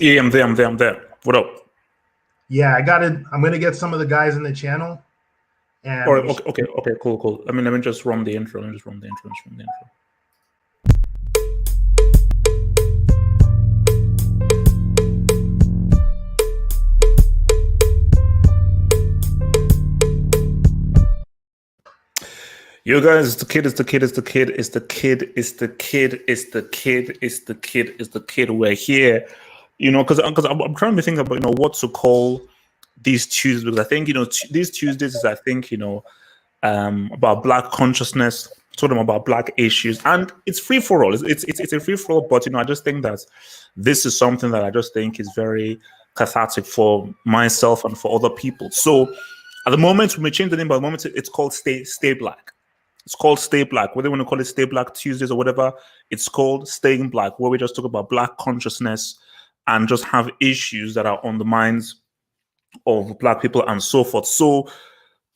Yeah, I'm there. What up? Yeah, I'm gonna get some of the guys in the channel, All and right, okay, cool. Let me just run the intro. Let me just run the intro. Let's run the intro. You guys, it's the kid. We're here, because I'm trying to think about what to call these Tuesdays, because I think these Tuesdays is, I think, about Black consciousness, told them about Black issues, and it's free for all. It's a free for all, but I just think that this is something that I just think is very cathartic for myself and for other people. So at the moment, we may change the name, but at the moment it's called Stay Black. It's called Stay Black. Whether you want to call it Stay Black Tuesdays or whatever, it's called Staying Black, where we just talk about Black consciousness and just have issues that are on the minds of Black people and so forth. So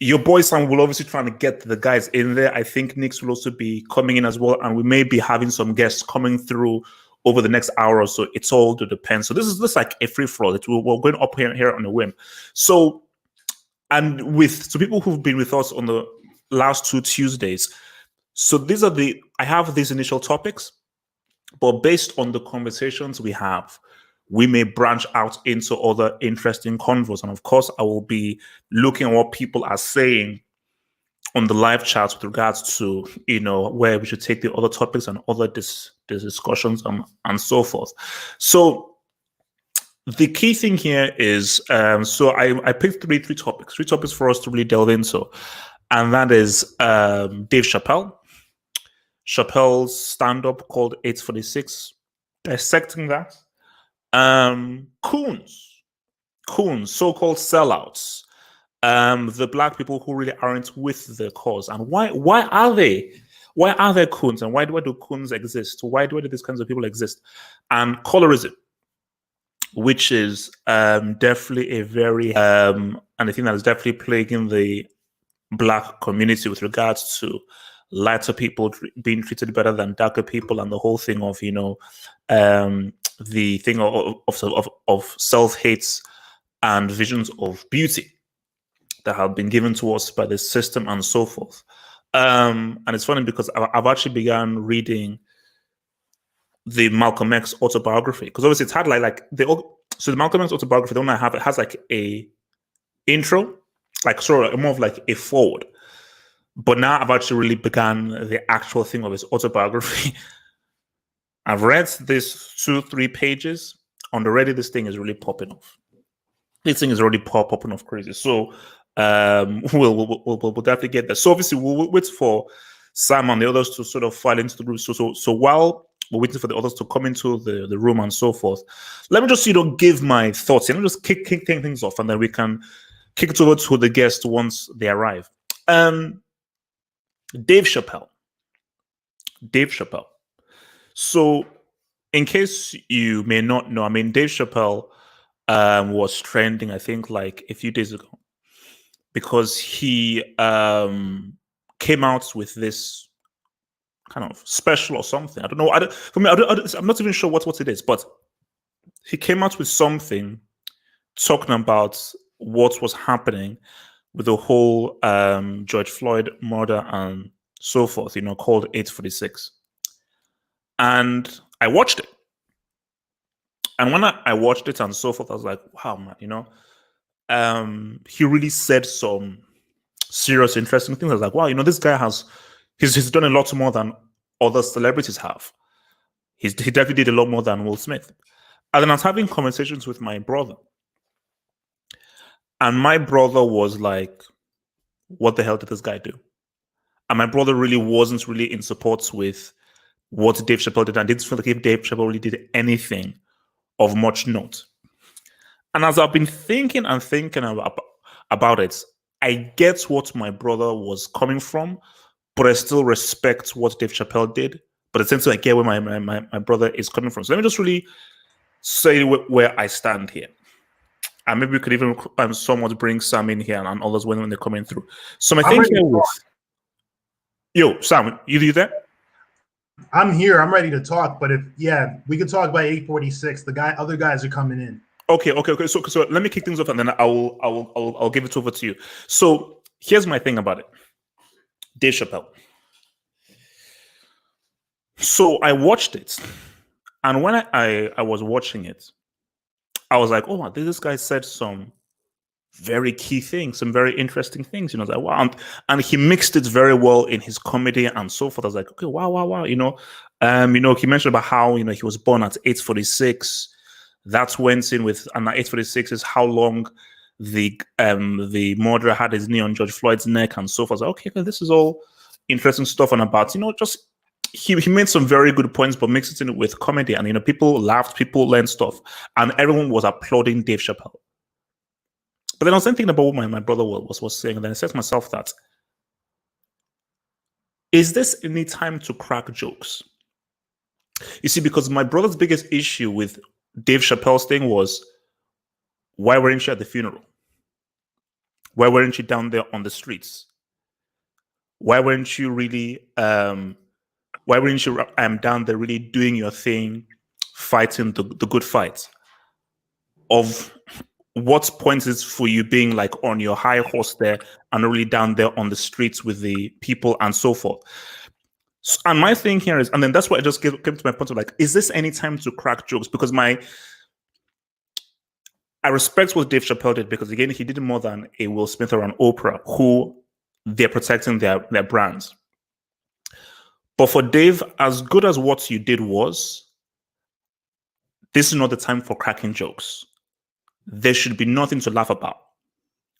your boy Sam will obviously trying to get the guys in there. I think Nix will also be coming in as well, and we may be having some guests coming through over the next hour or so. It's all to depend. So this is like a free for all. We're going up here on a whim. So, and with people who've been with us on the last 2 Tuesdays. So I have these initial topics, but based on the conversations we have, we may branch out into other interesting convos. And of course, I will be looking at what people are saying on the live chats with regards to, where we should take the other topics and other discussions and so forth. So the key thing here is, so I picked three topics for us to really delve into. And that is Dave Chappelle's stand-up called 846, dissecting that. Coons, so-called sellouts, the Black people who really aren't with the cause. And why are they? Why are there Coons? And why do Coons exist? Why do these kinds of people exist? And colorism, which is definitely a very, and I think that is definitely plaguing the Black community with regards to lighter people being treated better than darker people, and the whole thing of the thing of self-hates and visions of beauty that have been given to us by the system and so forth. And it's funny because I've actually begun reading the Malcolm X autobiography, because obviously it's had so the Malcolm X autobiography, the one I have, it has like a intro, like sort of more of like a forward. But now I've actually really begun the actual thing of his autobiography. I've read this 2-3 pages. On the Reddit, this thing is really popping off. This thing is already popping off crazy. So we'll definitely get there. So obviously we'll wait for Sam and the others to sort of file into the room. So while we're waiting for the others to come into the room and so forth, let me just give my thoughts. Let me just kick things off, and then we can kick it over to the guests once they arrive. Dave Chappelle. So, in case you may not know, Dave Chappelle was trending, I think, like a few days ago, because he came out with this kind of special or something. I don't know. I'm not even sure what it is, but he came out with something talking about what was happening with the whole George Floyd murder and so forth, called 846. And I watched it. And when I watched it and so forth, I was like, wow, man, he really said some serious, interesting things. I was like, wow, this guy he's done a lot more than other celebrities have. He definitely did a lot more than Will Smith. And then I was having conversations with my brother. And my brother was like, what the hell did this guy do? And my brother really wasn't really in support with what Dave Chappelle did. I didn't feel like if Dave Chappelle really did anything of much note. And as I've been thinking about it, I get what my brother was coming from, but I still respect what Dave Chappelle did. But essentially, I get where my brother is coming from. So let me just really say where I stand here. And maybe we could even somewhat bring Sam in here and others when they're coming through. So my thing here was, yo, Sam, you there? I'm here. I'm ready to talk. But if we could talk by 8:46. Other guys are coming in. Okay. So let me kick things off, and then I'll give it over to you. So here's my thing about it, Dave Chappelle. So I watched it, and when I was watching it, I was like, oh, this guy said some very key things, some very interesting things. You know, like wow, and he mixed it very well in his comedy and so forth. I was like, okay, wow. You know, he mentioned about how he was born at 8:46. That's went in with, and at 8:46 is how long the murderer had his knee on George Floyd's neck and so forth. I was like, okay, this is all interesting stuff, and about just he made some very good points, but mixed it in with comedy, and people laughed, people learned stuff, and everyone was applauding Dave Chappelle. But then I was thinking about what my brother was saying, and then I said to myself that, is this any time to crack jokes? You see, because my brother's biggest issue with Dave Chappelle's thing was, why weren't you at the funeral? Why weren't you down there on the streets? Why weren't you really down there really doing your thing, fighting the good fight? Of what point is for you being like on your high horse there and really down there on the streets with the people and so forth? And my thing here is, and then that's why I just came to my point of like, is this any time to crack jokes? Because I respect what Dave Chappelle did, because again, he did more than a Will Smith or an Oprah, who they're protecting their brands. But for Dave, as good as what you did was, this is not the time for cracking jokes. There should be nothing to laugh about.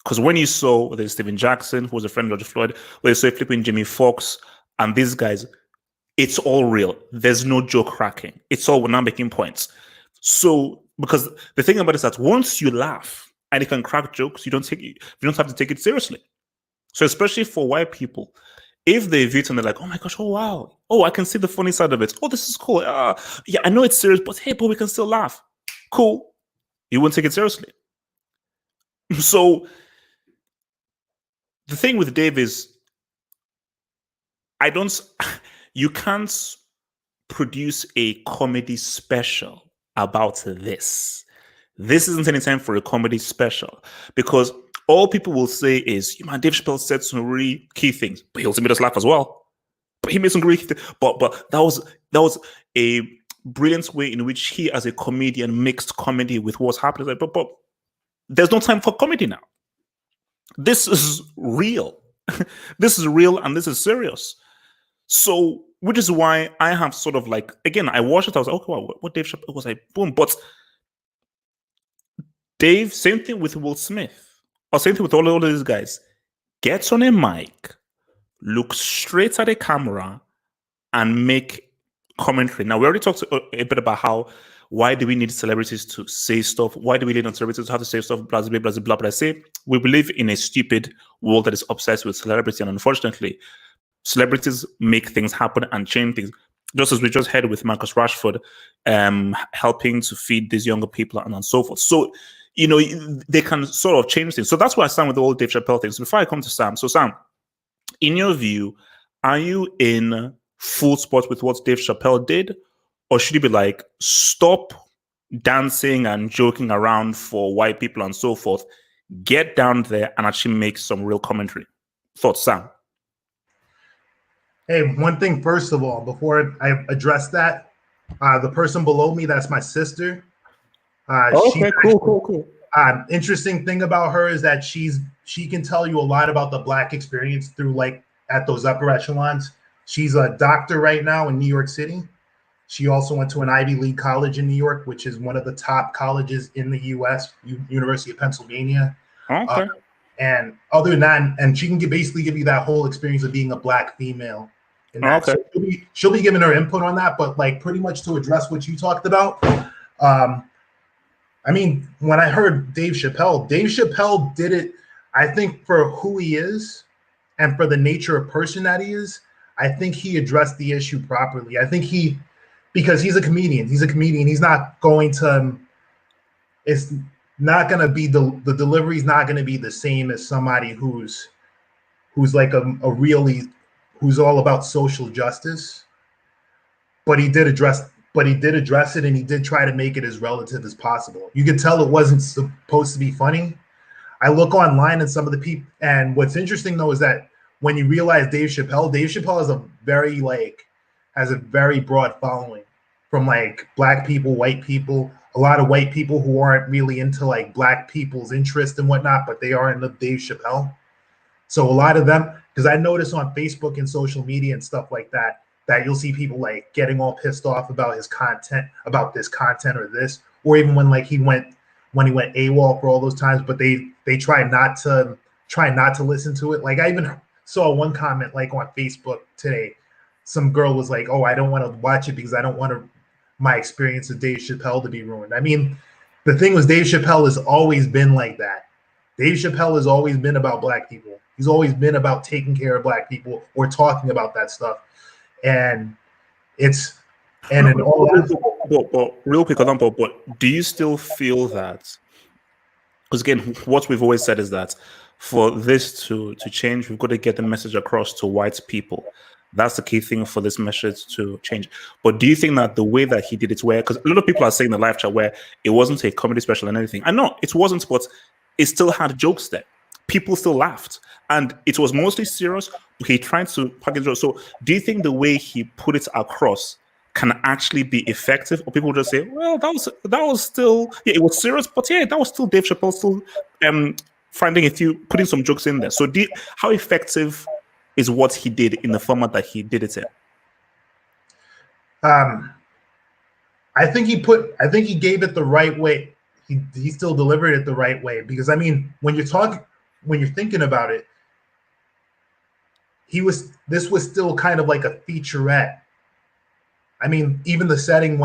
Because when you saw there's Stephen Jackson, who was a friend of George Floyd, where you saw flipping Jimmy Fox and these guys, it's all real. There's no joke cracking. It's all, we're not making points. So, because the thing about it is that once you laugh and you can crack jokes, you don't have to take it seriously. So especially for white people, if they view it and they're like, oh my gosh, oh wow, oh, I can see the funny side of it. Oh, this is cool. Yeah, I know it's serious, but hey, but we can still laugh. Cool. You won't take it seriously. So the thing with Dave is, you can't produce a comedy special about this. This isn't any time for a comedy special, because all people will say is, man, Dave Chappelle said some really key things, but he also made us laugh as well. But he made some great, but that was a brilliant way in which he, as a comedian, mixed comedy with what's happening. Like, but there's no time for comedy now. This is real. This is real, and this is serious. So, which is why I have sort of like, again, I watched it, I was like, okay, wow, what Dave Chappelle was like, boom. But Dave, same thing with Will Smith, or same thing with all of these guys, gets on a mic, looks straight at a camera, and make commentary. Now, we already talked a bit about why do we need celebrities to say stuff? Why do we need celebrities to have to say stuff? Blah, blah, blah, blah, blah. I say we live in a stupid world that is obsessed with celebrity, and unfortunately, celebrities make things happen and change things. Just as we just heard with Marcus Rashford, helping to feed these younger people and so forth. So, they can sort of change things. So that's why I stand with the whole Dave Chappelle thing. So before I come to Sam, so Sam, in your view, are you in full support with what Dave Chappelle did? Or should you be like, stop dancing and joking around for white people and so forth, get down there and actually make some real commentary? Thoughts, Sam? Hey, one thing first of all, before I address that, the person below me, that's my sister. Okay, cool. Interesting thing about her is that she can tell you a lot about the Black experience through like at those upper echelons. She's a doctor right now in New York City. She also went to an Ivy League college in New York, which is one of the top colleges in the U.S., University of Pennsylvania. Okay. And other than that, and she can basically give you that whole experience of being a Black female. And that. Okay. So she'll be giving her input on that, but like pretty much to address what you talked about. I mean, when I heard Dave Chappelle did it, I think, for who he is and for the nature of person that he is. I think he addressed the issue properly. I think because he's a comedian. He's not going to. It's not going to be the delivery is not going to be the same as somebody who's like a really who's all about social justice. but he did address it, and he did try to make it as relative as possible. You could tell it wasn't supposed to be funny. I look online and some of the people, and what's interesting though is that when you realize Dave Chappelle has a very broad following from like black people, white people, a lot of white people who aren't really into like black people's interest and whatnot, but they are into Dave Chappelle. So a lot of them, because I notice on Facebook and social media and stuff like that, that you'll see people like getting all pissed off about his content, about this content or this, or even when like when he went AWOL for all those times, but they try not to listen to it. Like I even saw one comment like on Facebook today. Some girl was like, "Oh, I don't want to watch it because I don't want my experience with Dave Chappelle to be ruined." I mean, the thing was, Dave Chappelle has always been like that. Dave Chappelle has always been about black people. He's always been about taking care of black people or talking about that stuff. And it's and in all but real quick example, but do you still feel that? Because again, what we've always said is that for this to change, we've got to get the message across to white people. That's the key thing for this message to change. But do you think that the way that he did it, where, because a lot of people are saying in the live chat where it wasn't a comedy special and anything. I know it wasn't, but it still had jokes there. People still laughed. And it was mostly serious. He tried to package it. So do you think the way he put it across can actually be effective? Or people just say, well, that was still, yeah, it was serious, but yeah, that was still Dave Chappelle still putting some jokes in there. So how effective is what he did in the format that he did it in? I think he gave it the right way. He still delivered it the right way, because I mean, when you're thinking about it, this was still kind of like a featurette. I mean, even the setting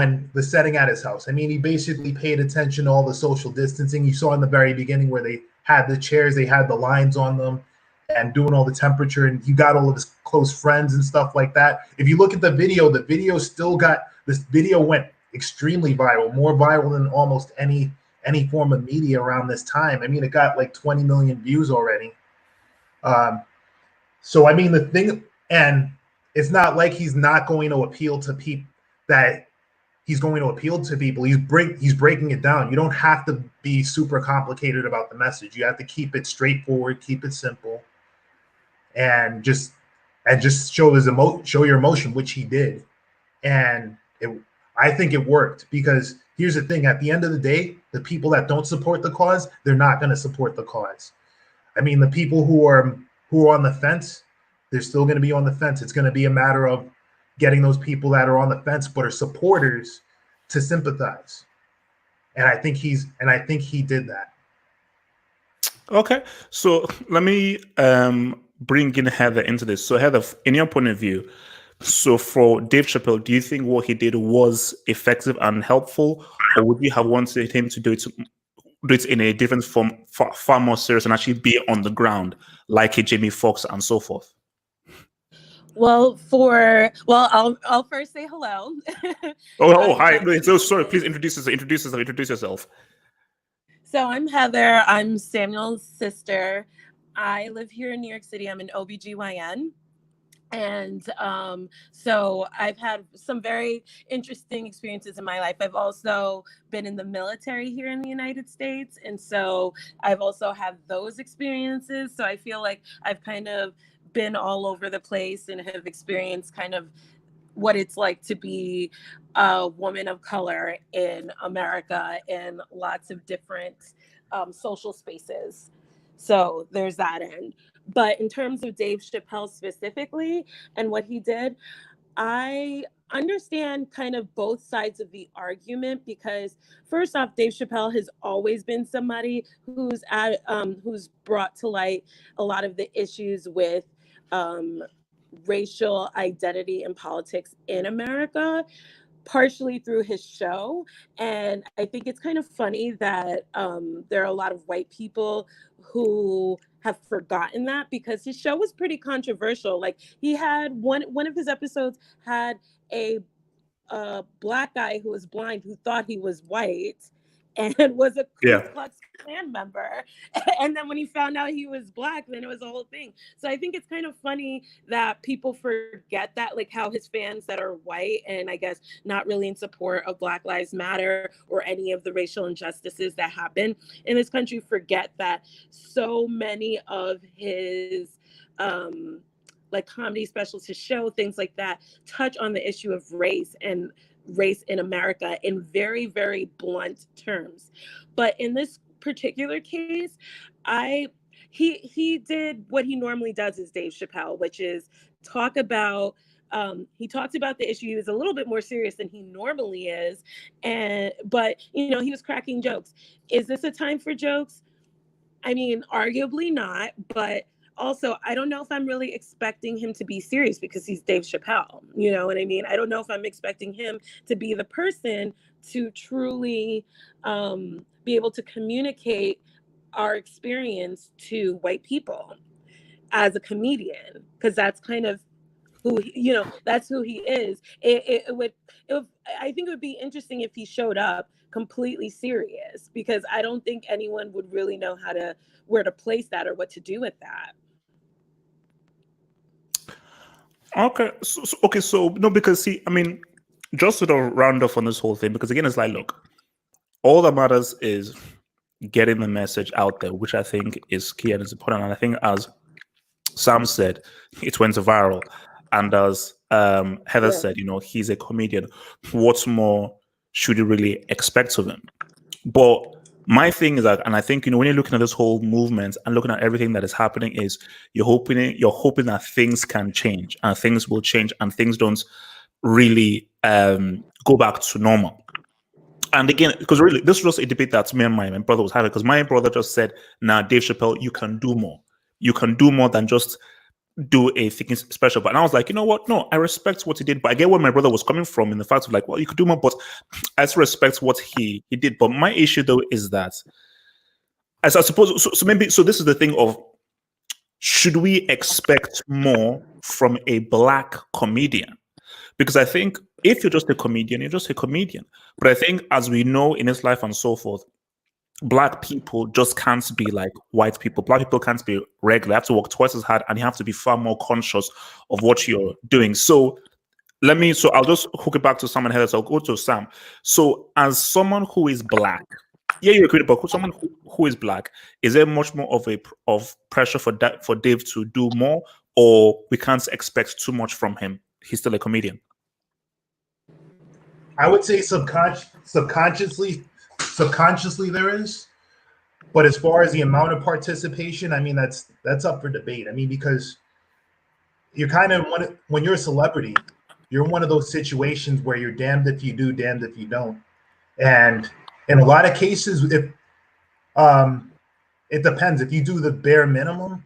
at his house. I mean, he basically paid attention to all the social distancing. You saw in the very beginning where they had the chairs, they had the lines on them, and doing all the temperature, and he got all of his close friends and stuff like that. If you look at the video this video went extremely viral, more viral than almost any form of media around this time. I mean, it got like 20 million views already. So I mean, the thing, and it's not like he's not going to appeal to people. He's breaking it down. You don't have to be super complicated about the message. You have to keep it straightforward, keep it simple, and just show your emotion, which he did. And I think it worked, because here's the thing: at the end of the day, the people that don't support the cause, they're not going to support the cause. I mean, the people who are on the fence, they're still going to be on the fence. It's going to be a matter of getting those people that are on the fence but are supporters to sympathize. And I think he did that. Okay, so let me bring in Heather into this. So Heather, in your point of view, so for Dave Chappelle, do you think what he did was effective and helpful, or would you have wanted him to do it in a different form, far more serious, and actually be on the ground like a Jamie Foxx and so forth? Well, I'll first say hello. Hi. So sorry, please introduce yourself. So I'm Heather. I'm Samuel's sister. I live here in New York City. I'm an OBGYN. And so I've had some very interesting experiences in my life. I've also been in the military here in the United States. And so I've also had those experiences. So I feel like I've kind of been all over the place and have experienced kind of what it's like to be a woman of color in America in lots of different social spaces. So there's that end. But in terms of Dave Chappelle specifically and what he did, I understand kind of both sides of the argument, because first off, Dave Chappelle has always been somebody who's brought to light a lot of the issues with racial identity and politics in America, partially through his show. And I think it's kind of funny that there are a lot of white people who have forgotten that, because his show was pretty controversial. Like, he had one of his episodes had a black guy who was blind who thought he was white, and was a Ku Yeah. Klux Klan member. And then when he found out he was Black, then it was a whole thing. So I think it's kind of funny that people forget that, like how his fans that are white and I guess not really in support of Black Lives Matter or any of the racial injustices that happen in this country forget that so many of his like comedy specials, his show, things like that, touch on the issue of race and race in America in very, very blunt terms. But in this particular case, he did what he normally does as Dave Chappelle, which is talk about he talked about the issue. He was a little bit more serious than he normally is, but he was cracking jokes. Is this a time for jokes? I mean, arguably not, but also I don't know if I'm really expecting him to be serious because he's Dave Chappelle. You know what I mean? I don't know if I'm expecting him to be the person to truly be able to communicate our experience to white people as a comedian, because that's kind of that's who he is. I think it would be interesting if he showed up completely serious, because I don't think anyone would really know where to place that or what to do with that. Okay. So no, because see, I mean, just to round off on this whole thing, because again, it's like, look, all that matters is getting the message out there, which I think is key and is important. And I think, as Sam said, it went viral. And as Heather said, he's a comedian. What more should you really expect of him? But my thing is that, and I think, when you're looking at this whole movement and looking at everything that is happening, is you're hoping that things can change and things will change and things don't really go back to normal. And again, because really, this was a debate that me and my brother was having, because my brother just said, "Nah, Dave Chappelle, you can do more. You can do more than just do a thinking special." But I was like, you know what? No, I respect what he did, but I get where my brother was coming from in the fact of like, well, you could do more, but I still respect what he did. But my issue though is that, as I suppose, so this is the thing of, should we expect more from a Black comedian? Because I think if you're just a comedian, you're just a comedian. But I think, as we know in his life and so forth, Black people just can't be like white people. Black people can't be regular. You have to work twice as hard and you have to be far more conscious of what you're doing. So I'll just hook it back to Sam and Heather. So I'll go to Sam. So as someone who is Black, yeah, you're a critic, but someone who is Black, is there much more of pressure for Dave to do more, or we can't expect too much from him? He's still a comedian. I would say subconsciously there is, but as far as the amount of participation, I mean, that's up for debate. I mean, because you're kind of when you're a celebrity, you're in one of those situations where you're damned if you do, damned if you don't. And in a lot of cases, it depends. If you do the bare minimum,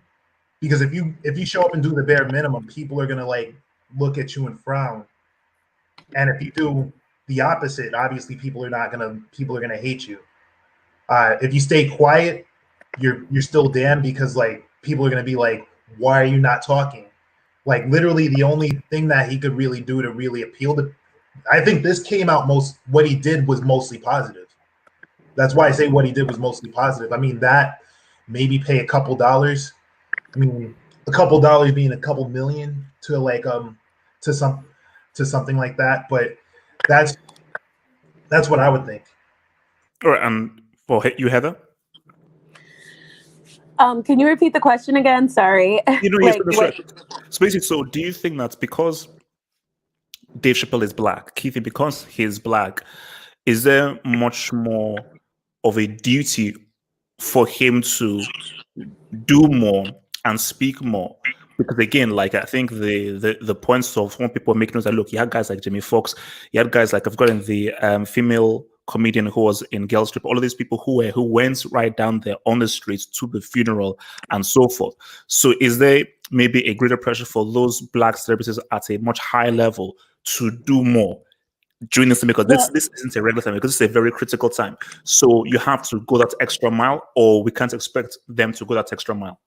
because if you show up and do the bare minimum, people are gonna like look at you and frown. And if you do the opposite, obviously people are gonna hate you. If you stay quiet, you're still damned, because like people are gonna be like, why are you not talking? Like literally the only thing that he could really do to really appeal to, I think this came out what he did was mostly positive. That's why I say what he did was mostly positive. I mean, that maybe pay a couple dollars. I mean, a couple dollars being a couple million to like to something like that. But that's what I would think. All right, and for you, Heather? Can you repeat the question again? Sorry. Yes, so basically, so do you think that because Dave Chappelle is Black, Keithy, because he's Black, is there much more of a duty for him to do more and speak more? Because again, like I think the points of when people are making is that, look, you had guys like Jamie Foxx, you had guys like, I've gotten the female comedian who was in Girls Trip, all of these people who went right down there on the streets to the funeral and so forth. So is there maybe a greater pressure for those Black celebrities at a much higher level to do more during this time? Because this isn't a regular time, because it's a very critical time. So you have to go that extra mile, or we can't expect them to go that extra mile.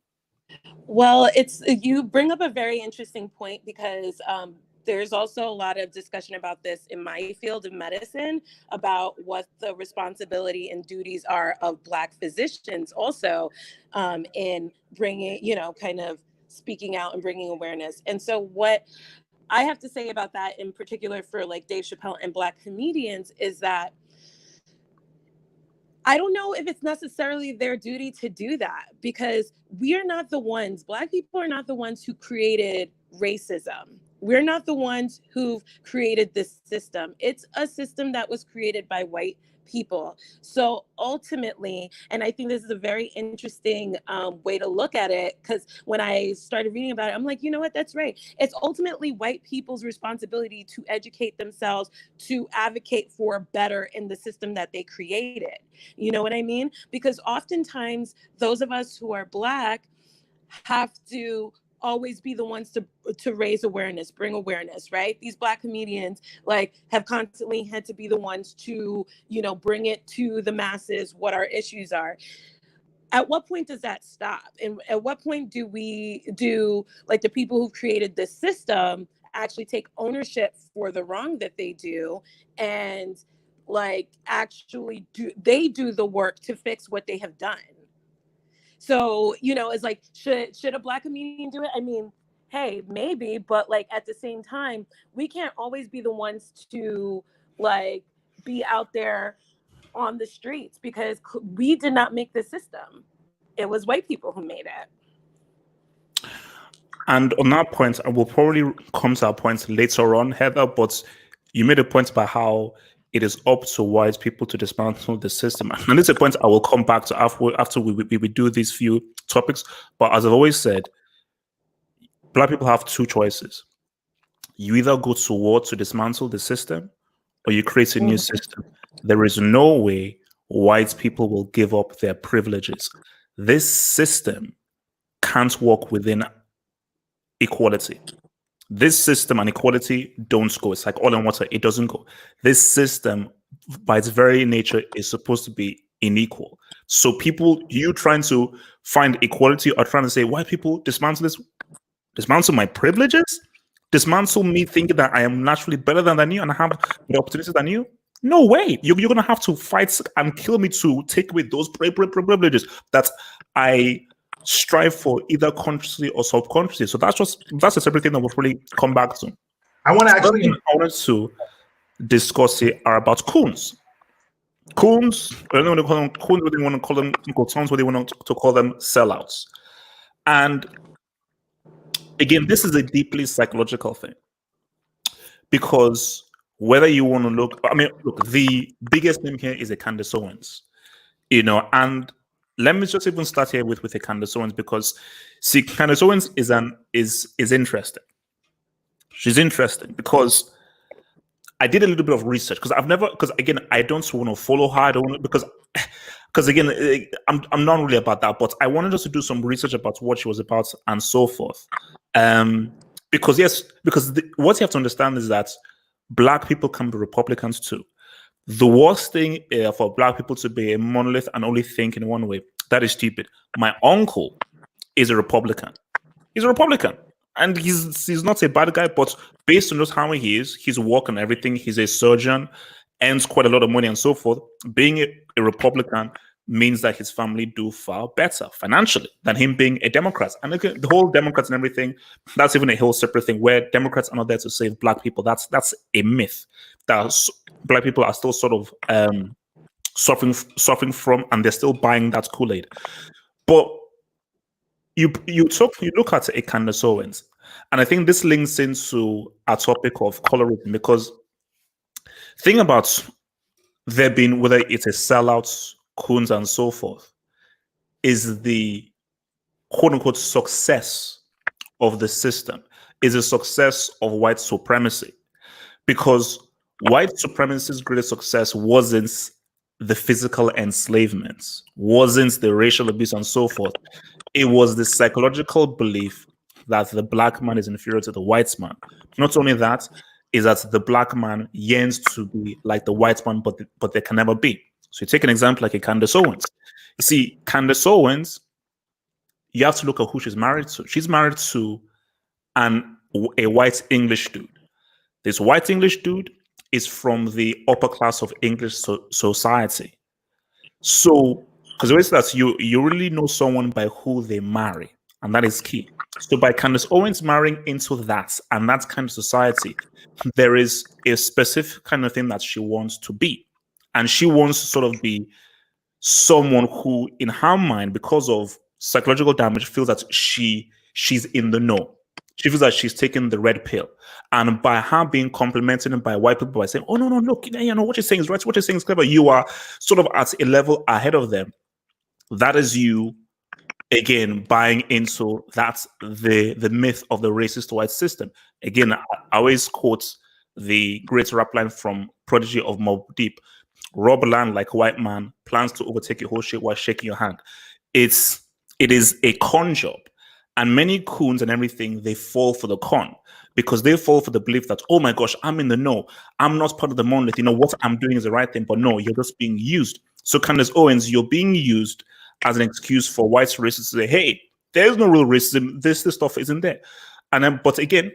Well, you bring up a very interesting point, because there's also a lot of discussion about this in my field of medicine about what the responsibility and duties are of Black physicians also in bringing, kind of speaking out and bringing awareness. And so what I have to say about that in particular for like Dave Chappelle and Black comedians is that I don't know if it's necessarily their duty to do that, because we are not the ones, Black people are not the ones who created racism. We're not the ones who've created this system. It's a system that was created by white people. So ultimately, and I think this is a very interesting way to look at it, because when I started reading about it, I'm like, you know what, that's right. It's ultimately white people's responsibility to educate themselves, to advocate for better in the system that they created. You know what I mean? Because oftentimes those of us who are Black have to always be the ones to raise awareness, bring awareness, right? These Black comedians like have constantly had to be the ones to, bring it to the masses what our issues are. At what point does that stop? And at what point do like the people who created this system actually take ownership for the wrong that they do and like actually do the work to fix what they have done? So, it's like, should a Black comedian do it? I mean, hey, maybe, but like at the same time, we can't always be the ones to like be out there on the streets, because we did not make the system. It was white people who made it. And on that point, I will probably come to our point later on, Heather, but you made a point about how it is up to white people to dismantle the system. And this is a point I will come back to after we do these few topics. But as I've always said, Black people have two choices. You either go to war to dismantle the system, or you create a new system. There is no way white people will give up their privileges. This system can't work within equality. This system and equality don't go. It's like oil and water. It doesn't go. This system, by its very nature, is supposed to be unequal. So people, you trying to find equality or trying to say, white people dismantle this, dismantle my privileges, dismantle me thinking that I am naturally better than you and I have the opportunities than you? No way. You're going to have to fight and kill me to take away those privileges that I strive for, either consciously or subconsciously. So that's a separate thing that we'll probably come back to. I wanted to discuss here are about Coons. Coons, I don't know what they call them, Coons, what they want to call them, Uncle Tom's, what they want to call them, sellouts. And again, this is a deeply psychological thing, because whether you want to look, the biggest name here is a Candace Owens, and let me just even start here with a Candace Owens, because see, Candace Owens is interesting. She's interesting because I did a little bit of research, because again, I don't want to follow her. I don't want because again, I'm not really about that, but I wanted us to do some research about what she was about and so forth. Because what you have to understand is that Black people can be Republicans too. The worst thing for Black people to be a monolith and only think in one way, that is stupid. My uncle is a Republican. He's a Republican. And he's not a bad guy, but based on just how he is, his work and everything, he's a surgeon, earns quite a lot of money and so forth. Being a Republican means that his family do far better financially than him being a Democrat. And the whole Democrats and everything, that's even a whole separate thing, where Democrats are not there to save Black people. That's a myth that Black people are still sort of suffering from, and they're still buying that Kool-Aid. But you look at a Candace Owens, and I think this links into our topic of colorism, because think about there being, whether it's a sellouts, Coons, and so forth, is the quote-unquote success of the system, is a success of white supremacy, because white supremacy's greatest success wasn't the physical enslavement, wasn't the racial abuse and so forth. It was the psychological belief that the Black man is inferior to the white man. Not only that, is that the Black man yearns to be like the white man, but they can never be. So you take an example like a Candace Owens. You see, Candace Owens, you have to look at who she's married to. She's married to a white English dude. This white English dude is from the upper class of English society. So, because the way that you really know someone by who they marry, and that is key. So, by Candace Owens marrying into that and that kind of society, there is a specific kind of thing that she wants to be, and she wants to sort of be someone who, in her mind, because of psychological damage, feels that she's in the know. She feels that she's taking the red pill. And by her being complimented by white people by saying, oh, no, look, you know, what you're saying is right, what you're saying is clever, you are sort of at a level ahead of them. That is you, again, buying into that's the myth of the racist white system. Again, I always quote the great rap line from Prodigy of Mobb Deep: rob land like a white man, plans to overtake your whole shit while shaking your hand. It is a con job. And many coons and everything, they fall for the con because they fall for the belief that, oh my gosh, I'm in the know. I'm not part of the monolith. You know, what I'm doing is the right thing. But no, you're just being used. So Candace Owens, you're being used as an excuse for white racists to say, hey, there's no real racism. This stuff isn't there. And then, but again,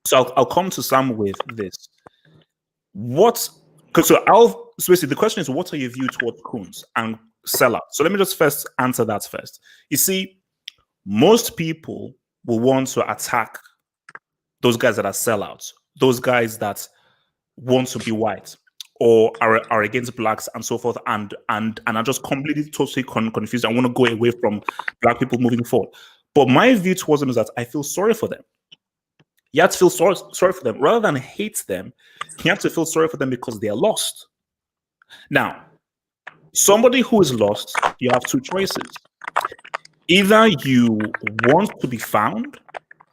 so I'll come to Sam with this. So basically the question is, what are your views towards coons and sellout? So let me just first answer that first. You see, most people will want to attack those guys that are sellouts, those guys that want to be white or are against blacks and so forth, and are just completely totally confused and want to go away from black people moving forward. But my view towards them is that I feel sorry for them. You have to feel sorry for them rather than hate them. You have to feel sorry for them because they are lost. Now, somebody who is lost, you have two choices. Either you want to be found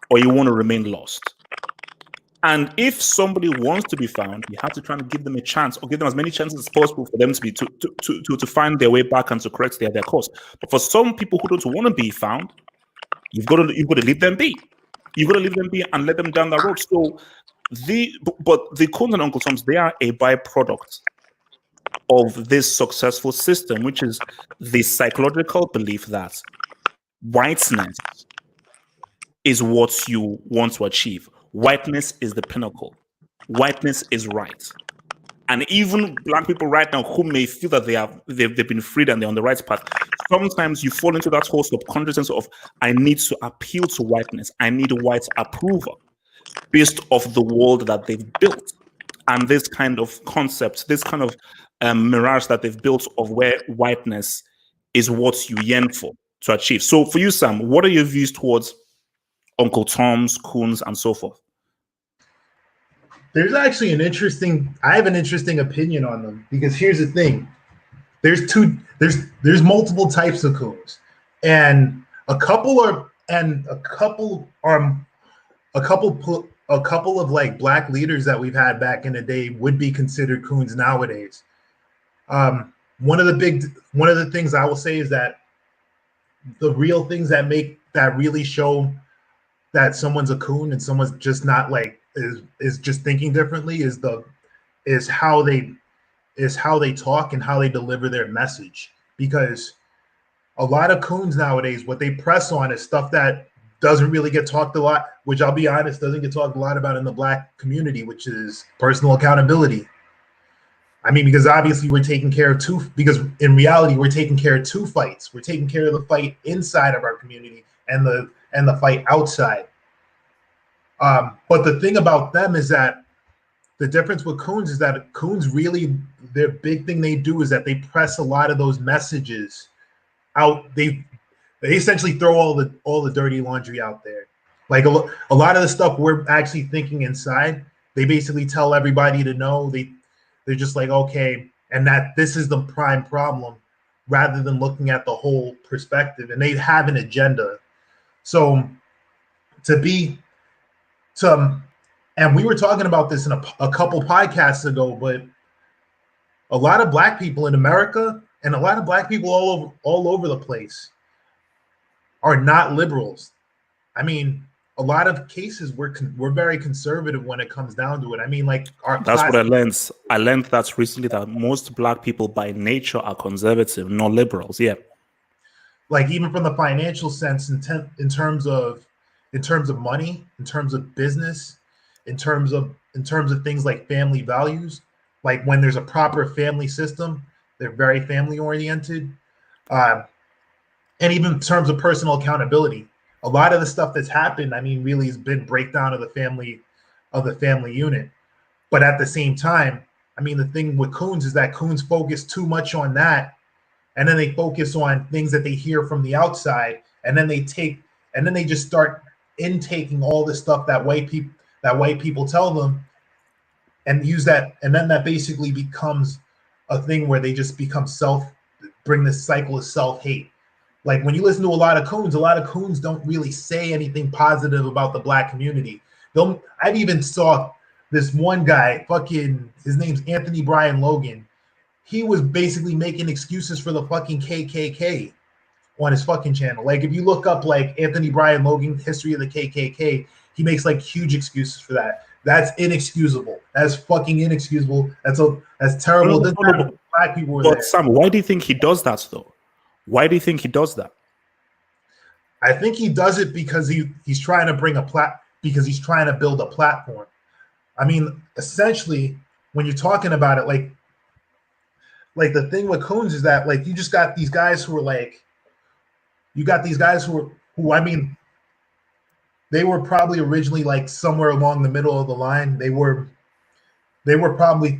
or you want to remain lost. And if somebody wants to be found, you have to try and give them a chance or give them as many chances as possible for them to be to find their way back and to correct their course. But for some people who don't want to be found, you've got to leave them be. You've got to leave them be and let them down that road. So the Coons and Uncle Toms, they are a byproduct of this successful system, which is the psychological belief that whiteness is what you want to achieve. Whiteness is the pinnacle. Whiteness is right. And even black people right now who may feel that they've been freed and they're on the right path, sometimes you fall into that whole subconsciousness of, I need to appeal to whiteness. I need white approval based off the world that they've built. And this kind of concept, this kind of mirage that they've built of where whiteness is what you yearn for to achieve. So for you, Sam, what are your views towards Uncle Tom's, Coons, and so forth? There's actually I have an interesting opinion on them, because here's the thing. There's multiple types of coons, and a couple of like black leaders that we've had back in the day would be considered coons nowadays. One of the things I will say is that the real things that really show that someone's a coon and someone's just not like is just thinking differently is how they talk and how they deliver their message. Because a lot of coons nowadays, what they press on is stuff that doesn't really get talked a lot, which I'll be honest, doesn't get talked a lot about in the black community, which is personal accountability. I mean, because obviously because in reality, we're taking care of two fights. We're taking care of the fight inside of our community and the fight outside. But the thing about them is that the difference with coons is that coons really, their big thing they do is that they press a lot of those messages out. They essentially throw all the dirty laundry out there. Like a lot of the stuff we're actually thinking inside, they basically tell everybody to know. They're just like, okay, and that this is the prime problem, rather than looking at the whole perspective. And they have an agenda. So and we were talking about this in a couple podcasts ago, but a lot of black people in America and a lot of black people all over the place are not liberals. I mean, a lot of cases we're very conservative when it comes down to it. I mean, like that's what I learned. I learned that recently, that most black people by nature are conservative, not liberals. Yeah. Like even from the financial sense, in terms of money, in terms of business, in terms of things like family values. Like when there's a proper family system, they're very family oriented. And even in terms of personal accountability, a lot of the stuff that's happened, I mean, really has been breakdown of the family unit. But at the same time, I mean, the thing with Coons is that Coons focus too much on that, and then they focus on things that they hear from the outside, and then they just start intaking all the stuff that white people tell them, and use that, and then that basically becomes a thing where they just bring this cycle of self-hate. Like when you listen to a lot of Coons don't really say anything positive about the Black community. I've even saw this one guy, his name's Anthony Brian Logan. He was basically making excuses for the fucking KKK on his fucking channel. Like if you look up like Anthony Brian Logan, history of the KKK, he makes like huge excuses for that. That's inexcusable. That's fucking inexcusable. That's terrible. Black people were there. Sam, why do you think he does that though? Why do you think he does that? I think he does it because he's trying to because he's trying to build a platform. I mean, essentially, when you're talking about it, like the thing with Coons is that like you just got these guys who I mean, they were probably originally like somewhere along the middle of the line. They were probably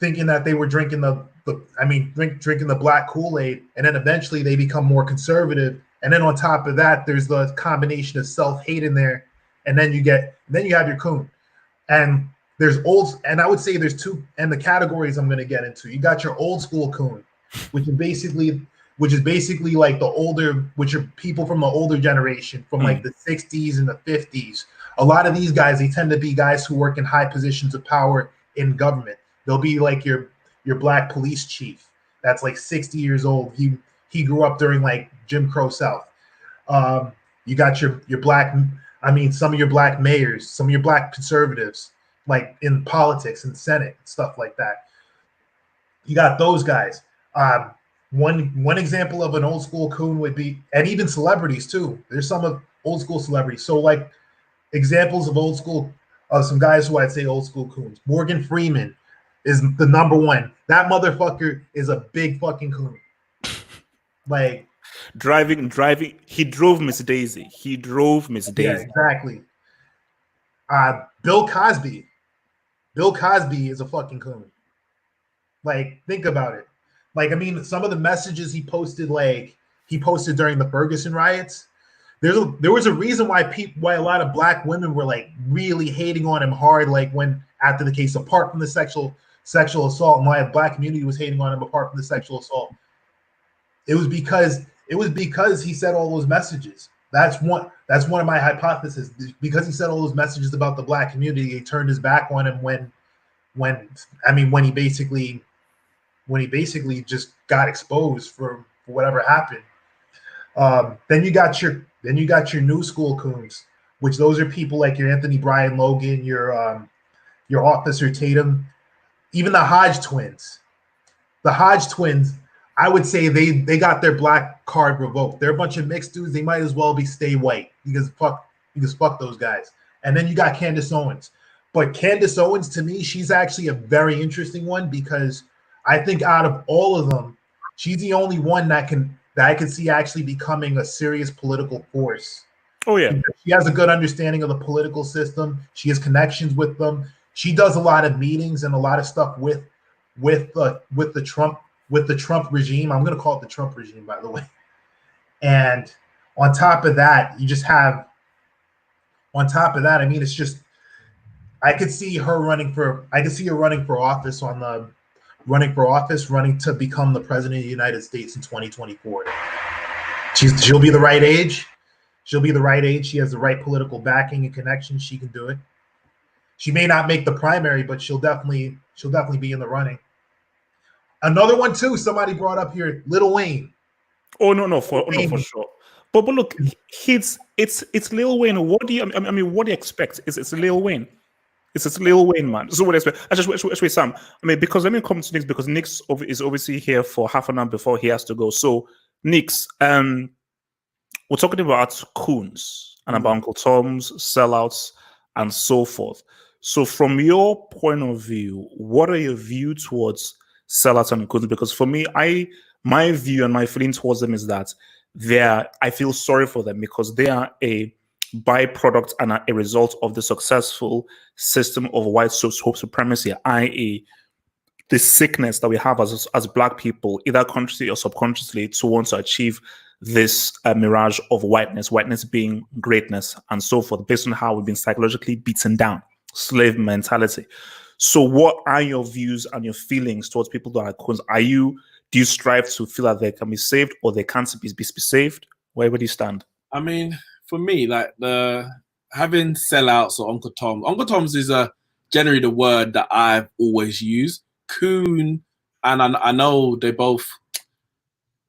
thinking that they were drinking drinking the black Kool-Aid, and then eventually they become more conservative. And then on top of that, there's the combination of self-hate in there, and then you have your Coon. And I would say there's two, and the categories I'm going to get into. You got your old school Coon, which is basically like which are people from the older generation, from like the 60s and the 50s. A lot of these guys, they tend to be guys who work in high positions of power in government. They'll be like your Black police chief that's like 60 years old. He grew up during like Jim Crow South. You got your Black, some of your Black mayors, some of your Black conservatives, like in politics and Senate, stuff like that. You got those guys. One example of an old school Coon would be, and even celebrities too. There's some of old school celebrities. So like examples of old school, some guys who I'd say old school Coons. Morgan Freeman is the number one. That motherfucker is a big fucking Coon. Like driving. He drove Miss Daisy. Yeah, exactly. Bill Cosby. Bill Cosby is a fucking Coon. Like, think about it. Like, I mean, some of the messages he posted during the Ferguson riots. There was a reason why a lot of Black women were like really hating on him hard, like when after the case, apart from the sexual assault, and why the Black community was hating on him apart from the sexual assault. It was because he said all those messages. That's one of my hypotheses. Because he said all those messages about the Black community, he turned his back on him when he basically just got exposed for whatever happened. Then you got your new school Coons, which those are people like your Anthony Brian Logan, your Officer Tatum, even the Hodge twins. The Hodge twins, I would say they got their Black card revoked. They're a bunch of mixed dudes. They might as well stay white because fuck those guys. And then you got Candace Owens. But Candace Owens, to me, she's actually a very interesting one because I think out of all of them, she's the only one that I can see actually becoming a serious political force. Oh yeah. She has a good understanding of the political system. She has connections with them. She does a lot of meetings and a lot of stuff with the Trump regime. I'm going to call it the Trump regime, by the way. And on top of that, I mean, it's just, I could see her running for office running to become the president of the United States in 2024. She'll be the right age. She has the right political backing and connections. She can do it. She may not make the primary, but she'll definitely be in the running. Another one too. Somebody brought up here, Lil Wayne. For sure. But look, it's Lil Wayne. What do you expect? It's Lil Wayne. It's Lil Wayne, man. So what do you expect? I just wait, Sam. I mean, because let me come to Nix because Nix is obviously here for half an hour before he has to go. So Nix, we're talking about Coons and about Uncle Tom's sellouts and so forth. So from your point of view, what are your view towards sellouts and Coons? Because for me, my view and my feeling towards them is that I feel sorry for them because they are a byproduct and a result of the successful system of white supremacy, i.e., the sickness that we have as Black people, either consciously or subconsciously, to want to achieve this mirage of whiteness being greatness and so forth, based on how we've been psychologically beaten down, slave mentality. So what are your views and your feelings towards people that are Coons? Do you strive to feel that they can be saved or they can't be saved? Where would you stand? I mean, for me, like having sellouts or Uncle Tom. Uncle Tom's is generally the word that I've always used. Coon, and I know they both.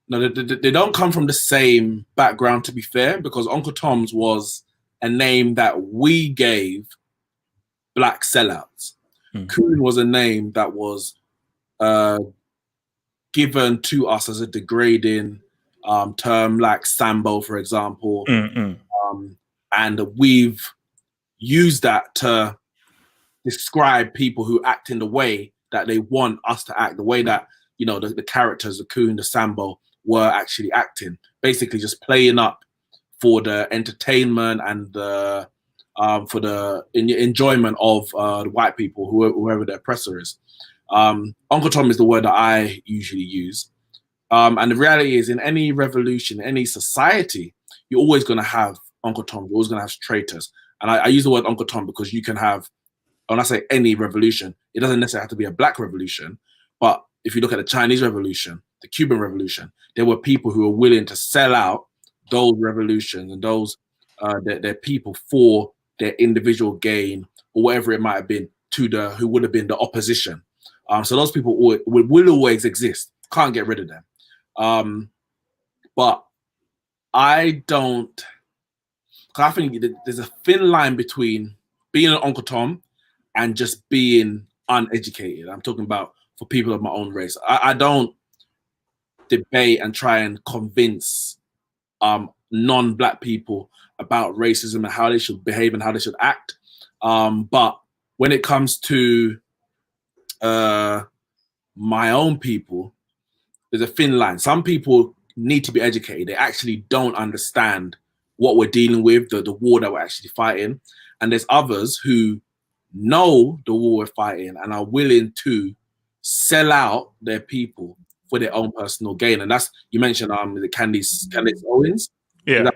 No, they don't come from the same background, to be fair, because Uncle Tom's was a name that we gave Black sellouts. Coon was a name that was given to us as a degrading term, like Sambo, for example. And we've used that to describe people who act in the way that they want us to act, the way that, you know, the characters, the Coon, the Sambo, were actually acting, basically just playing up for the entertainment and the for the enjoyment of the white people, whoever the oppressor is. Uncle Tom is the word that I usually use. And the reality is, in any revolution, any society, you're always going to have Uncle Tom. You're always going to have traitors. And I use the word Uncle Tom because you can have, when I say any revolution, it doesn't necessarily have to be a Black revolution. But if you look at the Chinese Revolution, the Cuban Revolution, there were people who were willing to sell out those revolutions and those their people for their individual gain or whatever it might have been to who would have been the opposition. So those people will always exist. Can't get rid of them. But I don't. I think there's a thin line between being an Uncle Tom and just being uneducated. I'm talking about for people of my own race. I don't debate and try and convince non-Black people about racism and how they should behave and how they should act. But when it comes to my own people, there's a thin line. Some people need to be educated. They actually don't understand what we're dealing with, the war that we're actually fighting. And there's others who know the war we're fighting and are willing to sell out their people for their own personal gain. And that's, you mentioned the Candice Owens. Yeah.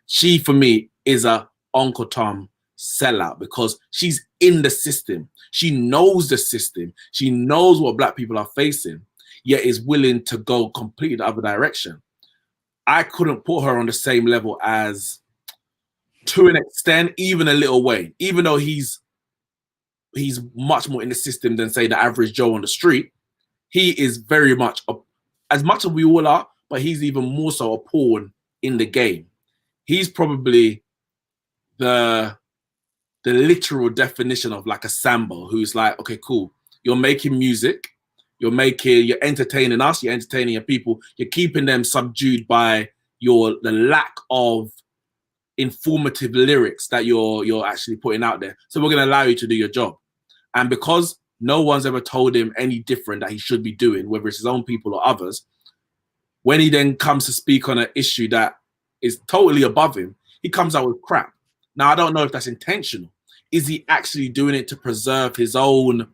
She, for me, is a Uncle Tom sellout because she's in the system. She knows the system. She knows what Black people are facing, yet is willing to go completely the other direction. I couldn't put her on the same level as, to an extent, even a Lil Wayne, even though he's much more in the system than, say, the average Joe on the street. He is very much, as much as we all are, but he's even more so a pawn in the game. He's probably the literal definition of like a Sambo, who's like, okay, cool, you're making music, you're entertaining us, you're entertaining your people, you're keeping them subdued by the lack of informative lyrics that you're actually putting out there. So we're going to allow you to do your job. And because no one's ever told him any different that he should be doing, whether it's his own people or others, when he then comes to speak on an issue that is totally above him, he comes out with crap. Now, I don't know if that's intentional. Is he actually doing it to preserve his own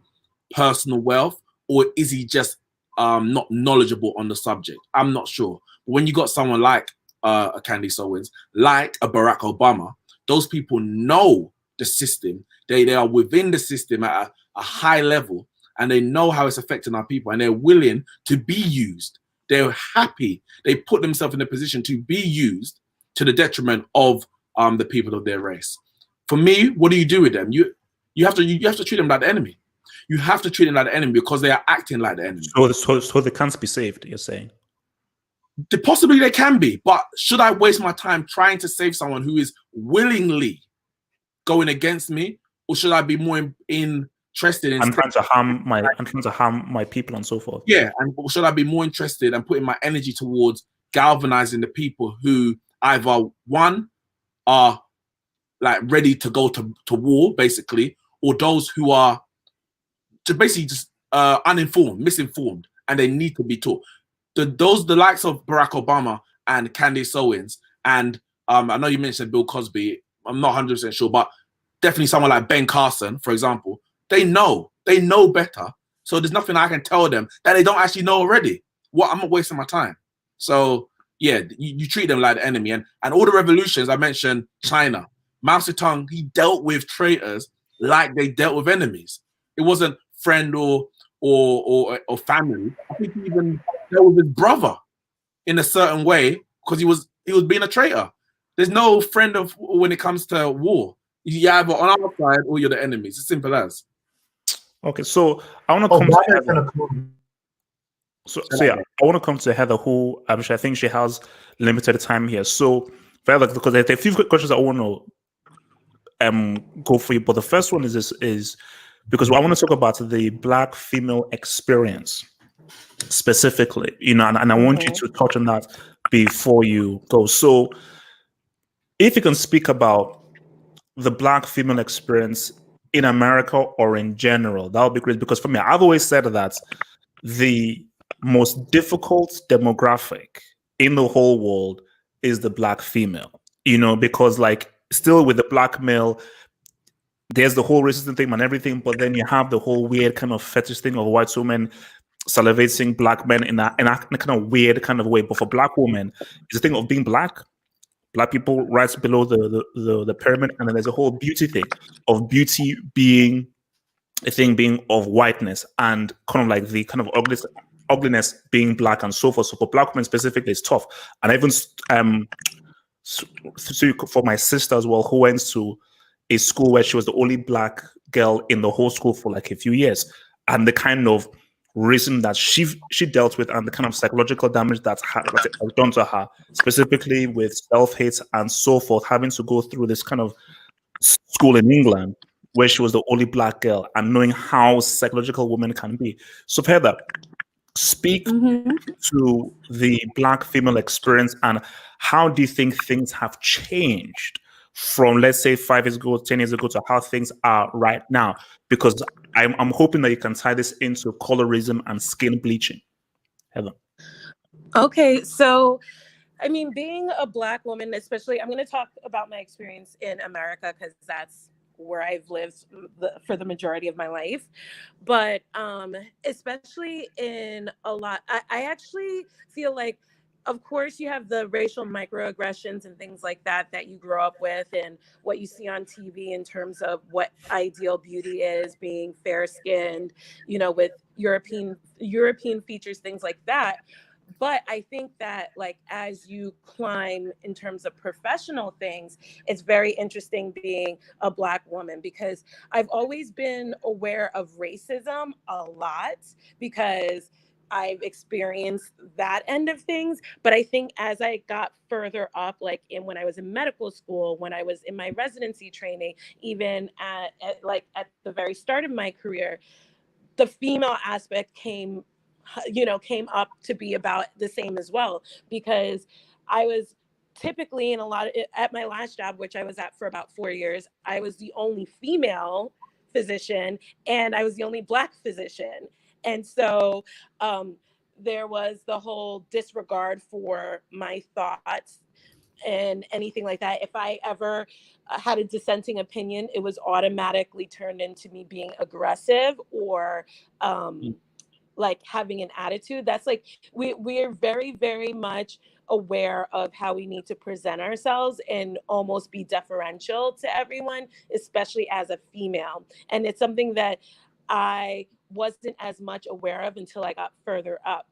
personal wealth, or is he just not knowledgeable on the subject? I'm not sure. But when you got someone like a Candice Owens, like a Barack Obama, those people know the system. They are within the system at a high level, and they know how it's affecting our people, and they're willing to be used. They're happy. They put themselves in a position to be used to the detriment of the people of their race. For me, what do you do with them? You have to treat them like the enemy. You have to treat them like the enemy because they are acting like the enemy. So they can't be saved, you're saying? Possibly they can be, but should I waste my time trying to save someone who is willingly going against me, or should I be more interested in? I'm trying to harm my people and so forth. Yeah, and should I be more interested and putting my energy towards galvanizing the people who either one are like ready to go to war, basically, or those who are basically just uninformed, misinformed, and they need to be taught. The likes of Barack Obama and Candace Owens, and I know you mentioned Bill Cosby. I'm not 100% sure, but definitely someone like Ben Carson, for example. They know better. So there's nothing I can tell them that they don't actually know already. What, I'm not wasting my time. So yeah, you treat them like the enemy, and all the revolutions I mentioned. China, Mao Zedong, he dealt with traitors like they dealt with enemies. It wasn't friend or family. I think he even dealt with his brother in a certain way because he was being a traitor. There's no friend of when it comes to war. You're either on our side or you're the enemy. It's as simple as. Okay, so I want to come to Heather. So yeah, I want to come to Heather, who I think she has limited time here. So, Heather, because there are a few questions I want to go for you, but the first one is because I want to talk about the Black female experience specifically, and I want you to touch on that before you go. So, if you can speak about the Black female experience in America or in general, that would be great. Because for me, I've always said that the most difficult demographic in the whole world is the Black female, because like still with the Black male, there's the whole racism thing and everything, but then you have the whole weird kind of fetish thing of white women salivating Black men in a kind of weird kind of way. But for Black women, it's a thing of being Black people right below the pyramid, and then there's a whole beauty thing of beauty being a thing being of whiteness, and kind of like the kind of ugliness being Black and so forth. So for Black women specifically, it's tough. And even so for my sister as well, who went to a school where she was the only Black girl in the whole school for like a few years, and the kind of racism that she dealt with, and the kind of psychological damage that was done to her, specifically with self-hate and so forth, having to go through this kind of school in England where she was the only Black girl, and knowing how psychological women can be. So Heather, speak to the Black female experience, and how do you think things have changed from, let's say, 5 years ago, 10 years ago, to how things are right now? Because I'm hoping that you can tie this into colorism and skin bleaching. Heather. Okay, so I mean, being a Black woman, especially, I'm going to talk about my experience in America because that's where I've lived for the majority of my life. But especially in a lot, I actually feel like, of course, you have the racial microaggressions and things like that you grow up with, and what you see on TV in terms of what ideal beauty is, being fair-skinned, with European features, things like that. But I think that, like, as you climb in terms of professional things, it's very interesting being a Black woman, because I've always been aware of racism a lot because I've experienced that end of things. But I think as I got further up, like when I was in medical school, when I was in my residency training, even at the very start of my career, the female aspect came up to be about the same as well, because I was typically at my last job, which I was at for about 4 years, I was the only female physician and I was the only Black physician. And so there was the whole disregard for my thoughts and anything like that. If I ever had a dissenting opinion, it was automatically turned into me being aggressive or like having an attitude. That's like, we're very, very much aware of how we need to present ourselves and almost be deferential to everyone, especially as a female. And it's something that I wasn't as much aware of until I got further up.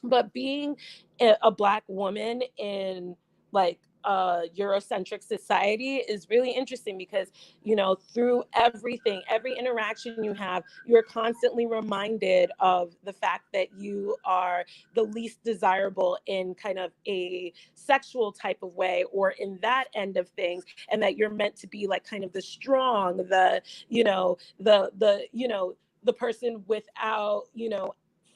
But being a Black woman in like a Eurocentric society is really interesting because, through every interaction you have, you're constantly reminded of the fact that you are the least desirable in kind of a sexual type of way, or in that end of things, and that you're meant to be like kind of the strong, the person without,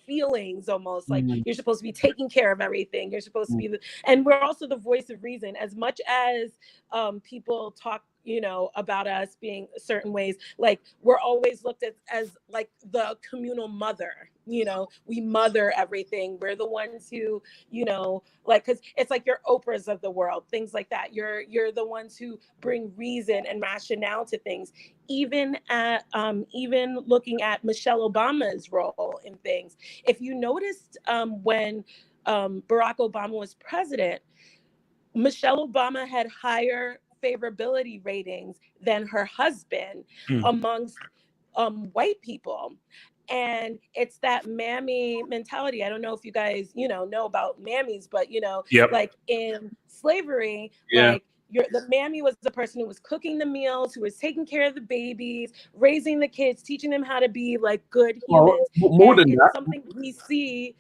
feelings, almost like you're supposed to be taking care of everything. You're supposed to be and we're also the voice of reason. As much as people talk, you know, about us being certain ways. Like we're always looked at as like the communal mother, you know, we mother everything. We're the ones who, you know, like, cause it's like you're Oprahs of the world, things like that. You're the ones who bring reason and rationale to things. Even at even looking at Michelle Obama's role in things. If you noticed when Barack Obama was president, Michelle Obama had higher favorability ratings than her husband Mm. amongst white people. And it's that mammy mentality. I don't know if you guys, you know about mammies, but you know, Yep. like in slavery, Yeah. like the mammy was the person who was cooking the meals, who was taking care of the babies, raising the kids, teaching them how to be like good Well, humans. more And than it's that, something we see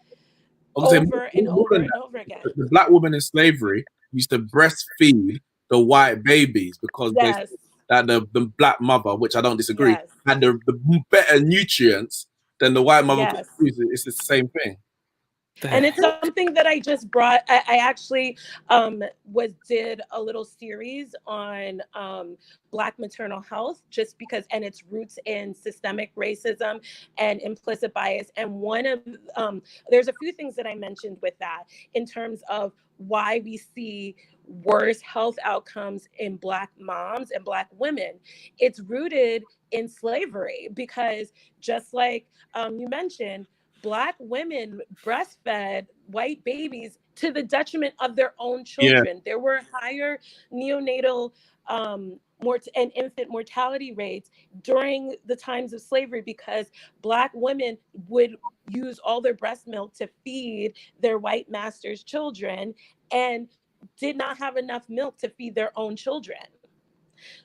I was saying over and more over than and that. over again. The black woman in slavery used to breastfeed the white babies because they Yes. that the black mother, which I don't disagree, Yes. had the better nutrients than the white mother could Yes. produce. It's the same thing. And it's something that I just brought. I actually did a little series on Black maternal health, just because, and its roots in systemic racism and implicit bias. And one of there's a few things that I mentioned with that in terms of why we see worse health outcomes in Black moms and Black women. It's rooted in slavery, because just like you mentioned, Black women breastfed white babies to the detriment of their own children. There were higher neonatal and infant mortality rates during the times of slavery, because Black women would use all their breast milk to feed their white masters' children and did not have enough milk to feed their own children.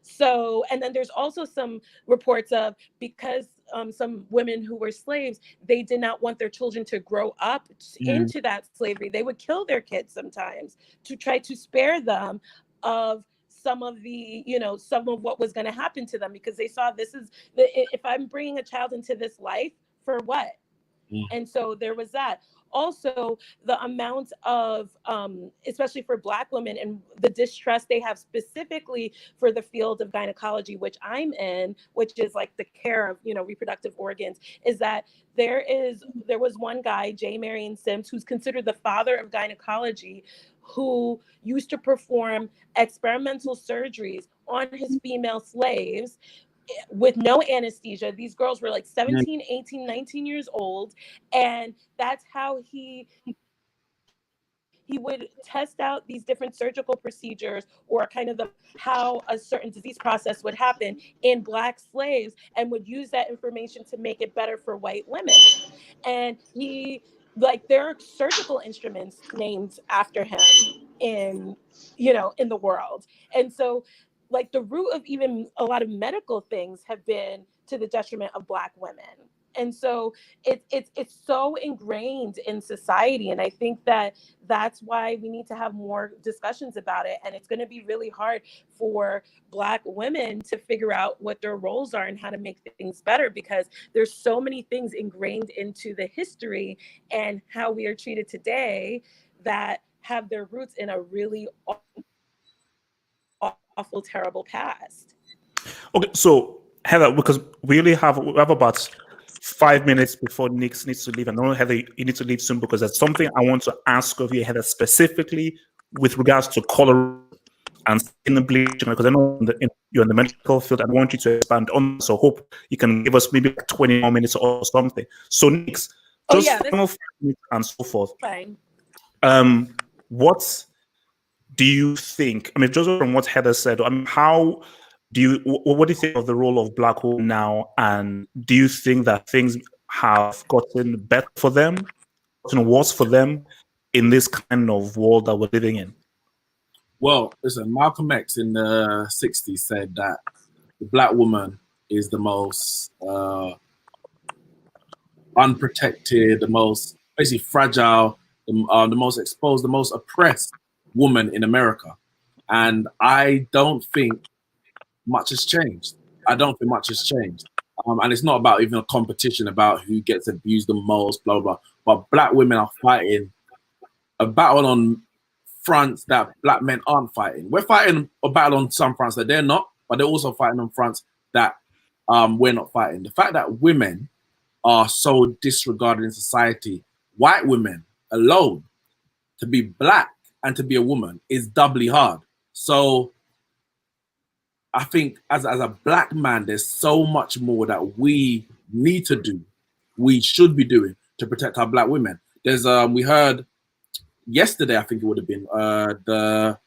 So, and then there's also some reports of, because some women who were slaves, they did not want their children to grow up into that slavery. They would kill their kids sometimes to try to spare them of some of the, you know, some of what was going to happen to them, because they saw if I'm bringing a child into this life, for what? And so there was that. Also, the amount of, especially for Black women, and the distrust they have specifically for the field of gynecology, which I'm in, which is like the care of, you know, reproductive organs, is that there was one guy, J. Marion Sims, who's considered the father of gynecology, who used to perform experimental surgeries on his female slaves with no anesthesia. These girls were like 17, 18, 19 years old. And that's how he would test out these different surgical procedures, or kind of how a certain disease process would happen in Black slaves, and would use that information to make it better for white women. And there are surgical instruments named after him in the world. And so, like, the root of even a lot of medical things have been to the detriment of Black women. And so it's so ingrained in society. And I think that that's why we need to have more discussions about it. And it's going to be really hard for Black women to figure out what their roles are and how to make things better, because there's so many things ingrained into the history and how we are treated today that have their roots in a really awful, terrible past. Okay, so Heather, because we have about 5 minutes before Nick needs to leave, and I know, Heather, you need to leave soon, because there's something I want to ask of you, Heather, specifically with regards to colorism and skin bleaching, because I know you're in the medical field. I want you to expand on, so hope you can give us maybe like 20 more minutes or something. So, Nick, just final 5 minutes and so forth. Fine. What do you think? I mean, just from what Heather said, I mean, what do you think of the role of Black women now? And do you think that things have gotten better for them, gotten worse for them in this kind of world that we're living in? Well, listen, Malcolm X in the 60s said that the Black woman is the most unprotected, the most basically fragile, the most exposed, the most oppressed woman in America. And I don't think much has changed. I don't think much has changed. And it's not about even a competition about who gets abused the most, blah, blah, blah. But Black women are fighting a battle on fronts that Black men aren't fighting. We're fighting a battle on some fronts that they're not, but they're also fighting on fronts that we're not fighting. The fact that women are so disregarded in society, white women alone, to be black and to be a woman is doubly hard. So I think as a black man, there's so much more that we need to do, we should be doing to protect our black women. There's we heard yesterday, I think it would have been the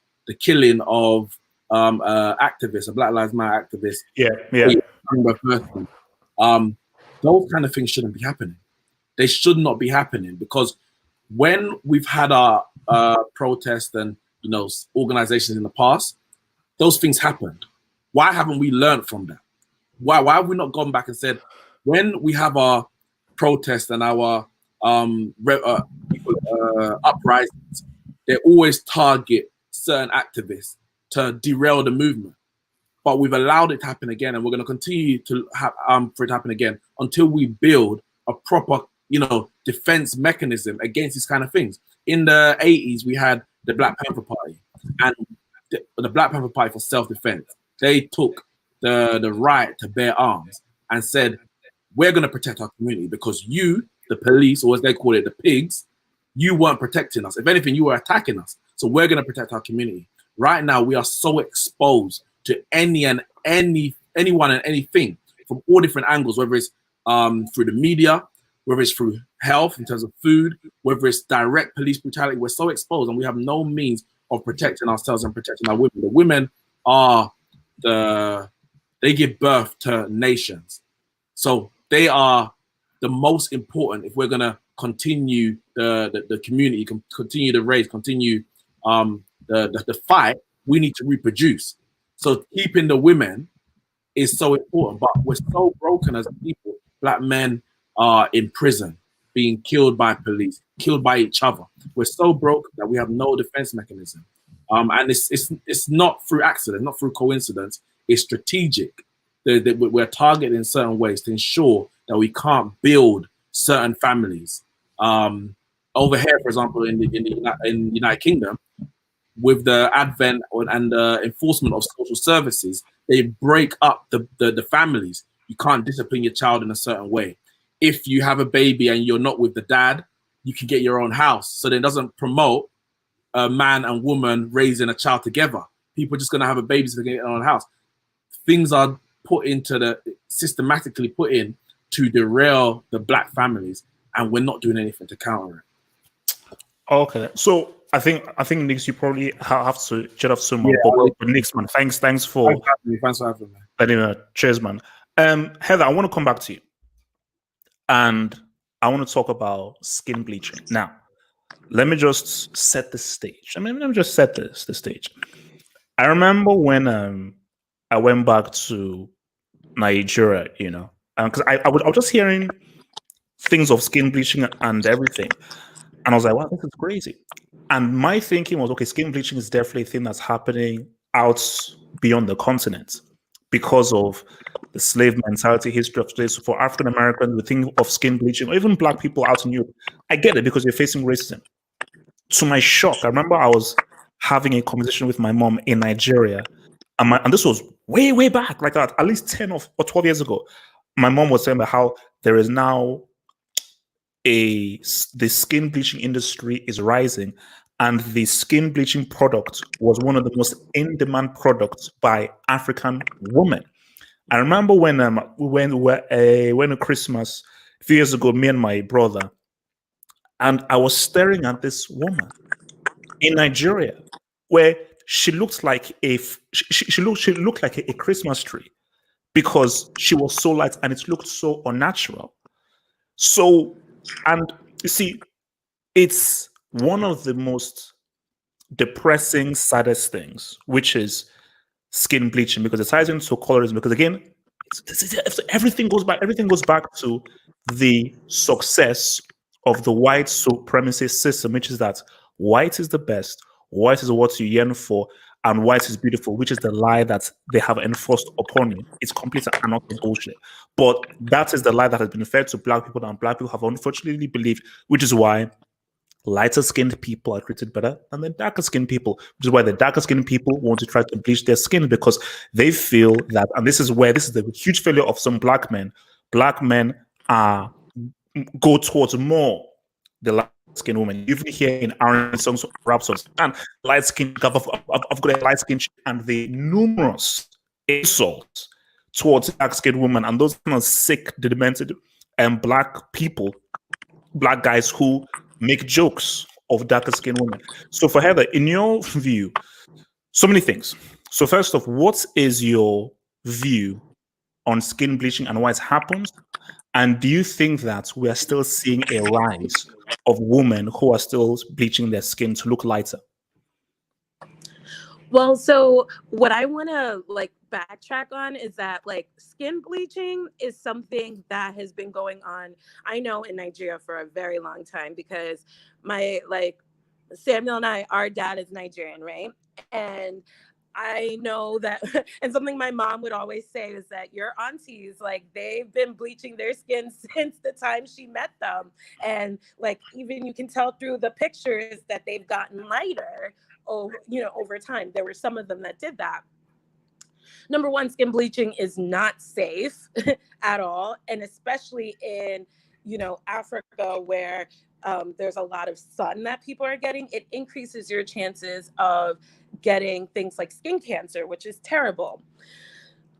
killing of activist, a Black Lives Matter activist. Yeah. Those kind of things shouldn't be happening. They should not be happening, because when we've had our protests and organizations in the past, those things happened. Why haven't we learned from that? Why have we not gone back and said, when we have our protests and our uprisings, they always target certain activists to derail the movement, but we've allowed it to happen again, and we're going to continue to have for it to happen again until we build a proper defense mechanism against these kind of things. In the 80s, we had the Black Panther Party, and the Black Panther Party for self-defense. They took the right to bear arms and said, we're going to protect our community because you, the police, or as they call it, the pigs, you weren't protecting us. If anything, you were attacking us. So we're going to protect our community. Right now, we are so exposed to anyone and anything from all different angles, whether it's through the media, whether it's through health in terms of food, whether it's direct police brutality. We're so exposed, and we have no means of protecting ourselves and protecting our women. The women are they give birth to nations. So they are the most important if we're going to continue the community, continue the race, continue the fight. We need to reproduce. So keeping the women is so important, but we're so broken as people. Black men are in prison, being killed by police, killed by each other. We're so broken that we have no defense mechanism. And it's not through accident, not through coincidence. It's strategic. We're targeted in certain ways to ensure that we can't build certain families. Over here, for example, in the United Kingdom, with the advent and the enforcement of social services, they break up the families. You can't discipline your child in a certain way. If you have a baby and you're not with the dad, you can get your own house. So then it doesn't promote a man and woman raising a child together. People are just going to have a baby so they can get their own house. Things are systematically put in to derail the black families, and we're not doing anything to counter it. Okay, so I think Nix, you probably have to jet off soon. But Nix, man, thanks for having me. Anyway, cheers, man. Heather, I want to come back to you, and I want to talk about skin bleaching. Now, let me just set the stage. Let me just set the stage. I remember when I went back to Nigeria, because I was just hearing things of skin bleaching and everything, and I was like, wow, this is crazy. And my thinking was, okay, skin bleaching is definitely a thing that's happening out beyond the continent because of the slave mentality, history of slaves. So for African Americans, we think of skin bleaching, or even black people out in Europe. I get it because you're facing racism. To my shock, I remember I was having a conversation with my mom in Nigeria, and this was way back, like at least 10 or 12 years ago. My mom was saying about how there is now the skin bleaching industry is rising, and the skin bleaching product was one of the most in-demand products by African women. I remember when a Christmas a few years ago, me and my brother, and I was staring at this woman in Nigeria, where she looked like she looked like a Christmas tree because she was so light and it looked so unnatural. So, and you see, it's one of the most depressing, saddest things, which is skin bleaching, because it ties into colorism. Because again, everything goes back to the success of the white supremacy system, which is that white is the best, white is what you yearn for, and white is beautiful, which is the lie that they have enforced upon you. It's complete and utter bullshit. But that is the lie that has been fed to black people, and black people have unfortunately believed, which is why lighter skinned people are treated better than the darker skinned people, which is why the darker skinned people want to try to bleach their skin because they feel that, and this is the huge failure of some black men. Black men are go towards more the light skinned woman. You even hear in R&B songs, rap songs, and light skin, I've got a light skin, and the numerous insults towards dark skinned women and those kind of sick, demented, and black people, black guys who make jokes of darker skinned women. So, for Heather, in your view, so many things. So, first off, what is your view on skin bleaching and why it happens? And do you think that we are still seeing a rise of women who are still bleaching their skin to look lighter? Well, so what I want to like backtrack on is that like skin bleaching is something that has been going on, I know, in Nigeria for a very long time, because my like Samuel and I, our dad is Nigerian, right? And I know that, and something my mom would always say is that your aunties, like, they've been bleaching their skin since the time she met them. And like, even you can tell through the pictures that they've gotten lighter over time. There were some of them that did that. Number one, skin bleaching is not safe at all. And especially in, Africa, where there's a lot of sun that people are getting, it increases your chances of getting things like skin cancer, which is terrible.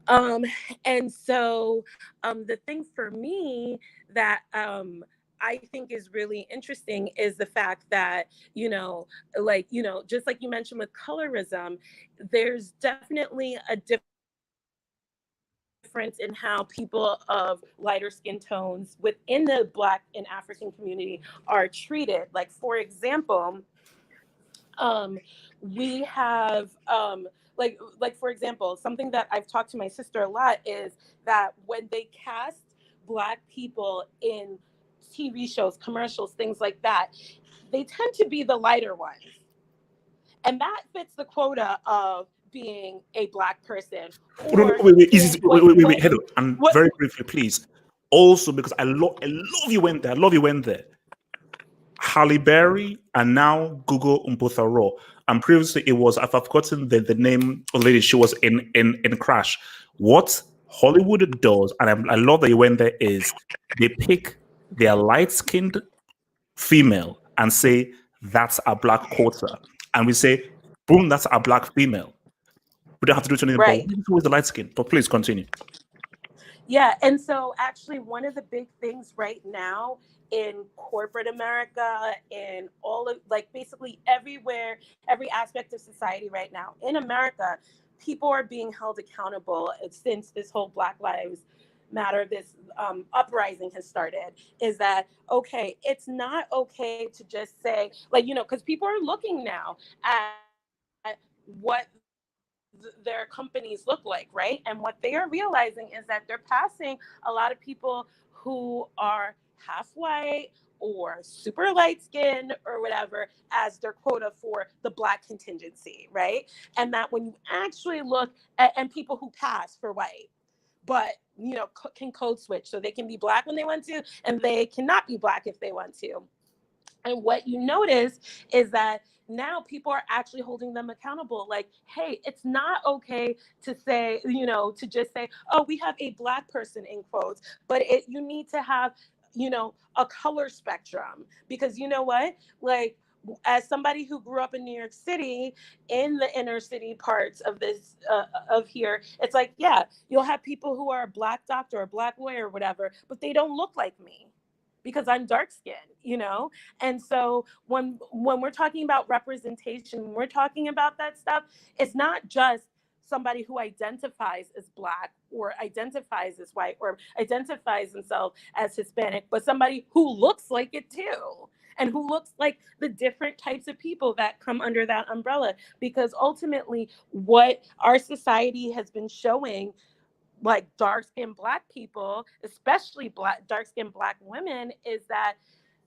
And so the thing for me that I think is really interesting is the fact that, just like you mentioned with colorism, there's definitely a difference in how people of lighter skin tones within the Black and African community are treated. Like, for example, we have like for example, something that I've talked to my sister a lot is that when they cast Black people in TV shows, commercials, things like that, they tend to be the lighter ones, and that fits the quota of being a Black person. Or Wait, Heather, and very briefly, please. Also, because I love you went there. I love you went there. Halle Berry and now Google Mpotharo. And previously it was, I've forgotten the name of the lady, she was in Crash. What Hollywood does, and I love that you went there, is they pick their light-skinned female and say, that's a Black quota. And we say, boom, that's a Black female. We don't have to do anything, right. But it's always the light skin. But please continue. Yeah, and so actually one of the big things right now in corporate America, in all of, like, basically everywhere, every aspect of society right now in America, people are being held accountable since this whole Black Lives Matter, this uprising has started, is that, okay, it's not okay to just say, like, because people are looking now at what their companies look like, right? And what they are realizing is that they're passing a lot of people who are half white or super light skin or whatever as their quota for the Black contingency, right? And that when you actually look at, and people who pass for white, but can code switch, so they can be Black when they want to, and they cannot be Black if they want to. And what you notice is that now people are actually holding them accountable. Like, hey, it's not okay to say, to just say, oh, we have a Black person in quotes, but you need to have, a color spectrum. Because you know what? Like, as somebody who grew up in New York City, in the inner city parts of this, of here, it's like, yeah, you'll have people who are a Black doctor or a Black lawyer or whatever, but they don't look like me, because I'm dark skinned, And so when we're talking about representation, when we're talking about that stuff, it's not just somebody who identifies as Black or identifies as white or identifies themselves as Hispanic, but somebody who looks like it too, and who looks like the different types of people that come under that umbrella. Because ultimately, what our society has been showing, like dark-skinned Black people, especially dark-skinned Black women, is that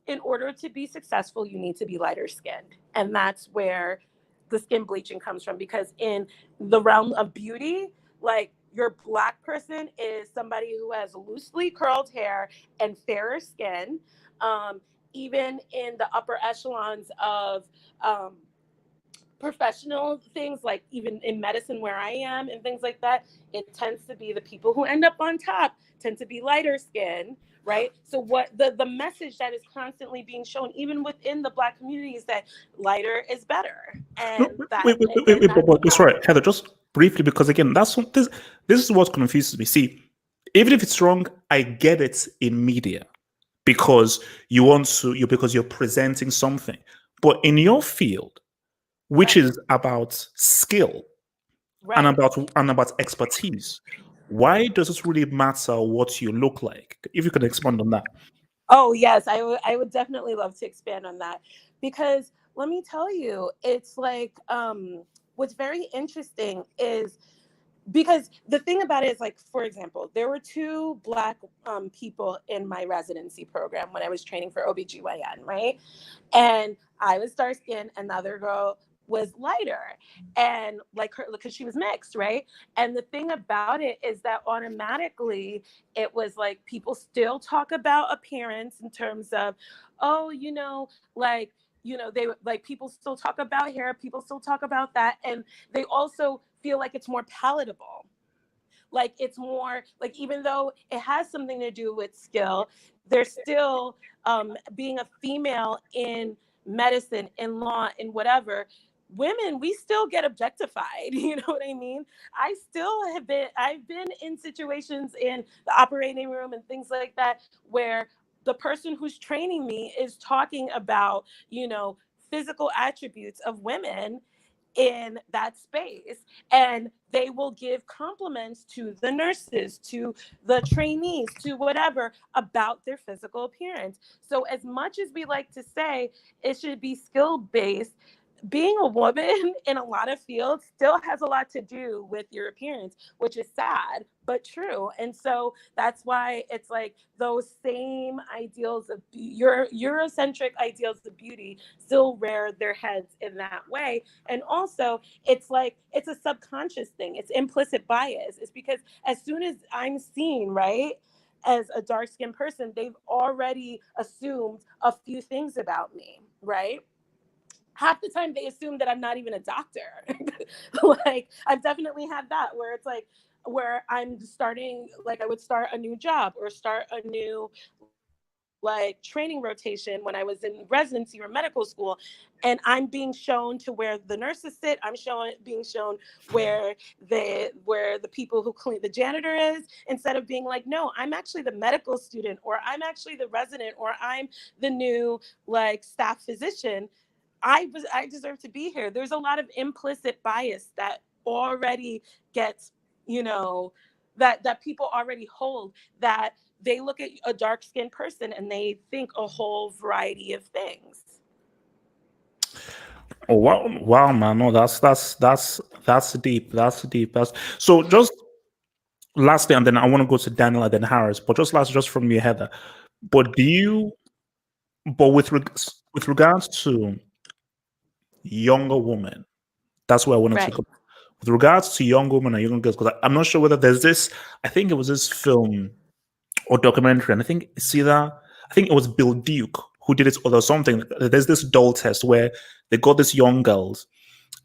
in order to be successful, you need to be lighter skinned. And that's where the skin bleaching comes from. Because in the realm of beauty, like, your Black person is somebody who has loosely curled hair and fairer skin. even in the upper echelons of professional things, like even in medicine where I am and things like that, it tends to be the people who end up on top tend to be lighter skin, right? So what the message that is constantly being shown, even within the Black community, is that lighter is better, No, and that but sorry, Heather, just briefly, because again, this is what confuses me. See, even if it's wrong, I get it in media because because you're presenting something. But in your field, which is about skill and right. about expertise, why does it really matter what you look like? If you could expand on that. Oh yes, I would definitely love to expand on that, because let me tell you, it's like what's very interesting is, because the thing about it is, like, for example, there were two Black people in my residency program when I was training for OBGYN, right? And I was dark skinned, and the other girl was lighter, and like her, because she was mixed, right? And the thing about it is that automatically it was like people still talk about appearance in terms of, oh, like, they like, people still talk about hair, people still talk about that, and they also feel like it's more palatable. Like, it's more like, even though it has something to do with skill, there's still being a female in medicine, in law, in whatever. Women, we still get objectified. You know what I mean? I've been in situations in the operating room and things like that where the person who's training me is talking about, physical attributes of women in that space, and they will give compliments to the nurses, to the trainees, to whatever, about their physical appearance. So as much as we like to say it should be skill based, being a woman in a lot of fields still has a lot to do with your appearance, which is sad but true. And so that's why it's like those same ideals of Eurocentric ideals of beauty still rear their heads in that way. And also, it's like, it's a subconscious thing, it's implicit bias. It's because as soon as I'm seen, right, as a dark-skinned person, they've already assumed a few things about me, right? Half the time they assume that I'm not even a doctor. Like, I've definitely had that where it's like, where I'm starting, like, I would start a new job or start a new, like, training rotation when I was in residency or medical school, and I'm being shown to where the nurses sit. I'm being shown where the people who clean, the janitor is, instead of being like, no, I'm actually the medical student, or I'm actually the resident, or I'm the new, like, staff physician. I deserve to be here. There's a lot of implicit bias that already gets, that people already hold, that they look at a dark-skinned person and they think a whole variety of things. Oh wow, man! No, that's deep. That's deep. That's so. Just lastly, and then I want to go to Daniel and then Harris. But just from you, Heather. But do you? But with regards to younger women, that's where I wanted to Right. go. With regards to young women and young girls, because I'm not sure whether there's this. I think it was this film or documentary, and I think it was Bill Duke who did it, or something. There's this doll test where they got these young girls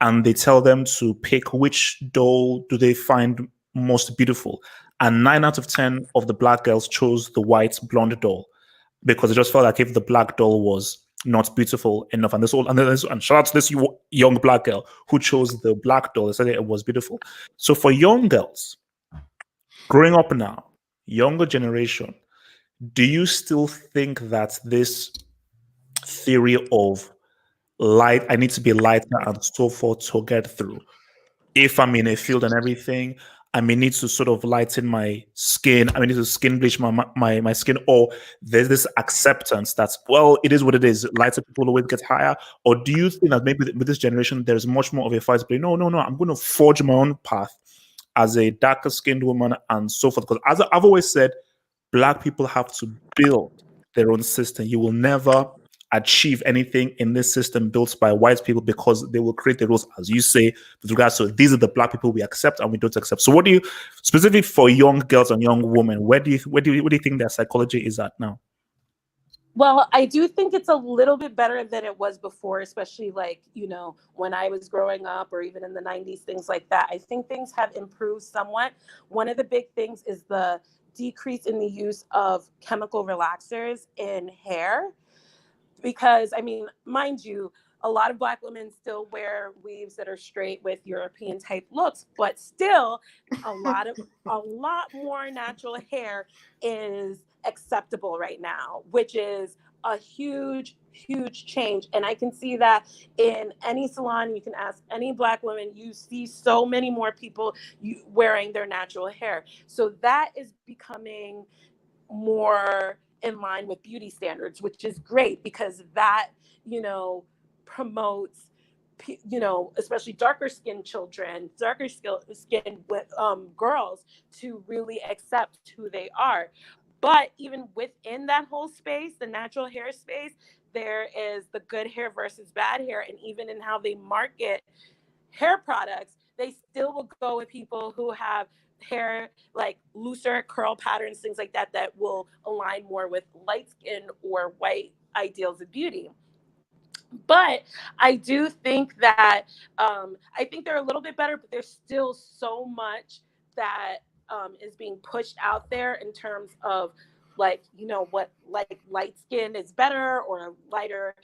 and they tell them to pick which doll do they find most beautiful, and 9 out of 10 of the black girls chose the white blonde doll because they just felt like if the black doll was not beautiful enough, and shout out to this young black girl who chose the black doll, they said it was beautiful. So for young girls growing up now, younger generation, do you still think that this theory of light, I need to be lighter and so forth to get through? If I'm in a field and everything, I may need to sort of lighten my skin. I may need to skin bleach my skin, or there's this acceptance that, well, it is what it is. Lighter people always get higher. Or do you think that maybe with this generation, there's much more of a fight to play? No, I'm going to forge my own path as a darker skinned woman and so forth. Because as I've always said, Black people have to build their own system. You will never achieve anything in this system built by white people because they will create the rules, as you say, with regards to these are the Black people we accept and we don't accept. So, what do you, specifically for young girls and young women, where do you think their psychology is at now? Well, I do think it's a little bit better than it was before, especially like, when I was growing up or even in the 90s, things like that. I think things have improved somewhat. One of the big things is the decrease in the use of chemical relaxers in hair. Because, I mean, mind you, a lot of Black women still wear weaves that are straight with European type looks, but still a lot more natural hair is acceptable right now, which is a huge change. And I can see that in any salon. You can ask any Black woman, you see so many more people wearing their natural hair. So that is becoming more in line with beauty standards, which is great because that, promotes, especially darker skinned children, darker skin with girls to really accept who they are. But even within that whole space, the natural hair space, there is the good hair versus bad hair. And even in how they market hair products, they still will go with people who have hair like looser curl patterns, things like that, that will align more with light skin or white ideals of beauty. But I do think that I think they're a little bit better, but there's still so much that is being pushed out there in terms of like, what like light skin is better or lighter,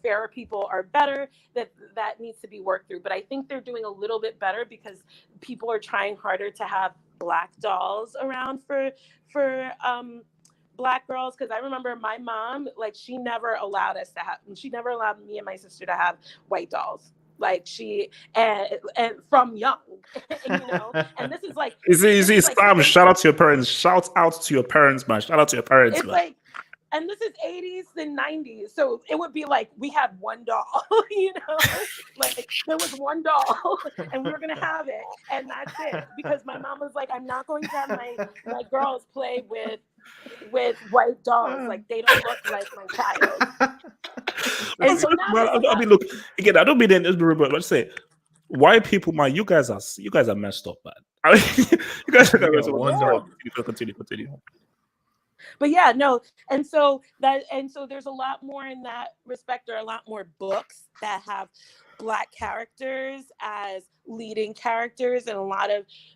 fairer people are better, that needs to be worked through. But I think they're doing a little bit better because people are trying harder to have Black dolls around for Black girls. Because I remember my mom, like, she never allowed me and my sister to have white dolls. Like and from young, and this is like, Sam, shout out to your parents. Shout out to your parents, man. Shout out to your parents, it's man. like, and this is 80s and 90s. So it would be like we had one doll, like there was one doll and we were going to have it. And that's it. Because my mom was like, I'm not going to have my girls play with white dolls. Like they don't look like my child. And so now I mean, look, again, I don't mean this, but let's say, white people, man, you guys are messed up, man. I mean, you guys are messed up. Continue. But yeah, no, and so there's a lot more in that respect. There are a lot more books that have Black characters as leading characters, and a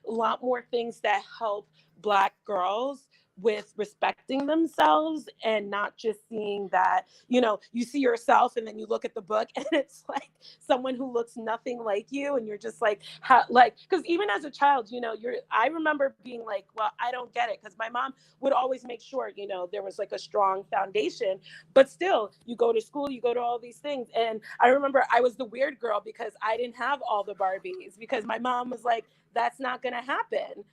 lot more things that help Black girls with respecting themselves and not just seeing that, you see yourself and then you look at the book and it's like someone who looks nothing like you, and you're just like, how, like, because even as a child, I remember being like, well, I don't get it, because my mom would always make sure, there was like a strong foundation, but still, you go to school, you go to all these things. And I remember I was the weird girl because I didn't have all the Barbies, because my mom was like, that's not going to happen.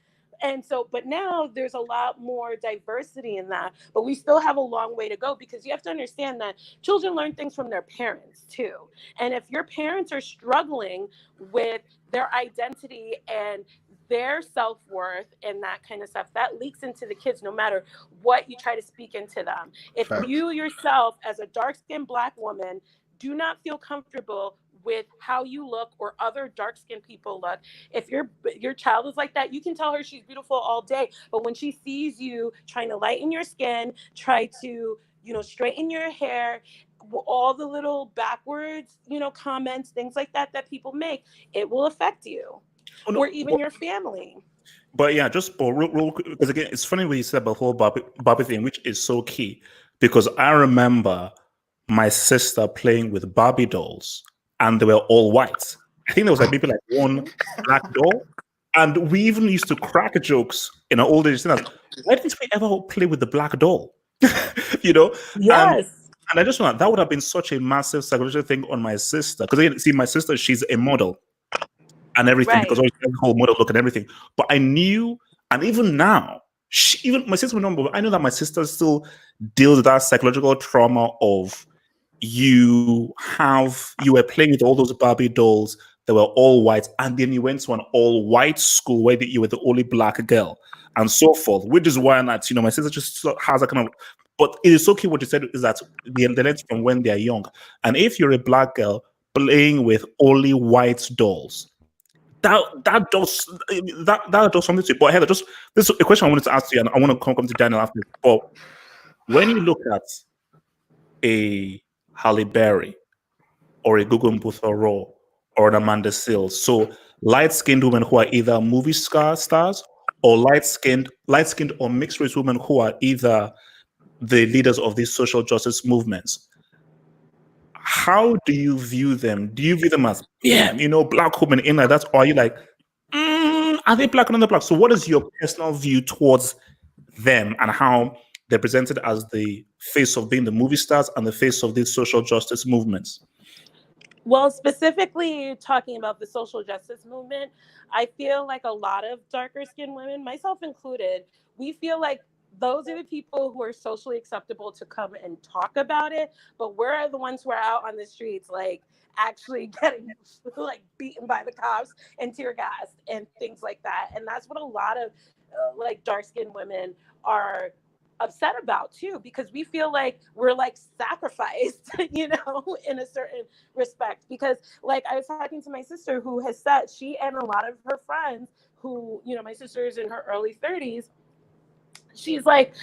And so, but now there's a lot more diversity in that, but we still have a long way to go, because you have to understand that children learn things from their parents too. And if your parents are struggling with their identity and their self-worth and that kind of stuff, that leaks into the kids no matter what you try to speak into them. If you yourself, as a dark-skinned Black woman, do not feel comfortable with how you look or other dark-skinned people look, if your child is like that, you can tell her she's beautiful all day, but when she sees you trying to lighten your skin, try to straighten your hair, all the little backwards comments, things like that people make, it will affect you, or even your family. But yeah, just real quick, because again, it's funny when you said about the whole Barbie thing, which is so key, because I remember my sister playing with Barbie dolls, and they were all white. I think there was like maybe like one Black doll, and we even used to crack jokes in our old age. Why didn't we ever play with the Black doll? Yes. And I just want that would have been such a massive psychological thing on my sister, because see, my sister, she's a model and everything, Right. because the whole model look and everything. But I knew, and even now, even my sister, I know that my sister still deals with that psychological trauma of you were playing with all those Barbie dolls that were all white, and then you went to an all white school where you were the only Black girl, and so forth. Which is why not, my sister just has a kind of. But it is okay. What you said is that they learn from when they are young, and if you're a Black girl playing with only white dolls, that does something to you. But Heather, just this is a question I wanted to ask you, and I want to come to Daniel after. But when you look at a Halle Berry or a Gugu Mbatha-Raw or an Amanda Seales. So light-skinned women who are either movie stars or light-skinned or mixed-race women who are either the leaders of these social justice movements. How do you view them? Do you view them as, black women in like that? Or are you like, are they black or not black? So what is your personal view towards them and how they're presented as the face of being the movie stars and the face of these social justice movements? Well, specifically talking about the social justice movement, I feel like a lot of darker skinned women, myself included, we feel like those are the people who are socially acceptable to come and talk about it, but we're the ones who are out on the streets like actually getting like beaten by the cops and tear gassed and things like that. And that's what a lot of like dark skinned women are upset about too, because we feel like we're like sacrificed, in a certain respect. Because like I was talking to my sister who has said she and a lot of her friends who, my sister is in her early 30s, she's like,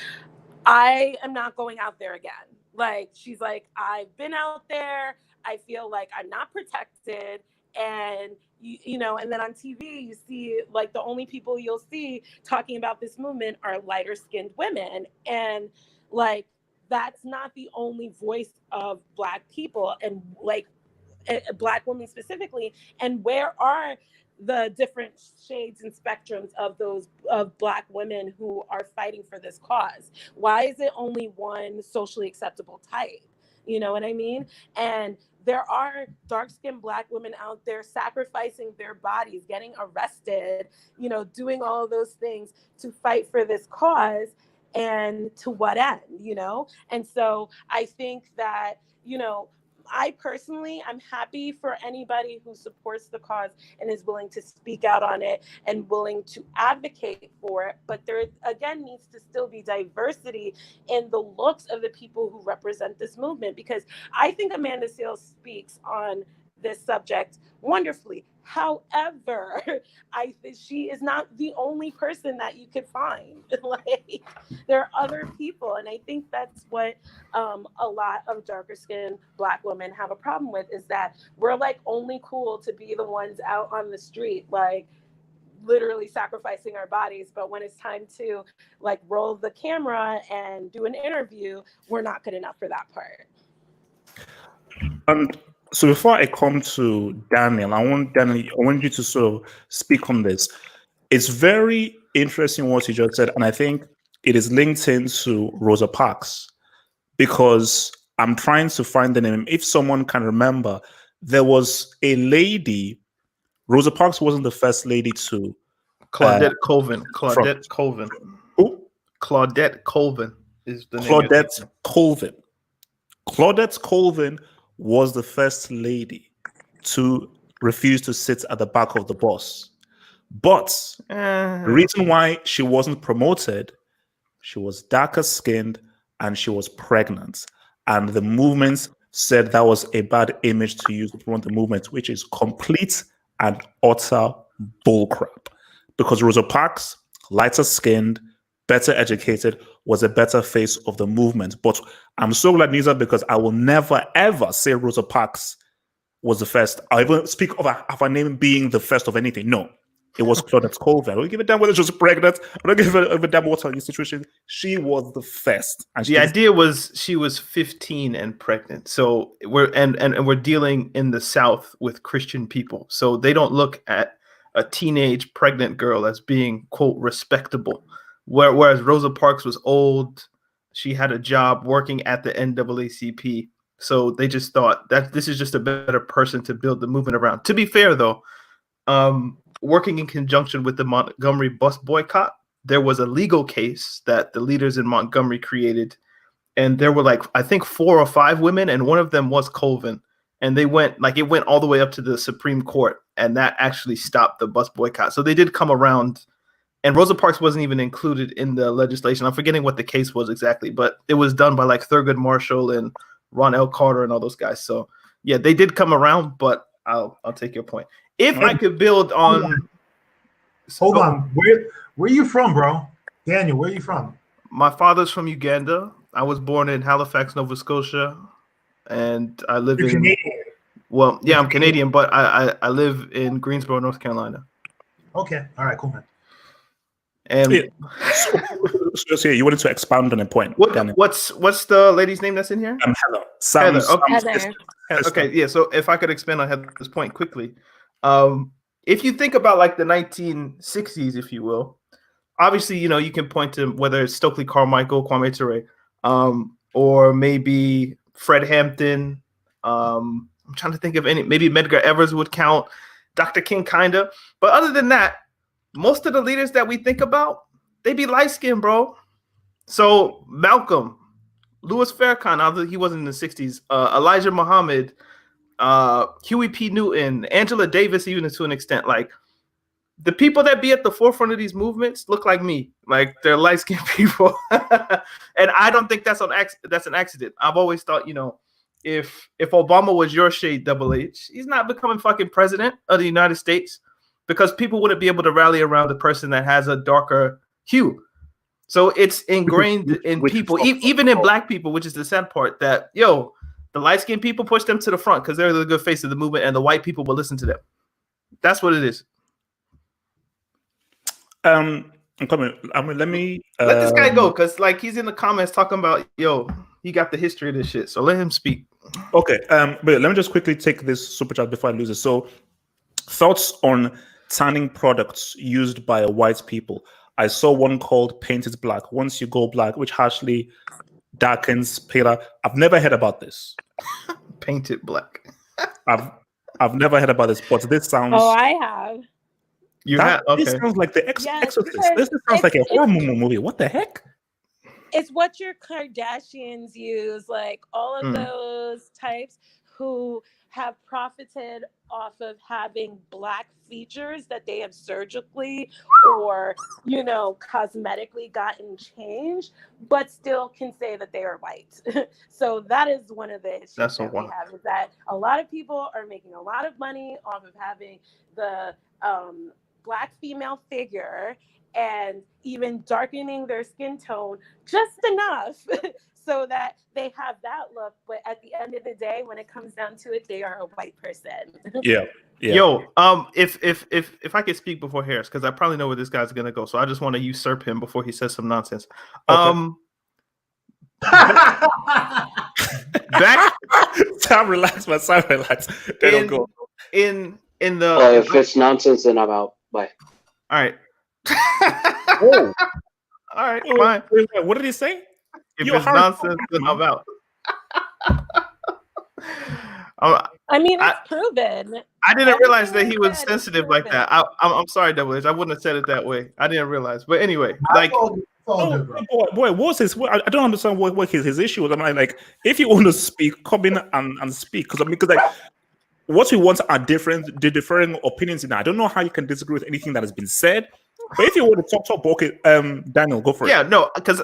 I am not going out there again. Like, she's like, I've been out there. I feel like I'm not protected. And, and then on TV, you see like the only people you'll see talking about this movement are lighter skinned women. And like, that's not the only voice of Black people and like Black women specifically. And where are the different shades and spectrums of those of Black women who are fighting for this cause? Why is it only one socially acceptable type? You know what I mean? And there are dark-skinned Black women out there sacrificing their bodies, getting arrested, doing all of those things to fight for this cause. And to what end, And so I think that, I personally, I'm happy for anybody who supports the cause and is willing to speak out on it and willing to advocate for it. But there, again, needs to still be diversity in the looks of the people who represent this movement, because I think Amanda Seales speaks on this subject wonderfully. However, I think she is not the only person that you could find. Like, there are other people, and I think that's what a lot of darker skinned Black women have a problem with, is that we're like only cool to be the ones out on the street, like literally sacrificing our bodies. But when it's time to like roll the camera and do an interview, we're not good enough for that part. And so before I come to Daniel, I want you to sort of speak on this. It's very interesting what you just said, and I think it is linked into Rosa Parks, because I'm trying to find the name. If someone can remember, there was a lady. Rosa Parks wasn't the first lady to. Claudette Colvin. Claudette Colvin. Who? Claudette Colvin is the name. Claudette Colvin. Claudette Colvin was the first lady to refuse to sit at the back of the bus. But the reason why she wasn't promoted, she was darker skinned and she was pregnant. And the movement said that was a bad image to use to promote the movement, which is complete and utter bullcrap. Because Rosa Parks, lighter skinned, better educated, was a better face of the movement. But I'm so glad news, because I will never ever say Rosa Parks was the first. I even speak of her name being the first of anything. No, it was Claudette Colvin. I don't give a damn whether she was pregnant. I don't give a damn what her situation. She was the first. And the idea was she was 15 and pregnant. So we're dealing in the South with Christian people. So they don't look at a teenage pregnant girl as being, quote, respectable. Whereas Rosa Parks was old, she had a job working at the NAACP. So they just thought that this is just a better person to build the movement around. To be fair, though, working in conjunction with the Montgomery bus boycott, there was a legal case that the leaders in Montgomery created. And there were like, I think 4 or 5 women, and one of them was Colvin. And it went all the way up to the Supreme Court, and that actually stopped the bus boycott. So they did come around. And Rosa Parks wasn't even included in the legislation. I'm forgetting what the case was exactly, but it was done by like Thurgood Marshall and Ron L. Carter and all those guys. So yeah, they did come around, but I'll take your point. If I could build on. Hold on. Where are you from, bro? Daniel, where are you from? My father's from Uganda. I was born in Halifax, Nova Scotia, and I live You're in. Canadian. Well, yeah, I'm Canadian, but I live in Greensboro, North Carolina. Okay. All right. Cool, man. And Yeah. So you wanted to expand on a point. Daniel. what's the lady's name that's in here? Heather. Sam's, Heather, okay. Sam's Heather. sister. Okay, yeah. So if I could expand on Heather's point quickly, if you think about like the 1960s, if you will, obviously, you know, you can point to whether it's Stokely Carmichael, Kwame Ture, or maybe Fred Hampton. I'm trying to think of any. Maybe Medgar Evers would count. Dr. King, kinda. But other than that, most of the leaders that we think about, they be light skinned, bro. So Malcolm, Louis Farrakhan, although he wasn't in the 60s, Elijah Muhammad, Huey P. Newton, Angela Davis, even to an extent, like the people that be at the forefront of these movements look like me, like they're light-skinned people, and I don't think that's an accident. I've always thought, you know, if Obama was your shade, Double H, he's not becoming fucking president of the United States because people wouldn't be able to rally around a person that has a darker hue. So it's ingrained in people, even in black people, which is the sad part, that, yo, the light-skinned people push them to the front because they're the good face of the movement, and the white people will listen to them. That's what it is. I'm coming. I mean, let me let this guy go, because like he's in the comments talking about, yo, he got the history of this shit. So let him speak. Okay. But let me just quickly take this super chat before I lose it. So, thoughts on tanning products used by white people. I saw one called Paint It Black. Once you go black, which harshly darkens paler. I've never heard about this. Paint It Black. I've never heard about this, but this sounds. Oh, I have. You have? Okay. This sounds like the Yes, Exorcist. This sounds like a horror movie. What the heck? It's what your Kardashians use, like all of those types who have profited off of having black features that they have surgically or, you know, cosmetically gotten changed, but still can say that they are white. So that is one of the issues that we have, is that a lot of people are making a lot of money off of having the black female figure and even darkening their skin tone just enough so that they have that look. But at the end of the day, when it comes down to it, they are a white person. Yeah. Yo, if I could speak before Harris, because I probably know where this guy's gonna go, so I just want to usurp him before he says some nonsense. Okay. Back. Sam, relax, man. Sam, relax. They don't go. In the. Well, if it's nonsense, then I'm out. Bye. All right. Whoa. All right, fine. Wait, what did he say? If it's nonsense, then I'm out. I mean, it's proven. I didn't realize that he was sensitive like that. I'm sorry, Double H. I wouldn't have said it that way. I didn't realize. But anyway, like, boy, what's his? I don't understand what his issue was. I'm like, if you want to speak, come in and speak. Because like, what we want are the differing opinions in that. I don't know how you can disagree with anything that has been said. But if you want to talk, okay, Daniel, go for it. Yeah, no, because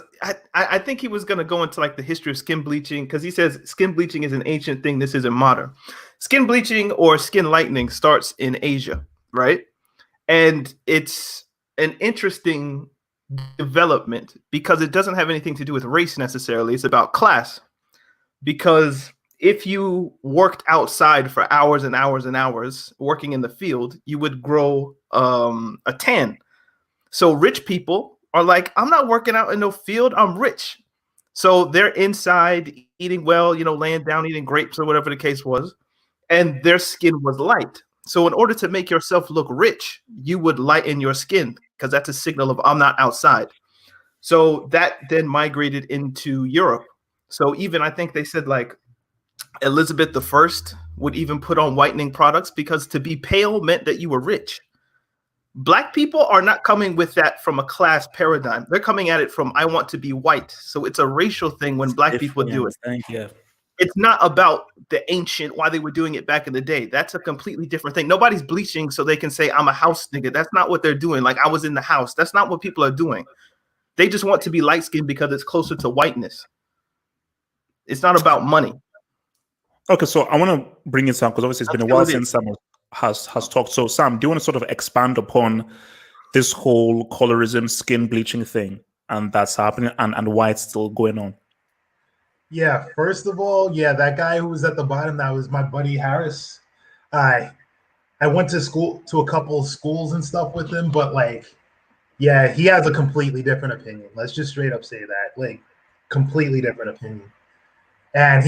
I think he was going to go into like the history of skin bleaching, because he says skin bleaching is an ancient thing. This isn't modern. Skin bleaching or skin lightening starts in Asia, right? And it's an interesting development because it doesn't have anything to do with race necessarily. It's about class. Because if you worked outside for hours and hours and hours working in the field, you would grow a tan. So rich people are like, I'm not working out in no field. I'm rich. So they're inside eating well, you know, laying down, eating grapes or whatever the case was. And their skin was light. So in order to make yourself look rich, you would lighten your skin because that's a signal of I'm not outside. So that then migrated into Europe. So even I think they said like Elizabeth I would even put on whitening products because to be pale meant that you were rich. Black people are not coming with that from a class paradigm. They're coming at it from I want to be white. So it's a racial thing when black people do it. It's not about the ancient, why they were doing it back in the day. That's a completely different thing. Nobody's bleaching so they can say I'm a house nigga. That's not what they're doing. Like I was in the house. That's not what people are doing. They just want to be light skinned because it's closer to whiteness. It's not about money. Okay, so I want to bring in Sam because obviously it's been a while since Sam has talked. So Sam, do you want to sort of expand upon this whole colorism, skin bleaching thing, and that's happening, and why it's still going on? Yeah, first of all, yeah, that guy who was at the bottom, that was my buddy Harris. I went to school to a couple of schools and stuff with him, but like, yeah, he has a completely different opinion. Let's just straight up say that. Like, completely different opinion. And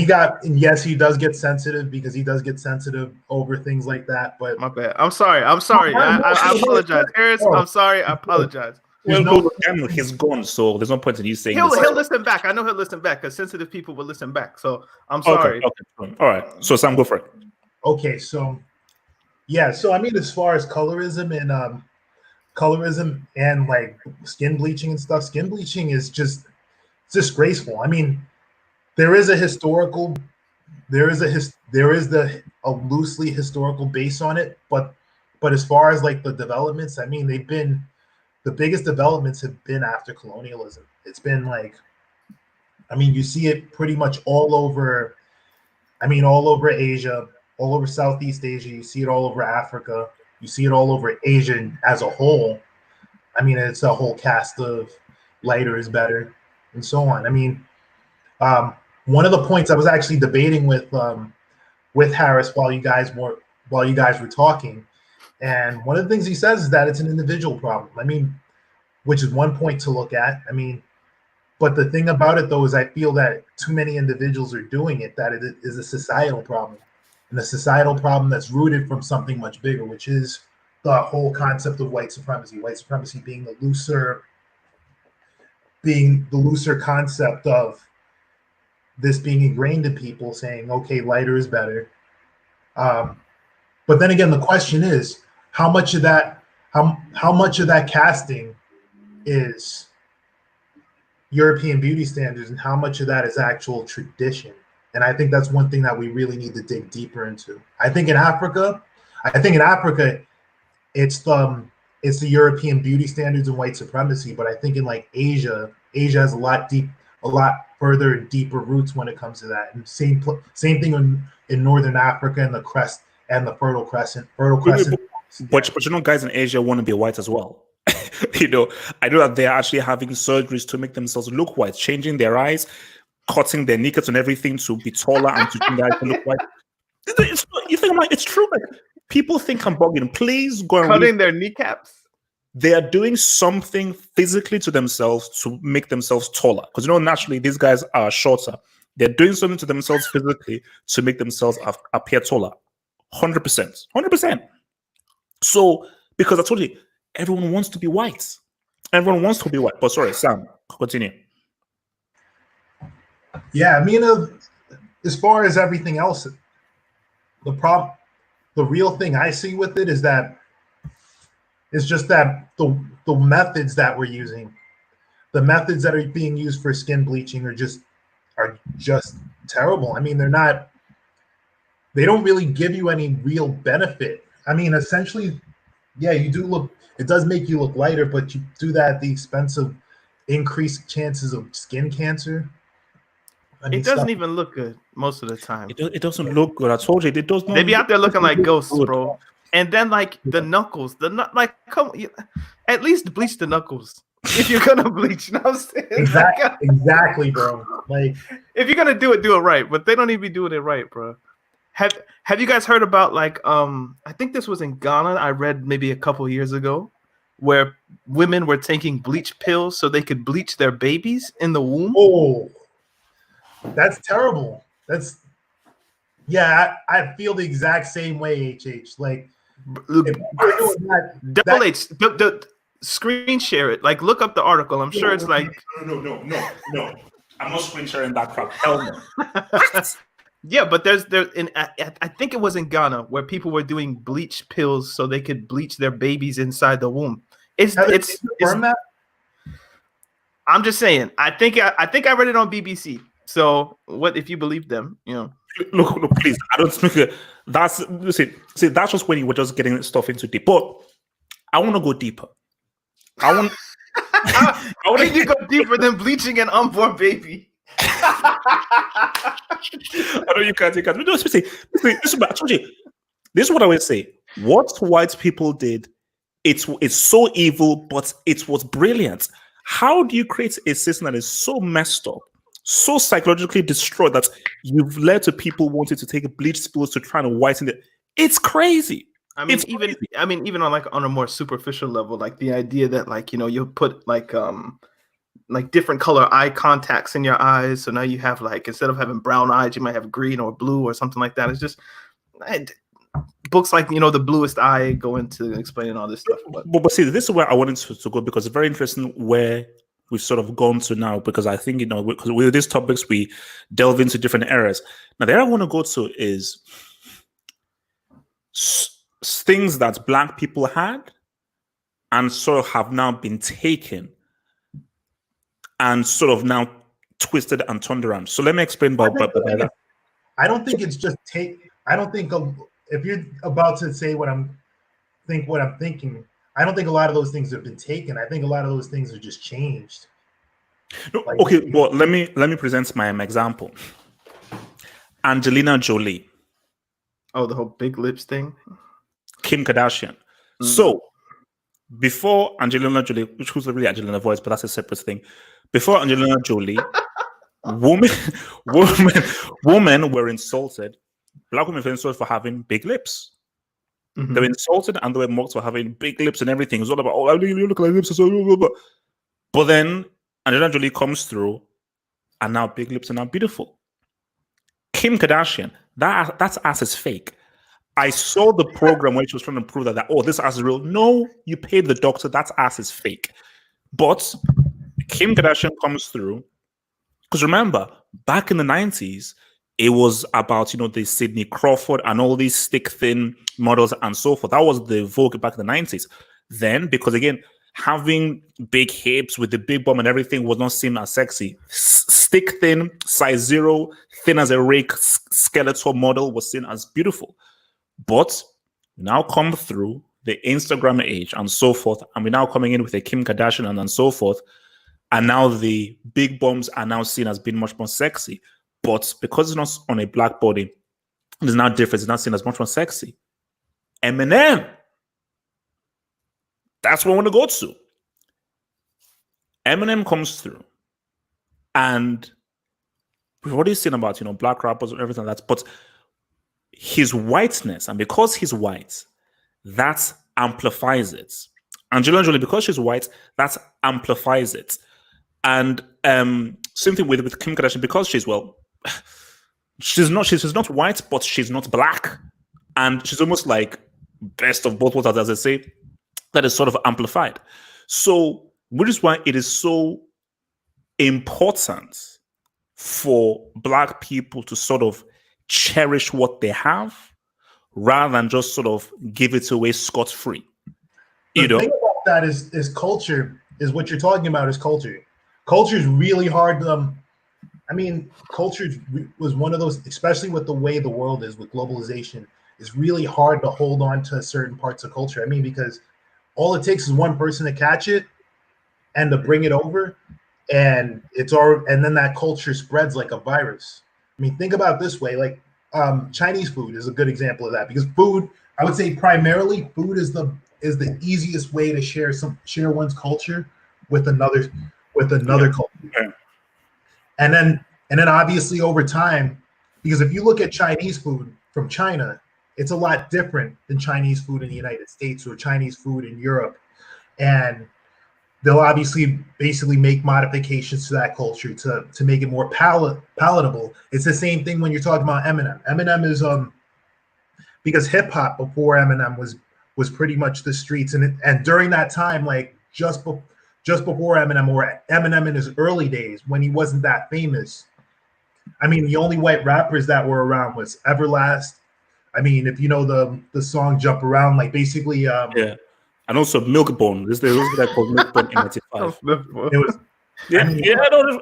yes, he does get sensitive because he does get sensitive over things like that. But My bad. I'm sorry. I apologize, Harris. I'm sorry. I apologize. Well, no- Daniel, he's gone, so there's no point in you saying He'll this. listen back. I know he'll listen back because sensitive people will listen back. So I'm Okay, sorry. okay, all right. So Sam, go for it. okay, so yeah, so I mean, as far as colorism and like skin bleaching and stuff, skin bleaching is just disgraceful. I mean, there is a historical, there is a loosely historical base on it, but as far as like the developments, I mean, the biggest developments have been after colonialism. It's been like, I mean, you see it pretty much all over. I mean, all over Asia, all over Southeast Asia. You see it all over Africa. You see it all over Asia as a whole. I mean, it's a whole cast of lighter is better, and so on. I mean, one of the points I was actually debating with Harris while you guys were talking, and one of the things he says is that it's an individual problem. I mean, which is one point to look at. I mean, but the thing about it though is I feel that too many individuals are doing it, that it is a societal problem, and a societal problem that's rooted from something much bigger, which is the whole concept of white supremacy. White supremacy being the looser concept of this being ingrained in people, saying, okay, lighter is better. But then again, the question is, how much of that casting is European beauty standards, and how much of that is actual tradition? And I think that's one thing that we really need to dig deeper into. I think in Africa, it's the European beauty standards and white supremacy. But I think in like Asia has a lot further and deeper roots when it comes to that. And same thing in Northern Africa and the Fertile Crescent. But you know, guys in Asia want to be white as well. You know, I know that they're actually having surgeries to make themselves look white, changing their eyes, cutting their kneecaps and everything to be taller and to change their eyes to look white. You think I'm like, it's true? Like, people think I'm bugging. Please go and Cutting their kneecaps. They are doing something physically to themselves to make themselves taller. Because, you know, naturally, these guys are shorter. They're doing something to themselves physically to make themselves appear taller. 100%. 100%. So, because I told you, everyone wants to be white. Everyone wants to be white. But sorry, Sam, continue. Yeah, I mean, as far as everything else, the real thing I see with it is that it's just that the methods that we're using, the methods that are being used for skin bleaching are just terrible. I mean, they don't really give you any real benefit. I mean, essentially, yeah, it does make you look lighter, but you do that at the expense of increased chances of skin cancer. I mean, it doesn't even look good most of the time. It doesn't look good. I told you, it does not. They be out there looking like ghosts, good, bro. And then like the knuckles, at least bleach the knuckles if you're gonna bleach. You know what I'm saying? Exactly, bro. Like, if you're gonna do it right. But they don't even be doing it right, bro. Have you guys heard about like I think this was in Ghana, I read maybe a couple years ago, where women were taking bleach pills so they could bleach their babies in the womb? Oh, that's terrible. I feel the exact same way, HH. Like, Double H, the screen share it. Like, look up the article. I'm sure it's like no. I'm not screen sharing that crap. Hell no. Yeah, but I think it was in Ghana where people were doing bleach pills so they could bleach their babies inside the womb. I'm just saying. I think I read it on BBC. So what if you believe them? You know. Look, please. I don't speak. That's just when you were just getting stuff into deep. But I want to go deeper. I want. How did you go deeper than bleaching an unborn baby? I know you can't. But no, listen, I told you. This is what I would say. What white people did, it's so evil, but it was brilliant. How do you create a system that is so messed up, so psychologically destroyed that you've led to people wanting to take bleach spills to try and whiten it. It's crazy. I mean, It's even crazy. even on a more superficial level, like the idea that like you put like different color eye contacts in your eyes, so now you have like instead of having brown eyes, you might have green or blue or something like that. It's just books like The Bluest Eye go into explaining all this stuff. But see, this is where I wanted to go because it's very interesting where we've sort of gone to now, because I think because with these topics we delve into different areas. Now, the area I want to go to is things that Black people had and sort of have now been taken and sort of now twisted and turned around. So let me explain by that. I don't think it's just I don't think if you're about to say what I'm thinking, I don't think a lot of those things have been taken. I think a lot of those things are just changed. No, okay, well, let me present my example. Angelina Jolie. Oh, the whole big lips thing. Kim Kardashian. So before Angelina Jolie, which was really Angelina voice, but that's a separate thing. Before Angelina Jolie, women were insulted. Black women were insulted for having big lips. They were insulted and they were mocked for having big lips and everything. It was all about, oh, you look like lips. But then Angelina Jolie comes through, and now big lips are now beautiful. Kim Kardashian, that's ass is fake. I saw the program where she was trying to prove that this ass is real. No, you paid the doctor. That ass is fake. But Kim Kardashian comes through. Because remember, back in the 90s, it was about, the Sidney Crawford and all these stick thin models and so forth. That was the vogue back in the 90s. Then, because again, having big hips with the big bum and everything was not seen as sexy. Stick thin, size 0, thin as a rake, skeletal model was seen as beautiful. But now come through the Instagram age and so forth, and we're now coming in with a Kim Kardashian and so forth, and now the big bums are now seen as being much more sexy. But because it's not on a Black body, it's now different. It's not seen as much more sexy. Eminem. That's what I want to go to. Eminem comes through, and we've already seen about Black rappers and everything like that. But his whiteness, and because he's white, that amplifies it. Angelina Jolie, because she's white, that amplifies it. And same thing with Kim Kardashian, because she's not white, but she's not Black, and she's almost like best of both worlds, as I say. That is sort of amplified. So, which is why it is so important for Black people to sort of cherish what they have rather than just sort of give it away scot-free. The thing about that is culture, is what you're talking about is culture. Culture is really hard. Culture was one of those, especially with the way the world is with globalization, it's really hard to hold on to certain parts of culture. Because all it takes is one person to catch it and to bring it over, and and then that culture spreads like a virus. Think about it this way, like Chinese food is a good example of that, because food, I would say primarily food is the easiest way to share one's culture with another culture. And then obviously over time, because if you look at Chinese food from China, it's a lot different than Chinese food in the United States or Chinese food in Europe. And they'll obviously basically make modifications to that culture to make it more palatable. It's the same thing when you're talking about Eminem. Eminem is because hip hop before Eminem was pretty much the streets, and during that time, like just before Eminem, or Eminem in his early days when he wasn't that famous, the only white rappers that were around was Everlast. If you know the song "Jump Around," like basically, yeah. And also Milkbone. There's a guy called Milkbone in '95. It was,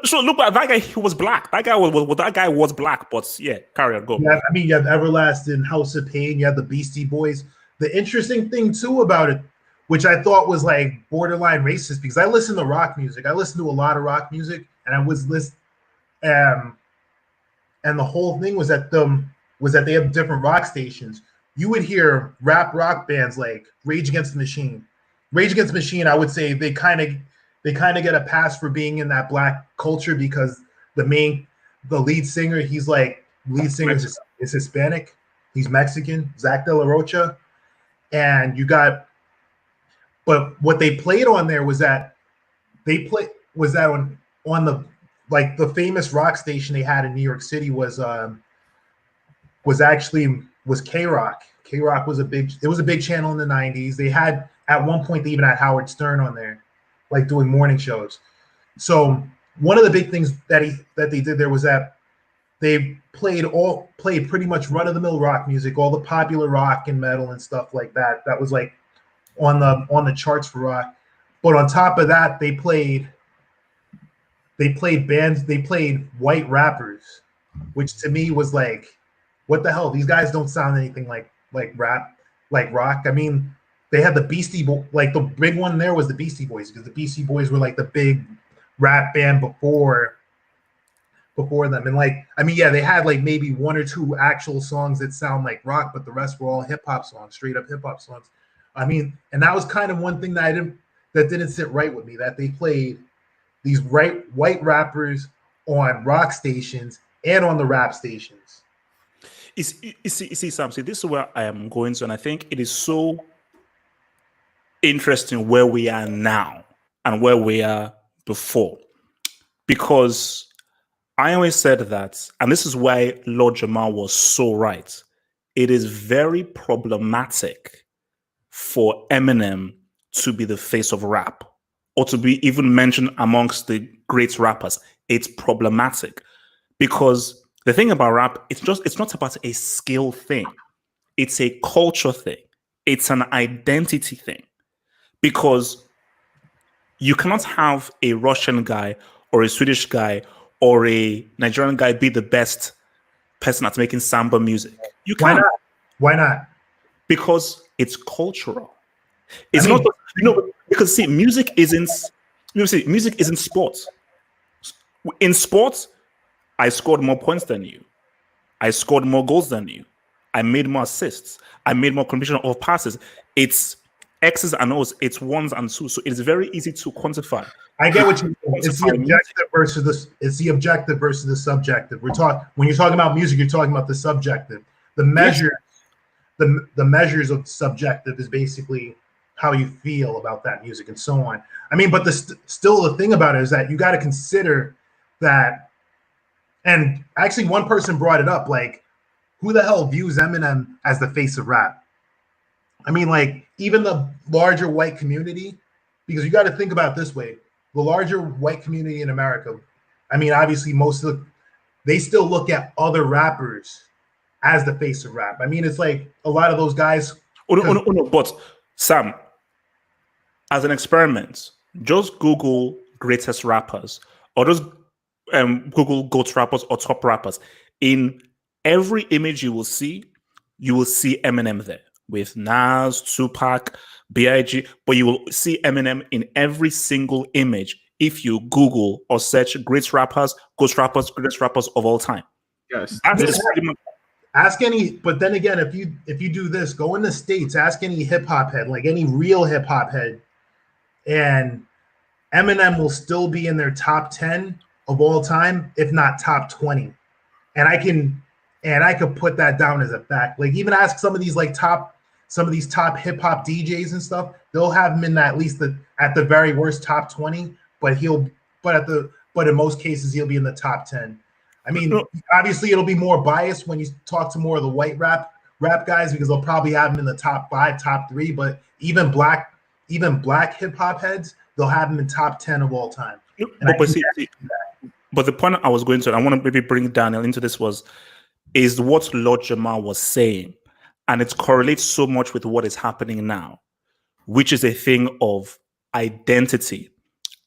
So look at that guy. He was Black. That guy was Black. But yeah, carry on. Go. Yeah, you have Everlast and House of Pain. You have the Beastie Boys. The interesting thing too about it, which I thought was like borderline racist, because I listen to rock music. I listen to a lot of rock music, and I was and the whole thing was that they have different rock stations. You would hear rock bands like Rage Against the Machine. Rage Against the Machine, I would say they kind of get a pass for being in that Black culture, because the lead singer. He's like lead singer is Hispanic. He's Mexican, Zach De La Rocha, and you got. But what they played on there was that on the like the famous rock station they had in New York City was K Rock. K Rock was a big channel in the 90s. They had at one point they even had Howard Stern on there, like doing morning shows. So one of the big things that they did there was that they played pretty much run of the mill rock music, all the popular rock and metal and stuff like that. That was like on the charts for rock. But on top of that, they played white rappers, which to me was like, what the hell? These guys don't sound anything like rap, like rock. I mean, they had the Beastie Boys, like the big one there was the Beastie Boys, because the Beastie Boys were like the big rap band before them. And like, I mean, yeah, they had like maybe one or two actual songs that sound like rock, but the rest were all hip hop songs, straight up hip hop songs. I mean, and that was kind of one thing that didn't sit right with me, that they played these white rappers on rock stations and on the rap stations. You see, Sam, see, this is where I am going to, and I think it is so interesting where we are now and where we are before. Because I always said that, and this is why Lord Jamal was so right, it is very problematic for Eminem to be the face of rap or to be even mentioned amongst the great rappers. It's problematic because the thing about rap, it's not about a skill thing. It's a culture thing. It's an identity thing. Because you cannot have a Russian guy or a Swedish guy or a Nigerian guy be the best person at making samba music. You can't. Why not? Because it's cultural. It's not, because see, music isn't sports. In sports, I scored more points than you. I scored more goals than you. I made more assists. I made more completion of passes. It's X's and O's. It's ones and twos. So it's very easy to quantify. I get what you mean. It's the objective versus the subjective. When you're talking about music, you're talking about the subjective. The measure, the measures of subjective is basically how you feel about that music and so on. I mean, but still the thing about it is that you got to consider that. And actually, one person brought it up, like, who the hell views Eminem as the face of rap? I mean, like, even the larger white community, because you got to think about it this way. The larger white community in America, I mean, obviously, they still look at other rappers as the face of rap. I mean, it's like a lot of those guys. No, but Sam, as an experiment, just Google greatest rappers or just Google GOAT rappers or top rappers. In every image you will see Eminem there with Nas, Tupac, B.I.G., but you will see Eminem in every single image if you Google or search great rappers, GOAT rappers, greatest rappers of all time. Yes. Ask any, but then again, if you do this, go in the States, ask any hip hop head, like any real hip hop head, and Eminem will still be in their top 10 of all time, if not top 20. And I could put that down as a fact. Like, even ask some of these top hip hop DJs and stuff, they'll have him in at least at the very worst top 20, but in most cases he'll be in the top 10. I mean, obviously it'll be more biased when you talk to more of the white rap guys, because they'll probably have him in the top 5, top 3, but even black hip hop heads, they'll have him in top 10 of all time. But the point I was going to, I want to maybe bring Daniel into this, is what Lord Jamal was saying. And it correlates so much with what is happening now, which is a thing of identity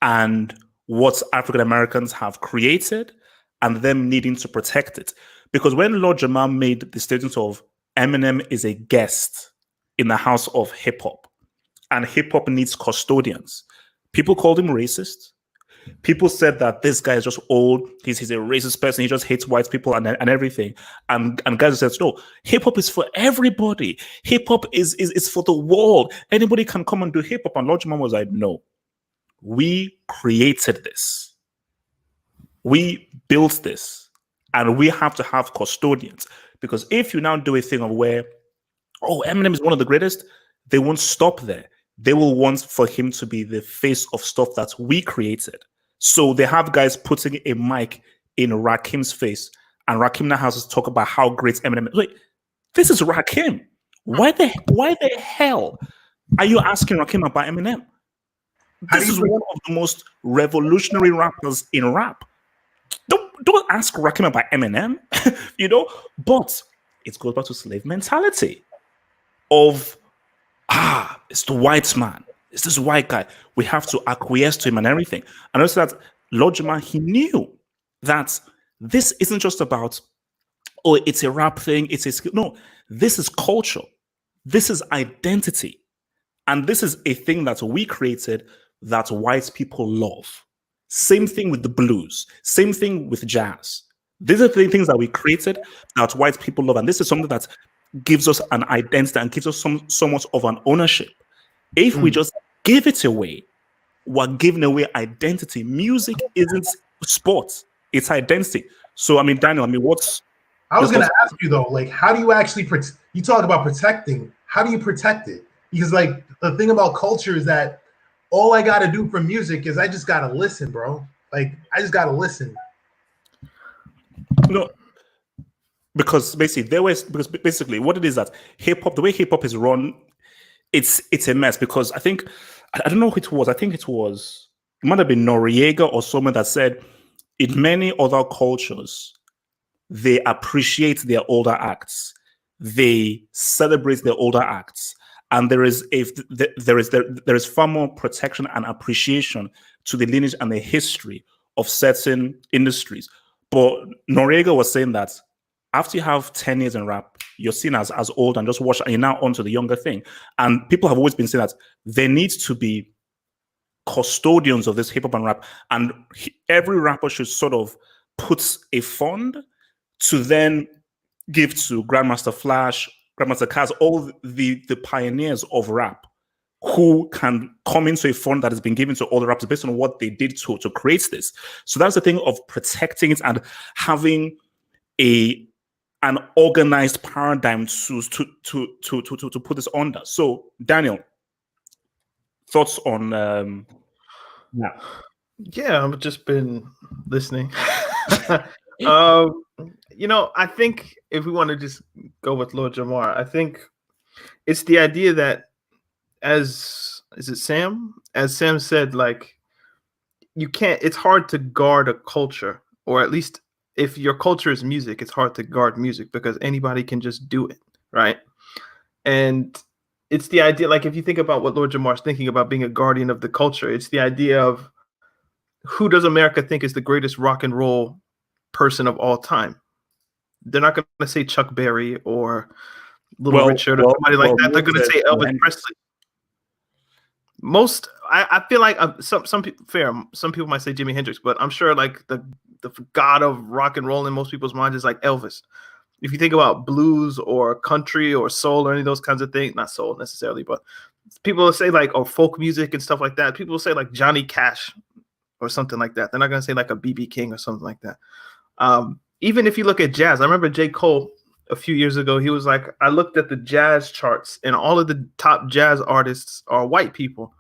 and what African Americans have created and them needing to protect it. Because when Lord Jamal made the statement of Eminem is a guest in the house of hip hop and hip hop needs custodians, people called him racist. People said that this guy is just old. He's a racist person. He just hates white people and everything. And guys said, no, hip hop is for everybody. Hip hop is for the world. Anybody can come and do hip hop. And Lord Jamal was like, no, we created this. We built this, and we have to have custodians. Because if you now do a thing of where, oh, Eminem is one of the greatest, they won't stop there. They will want for him to be the face of stuff that we created. So they have guys putting a mic in Rakim's face, and Rakim now has to talk about how great Eminem is. Wait, this is Rakim. Why the hell are you asking Rakim about Eminem? This is one of the most revolutionary rappers in rap. Don't ask Rakim about Eminem, you know. But it goes back to slave mentality of it's the white man, it's this white guy. We have to acquiesce to him and everything. And also that Lord Jamar, he knew that this isn't just about, oh, it's a rap thing, it's a skill. No, this is culture, this is identity, and this is a thing that we created that white people love. Same thing with the blues, same thing with jazz. These are the things that we created that white people love, and this is something that gives us an identity and gives us so much of an ownership. If we just give it away, we're giving away identity. Music isn't sport, it's identity. So, I mean, Daniel, I was going to ask you though, like, how do you actually you talk about protecting? How do you protect it? Because, like, the thing about culture is that all I got to do for music is I just got to listen, bro. Like, I just got to listen. No, because basically what it is that hip hop, the way hip hop is run, it's a mess. Because I think, I don't know who it was. I think it might have been Noriega or someone that said, in many other cultures, they appreciate their older acts, they celebrate their older acts, and there is far more protection and appreciation to the lineage and the history of certain industries. But Noriega was saying that after you have 10 years in rap, you're seen as old and just watch, and you're now onto the younger thing. And people have always been saying that there needs to be custodians of this hip hop and rap, and every rapper should sort of put a fund to then give to Grandmaster Flash, Grandmaster Caz, all the pioneers of rap, who can come into a fund that has been given to all the rappers based on what they did to create this. So that's the thing of protecting it and having an organized paradigm to put this under. So, Daniel, thoughts on Yeah, I've just been listening. You know, I think if we want to just go with Lord Jamar, I think it's the idea that, as Sam said, like, you can't, it's hard to guard a culture, or at least if your culture is music, it's hard to guard music because anybody can just do it, right? And it's the idea, like, if you think about what Lord Jamar's thinking about being a guardian of the culture, it's the idea of, who does America think is the greatest rock and roll person of all time? They're not going to say Chuck Berry or Little Richard or somebody like that. They're going to say Elvis Presley. I feel like some people might say Jimi Hendrix, but I'm sure like the god of rock and roll in most people's minds is like Elvis. If you think about blues or country or soul or any of those kinds of things, not soul necessarily, but people will say like, or folk music and stuff like that. People will say like Johnny Cash or something like that. They're not going to say like a B.B. King or something like that. Even if you look at jazz, I remember J. Cole a few years ago, he was like, I looked at the jazz charts and all of the top jazz artists are white people.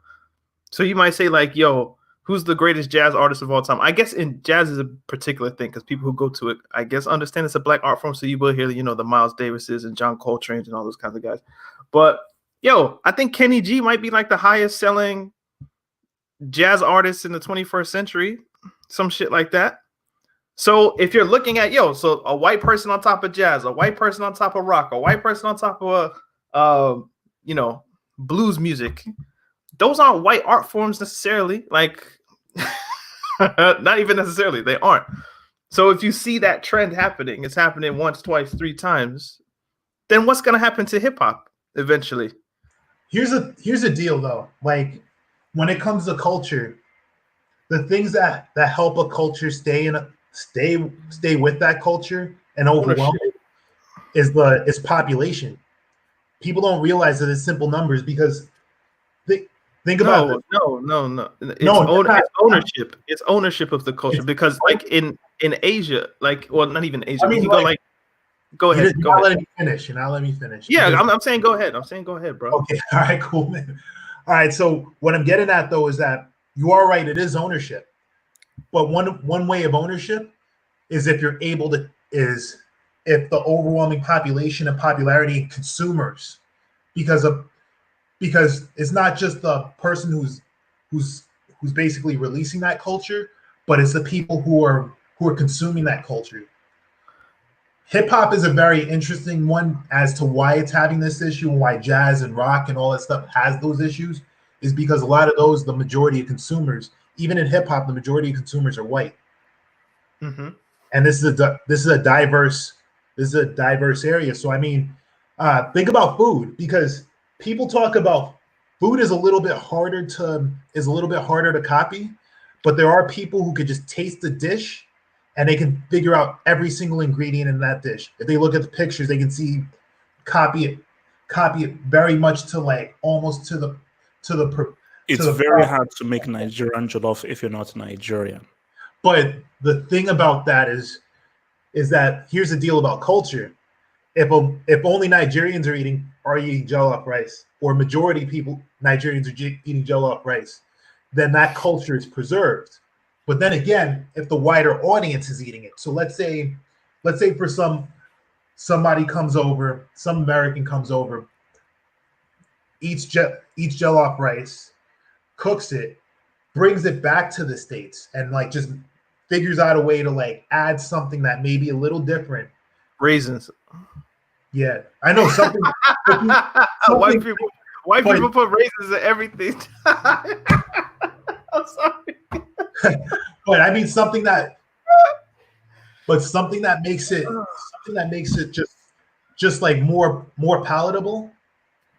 So you might say like, yo, who's the greatest jazz artist of all time? I guess in jazz is a particular thing because people who go to it, I guess, understand it's a black art form. So you will hear, you know, the Miles Davises and John Coltrane's and all those kinds of guys. But yo, I think Kenny G might be like the highest selling jazz artist in the 21st century, some shit like that. So if you're looking at, so a white person on top of jazz, a white person on top of rock, a white person on top of blues music, those aren't white art forms necessarily. Like, not even necessarily, they aren't. So if you see that trend happening, it's happening once, twice, three times, then what's going to happen to hip hop eventually? Here's a deal though. Like, when it comes to culture, the things that help a culture stay with that culture and overwhelm it is population. People don't realize that it's simple numbers because Think about this. No. No, It's ownership. It's ownership of the culture It's- because, like in Asia, like well, not even Asia. I mean, You go like, go You're ahead. Go not ahead. letting me finish. You're not letting me finish. Yeah, Because- I'm saying go ahead. I'm saying go ahead, bro. Okay. All right. Cool, man. All right. So what I'm getting at though is that you are right. It is ownership, but one way of ownership is if you're able to if the overwhelming population and popularity and consumers because it's not just the person who's basically releasing that culture, but it's the people who are consuming that culture. Hip hop is a very interesting one as to why it's having this issue and why jazz and rock and all that stuff has those issues is because a lot of those, the majority of consumers, even in hip hop, the majority of consumers are white. Mm-hmm. And this is a diverse area. So I mean, think about food because people talk about food is a little bit harder to copy, but there are people who could just taste the dish and they can figure out every single ingredient in that dish. If they look at the pictures, they can see copy it very much to like almost to the It's very hard to make Nigerian jollof if you're not Nigerian. But the thing about that is that here's the deal about culture. If only Nigerians are eating jollof rice, or majority people Nigerians are eating jollof rice, then that culture is preserved. But then again, if the wider audience is eating it, so let's say for somebody comes over, some American comes over, eats jollof rice, cooks it, brings it back to the States, and like just figures out a way to like add something that may be a little different. Raisins. Yeah, I know something. White people put raisins in everything. I'm sorry. But I mean something that makes it just like more palatable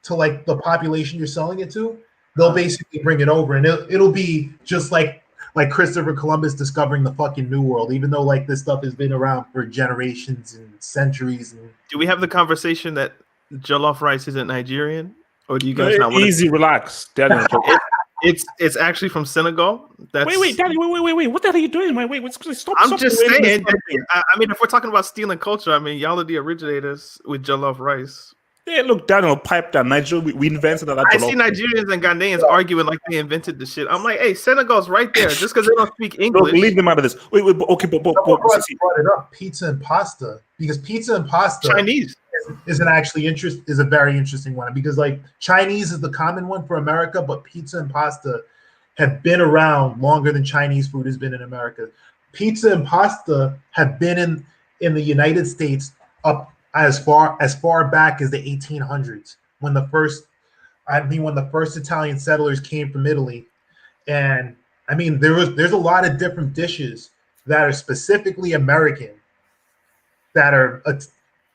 to like the population you're selling it to. They'll basically bring it over, and it'll be just like Christopher Columbus discovering the fucking New World, even though like this stuff has been around for generations and centuries. And do we have the conversation that jollof rice isn't Nigerian, or do you guys not want easy, relax, Daniel? It's actually from Senegal. Wait, Daniel, wait! What the hell are you doing? Stop! I'm just saying. I mean, if we're talking about stealing culture, I mean, y'all are the originators with jollof rice. Yeah, look, Daniel, pipe down. Nigeria, we invented that. I see Nigerians and Ghanaians arguing like they invented the shit. I'm like, hey, Senegal's right there. Just because they don't speak English. Look, leave them out of this. Wait, okay, but brought it up, pizza and pasta, because pizza and pasta Chinese is a very interesting one, because like Chinese is the common one for America, but pizza and pasta have been around longer than Chinese food has been in America. Pizza and pasta have been in the United States up as far back as the 1800s, when the first Italian settlers came from Italy. And I mean, there's a lot of different dishes that are specifically American that are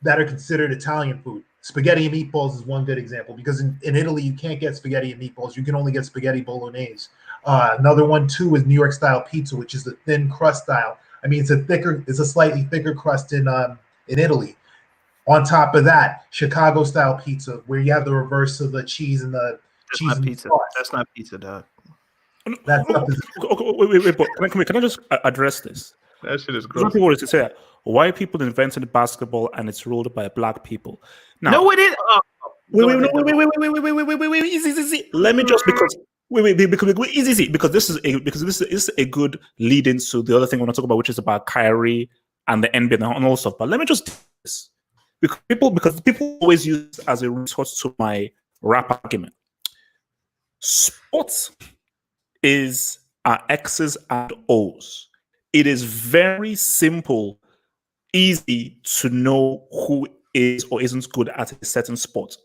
considered Italian food. Spaghetti and meatballs is one good example, because in Italy you can't get spaghetti and meatballs. You can only get spaghetti bolognese. Another one too is New York style pizza, which is the thin crust style. I mean, it's a slightly thicker crust in Italy. On top of that, Chicago style pizza, where you have the reverse of the cheese and the That's cheese not and pizza. sauce. That's not pizza, dog. Wait, but can I just address this? That shit is Some gross. people always say, white people invented basketball and it's ruled by black people. Now, No, it is. Wait, easy. Let me just because this is a good lead into the other thing I want to talk about, which is about Kyrie and the NBA and all stuff. But let me just do this because people always use this as a resource to my rap argument. Sports is our X's and O's. It is very simple, easy to know who is or isn't good at a certain sport.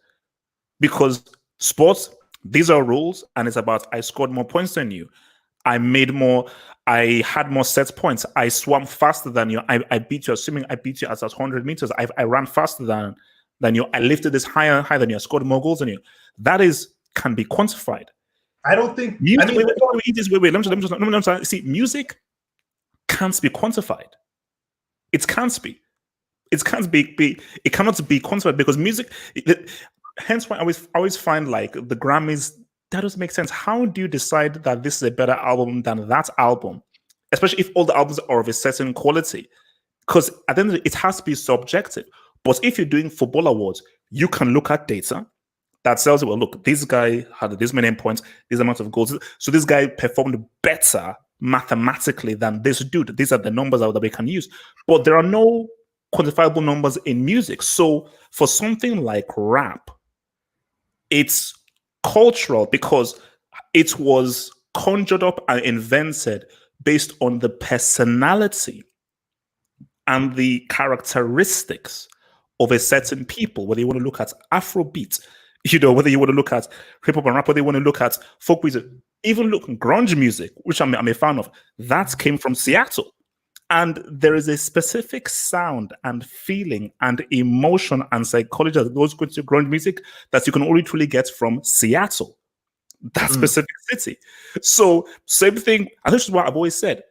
Because sports, these are rules, and it's about I scored more points than you. I had more set points. I swam faster than you. I beat you, assuming I beat you at 100 meters. I ran faster than you. I lifted this higher than you. I scored more goals than you. That can be quantified. I don't think. Music, let me see. Music can't be quantified. It can't be. It cannot be quantified because music. Hence why I always find like the Grammys, that doesn't make sense. How do you decide that this is a better album than that album, especially if all the albums are of a certain quality? Because at the end of it has to be subjective. But if you're doing football awards, you can look at data that tells you, well, look, this guy had this many points, this amount of goals. So this guy performed better mathematically than this dude. These are the numbers that we can use. But there are no quantifiable numbers in music. So for something like rap, it's cultural because it was conjured up and invented based on the personality and the characteristics of a certain people, whether you want to look at Afrobeat, whether you want to look at hip hop and rap, whether you want to look at folk music, even look at grunge music, which I'm a fan of, that came from Seattle. And there is a specific sound and feeling and emotion and psychology that goes into grunge music that you can only truly get from Seattle, that specific city. So same thing, and this is what I've always said.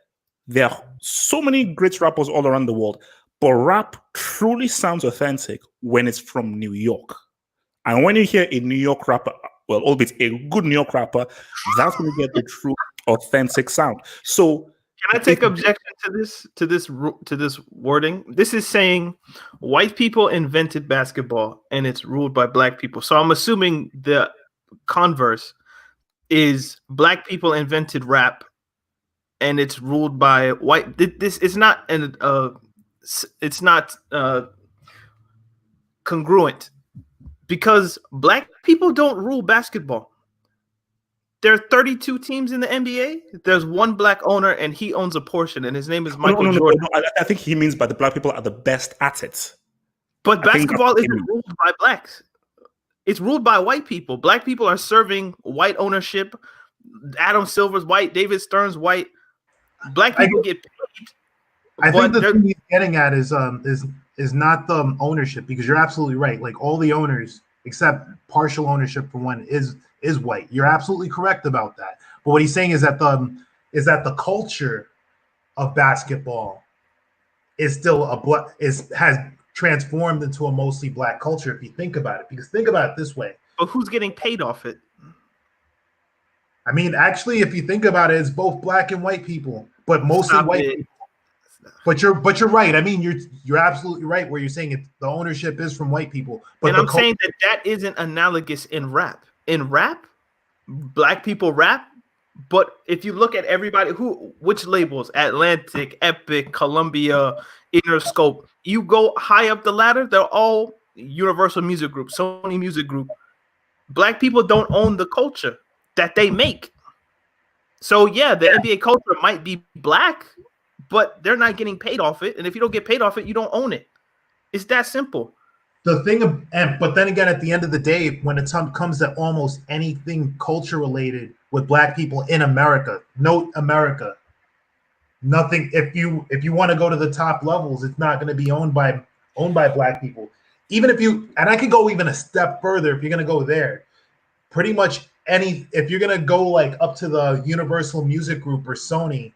There are so many great rappers all around the world, but rap truly sounds authentic when it's from New York. And when you hear a New York rapper, well, albeit a good New York rapper, that's when you get the true authentic sound. So can I take objection to this wording? This is saying white people invented basketball and it's ruled by black people. So I'm assuming the converse is black people invented rap and it's ruled by white. This is not it's not congruent because black people don't rule basketball. There are 32 teams in the NBA. There's one black owner, and he owns a portion, and his name is Michael Jordan. No, I think he means by the black people are the best at it. But basketball isn't ruled by blacks. It's ruled by white people. Black people are serving white ownership. Adam Silver's white. David Stern's white. Black people get paid. I think the thing he's getting at is not the ownership, because you're absolutely right. Like all the owners, except partial ownership for one, is white. You're absolutely correct about that. But what he's saying is that the culture of basketball is still has transformed into a mostly black culture if you think about it. Because think about it this way. But who's getting paid off it? I mean, actually, if you think about it, it's both black and white people, but mostly white people. But you're right. I mean, you're absolutely right where you're saying the ownership is from white people. But and I'm saying that isn't analogous in rap. In rap, black people rap, but if you look at everybody which labels, Atlantic, Epic, Columbia, Interscope, you go high up the ladder, they're all Universal Music Group, Sony Music Group. Black people don't own the culture that they make. So yeah, the NBA culture might be black, but they're not getting paid off it. And if you don't get paid off it, you don't own it. It's that simple. But then again, at the end of the day, when it comes to almost anything culture related with black people in America, note America, nothing. If you want to go to the top levels, it's not going to be owned by black people. Even and I could go even a step further. If you're going to go there, pretty much if you're going to go like up to the Universal Music Group or Sony,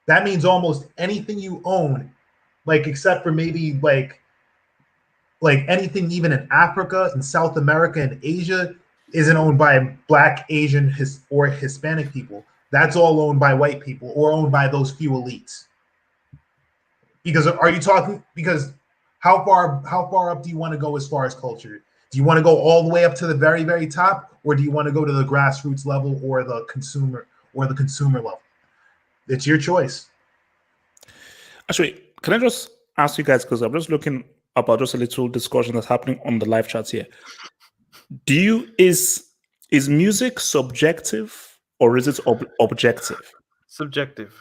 that means almost anything you own, like except for maybe like anything even in Africa and South America and Asia isn't owned by black, Asian, or Hispanic people. That's all owned by white people or owned by those few elites. Because how far up do you want to go as far as culture? Do you want to go all the way up to the very, very top, or do you want to go to the grassroots level or the consumer level? It's your choice. Actually, can I just ask you guys, because I'm just looking about just a little discussion that's happening on the live chat here. Is music subjective or is it objective? Subjective.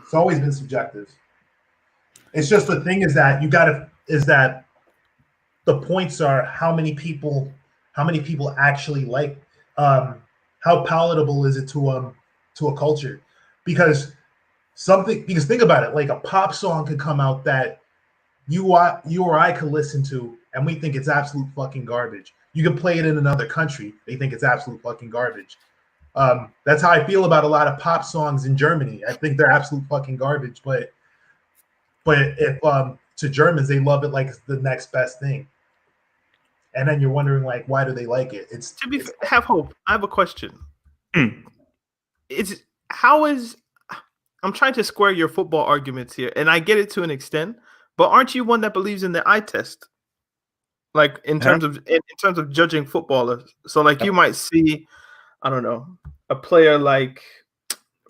It's always been subjective. It's just the thing is that the points are how many people actually like, how palatable is it to a culture? Because think about it, like a pop song could come out that you or I could listen to, and we think it's absolute fucking garbage. You can play it in another country, they think it's absolute fucking garbage. That's how I feel about a lot of pop songs in Germany. I think they're absolute fucking garbage, but if to Germans, they love it like it's the next best thing. and then you're wondering like, why do they like it? It's To be have hope. I have a question. Mm. I'm trying to square your football arguments here, and I get it to an extent, but aren't you one that believes in the eye test? Like in terms of judging footballers. So like you might see, I don't know, a player like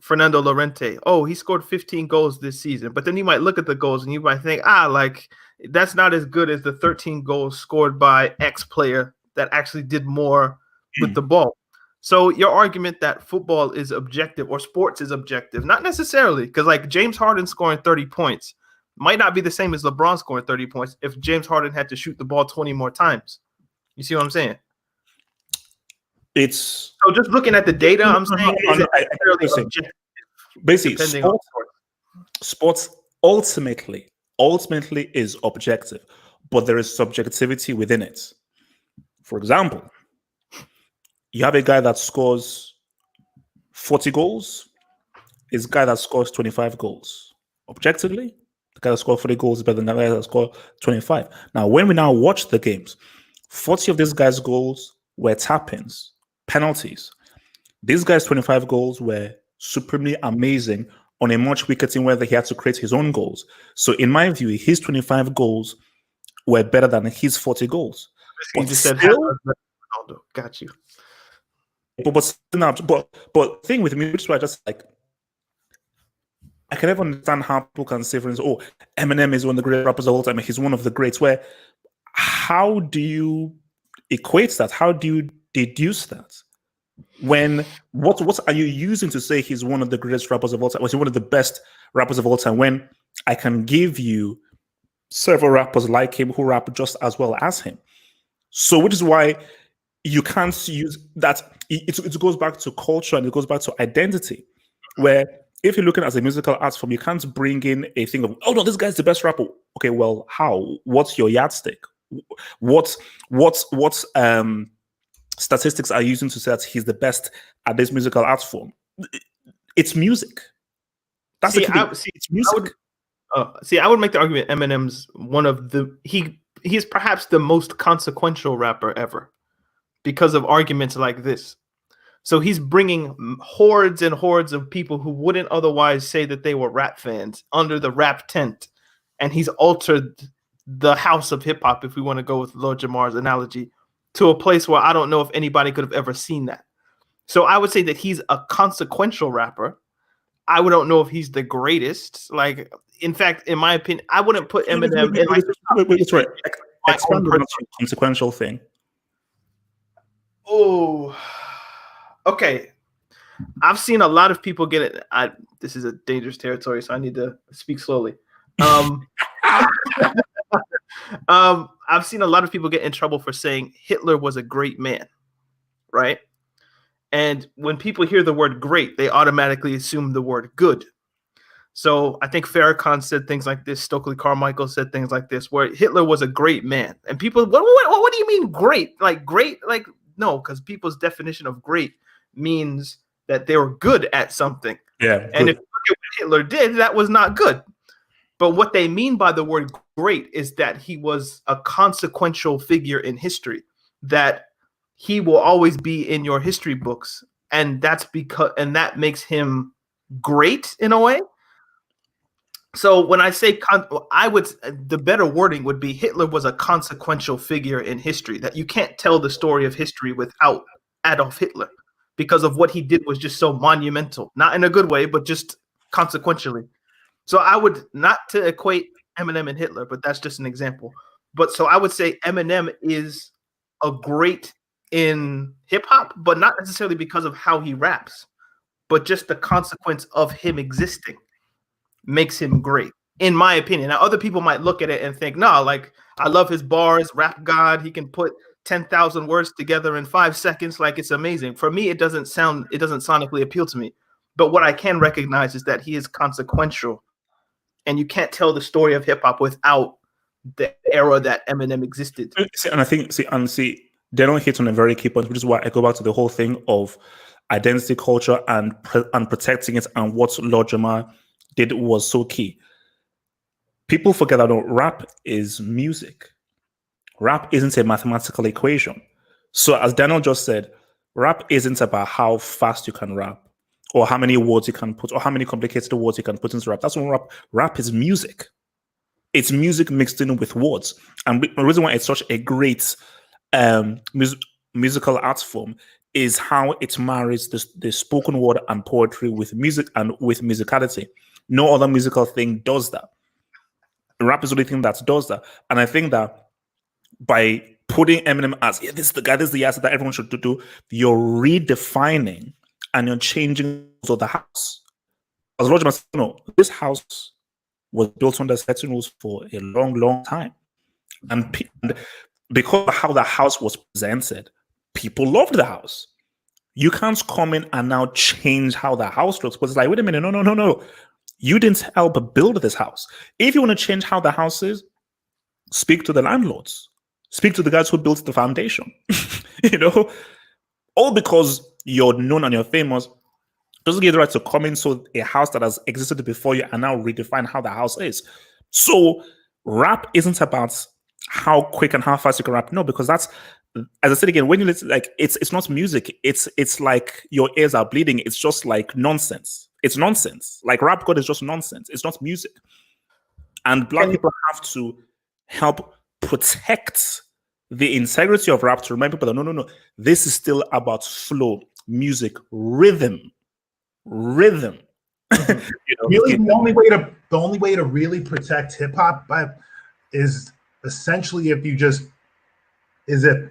Fernando Llorente. Oh, he scored 15 goals this season. But then you might look at the goals and you might think, like that's not as good as the 13 goals scored by X player that actually did more with the ball. So your argument that football is objective or sports is objective, not necessarily, because like James Harden scoring 30 points might not be the same as LeBron scoring 30 points if James Harden had to shoot the ball 20 more times. You see what I'm saying? It's so just looking at the data, I'm saying basically sports ultimately is objective, but there is subjectivity within it. For example, you have a guy that scores 40 goals, is a guy that scores 25 goals. Objectively, the guy that scored 40 goals is better than the guy that scored 25. Now, when we now watch the games, 40 of these guys' goals were tap-ins, penalties. These guys' 25 goals were supremely amazing on a much weaker team where he had to create his own goals. So in my view, his 25 goals were better than his 40 goals. You just said Ronaldo. Got you. But the thing with me, which is why I just like, I can never understand how people can say, for instance, oh, Eminem is one of the great rappers of all time. He's one of the greats. Where, how do you equate that? How do you deduce that? When what are you using to say he's one of the greatest rappers of all time? Was he one of the best rappers of all time? When I can give you several rappers like him who rap just as well as him. So, which is why you can't use that. It goes back to culture and it goes back to identity. Where if you're looking at a musical art form, you can't bring in a thing of, oh no, this guy's the best rapper. Okay, well, how? What's your yardstick? What statistics are you using to say that he's the best at this musical art form? It's music. That's it's music. I would make the argument Eminem's one of the he is perhaps the most consequential rapper ever because of arguments like this. So he's bringing hordes and hordes of people who wouldn't otherwise say that they were rap fans under the rap tent, and he's altered the house of hip hop, if we want to go with Lord Jamar's analogy, to a place where I don't know if anybody could have ever seen that. So I would say that he's a consequential rapper. I don't know if he's the greatest. Like, in fact, in my opinion, I wouldn't put Eminem in. That's right. Expand on the consequential thing. Oh, okay. I've seen a lot of people get it. This is a dangerous territory, so I need to speak slowly. I've seen a lot of people get in trouble for saying Hitler was a great man, right? And when people hear the word great, they automatically assume the word good. So I think Farrakhan said things like this. Stokely Carmichael said things like this, where Hitler was a great man. And people, what do you mean great? Like great? Like, no, because people's definition of great means that they were good at something. Yeah. And if you look at what Hitler did, that was not good. But what they mean by the word great is that he was a consequential figure in history, that he will always be in your history books. And that makes him great in a way. So when I say the better wording would be Hitler was a consequential figure in history, that you can't tell the story of history without Adolf Hitler because of what he did was just so monumental, not in a good way, but just consequentially. So I would not to equate Eminem and Hitler, but that's just an example. But so I would say Eminem is a great in hip hop, but not necessarily because of how he raps, but just the consequence of him existing makes him great, in my opinion. Now, other people might look at it and think, no, like I love his bars, rap god. He can put 10,000 words together in 5 seconds. Like it's amazing. For me, it doesn't sonically appeal to me. But what I can recognize is that he is consequential. And you can't tell the story of hip hop without the era that Eminem existed. They don't hit on a very key point, which is why I go back to the whole thing of identity culture and protecting it, and what Lord Jamar did was so key. People forget that rap is music. Rap isn't a mathematical equation. So as Daniel just said, rap isn't about how fast you can rap or how many words you can put or how many complicated words you can put into rap. That's what rap is music. It's music mixed in with words. And the reason why it's such a great musical art form is how it marries the spoken word and poetry with music and with musicality. No other musical thing does that. Rap is the only thing that does that. And I think that by putting Eminem as, yeah, this is the guy, this is the asset that everyone should do, you're redefining and you're changing the house. As Roger must know, this house was built under certain rules for a long, long time. And because of how the house was presented, people loved the house. You can't come in and now change how the house looks. But it's like, wait a minute, no. You didn't help build this house. If you want to change how the house is, speak to the landlords. Speak to the guys who built the foundation. All because you're known and you're famous doesn't give you the right to come into a house that has existed before you and now redefine how the house is. So rap isn't about how quick and how fast you can rap. No, because that's, as I said again, when you listen, like it's not music. It's like your ears are bleeding. It's just like nonsense. It's nonsense. Like rap God is just nonsense. It's not music. And Black people have to help protect the integrity of rap to remind people that no. This is still about flow, music, rhythm. Really, the only way to really protect hip hop is essentially that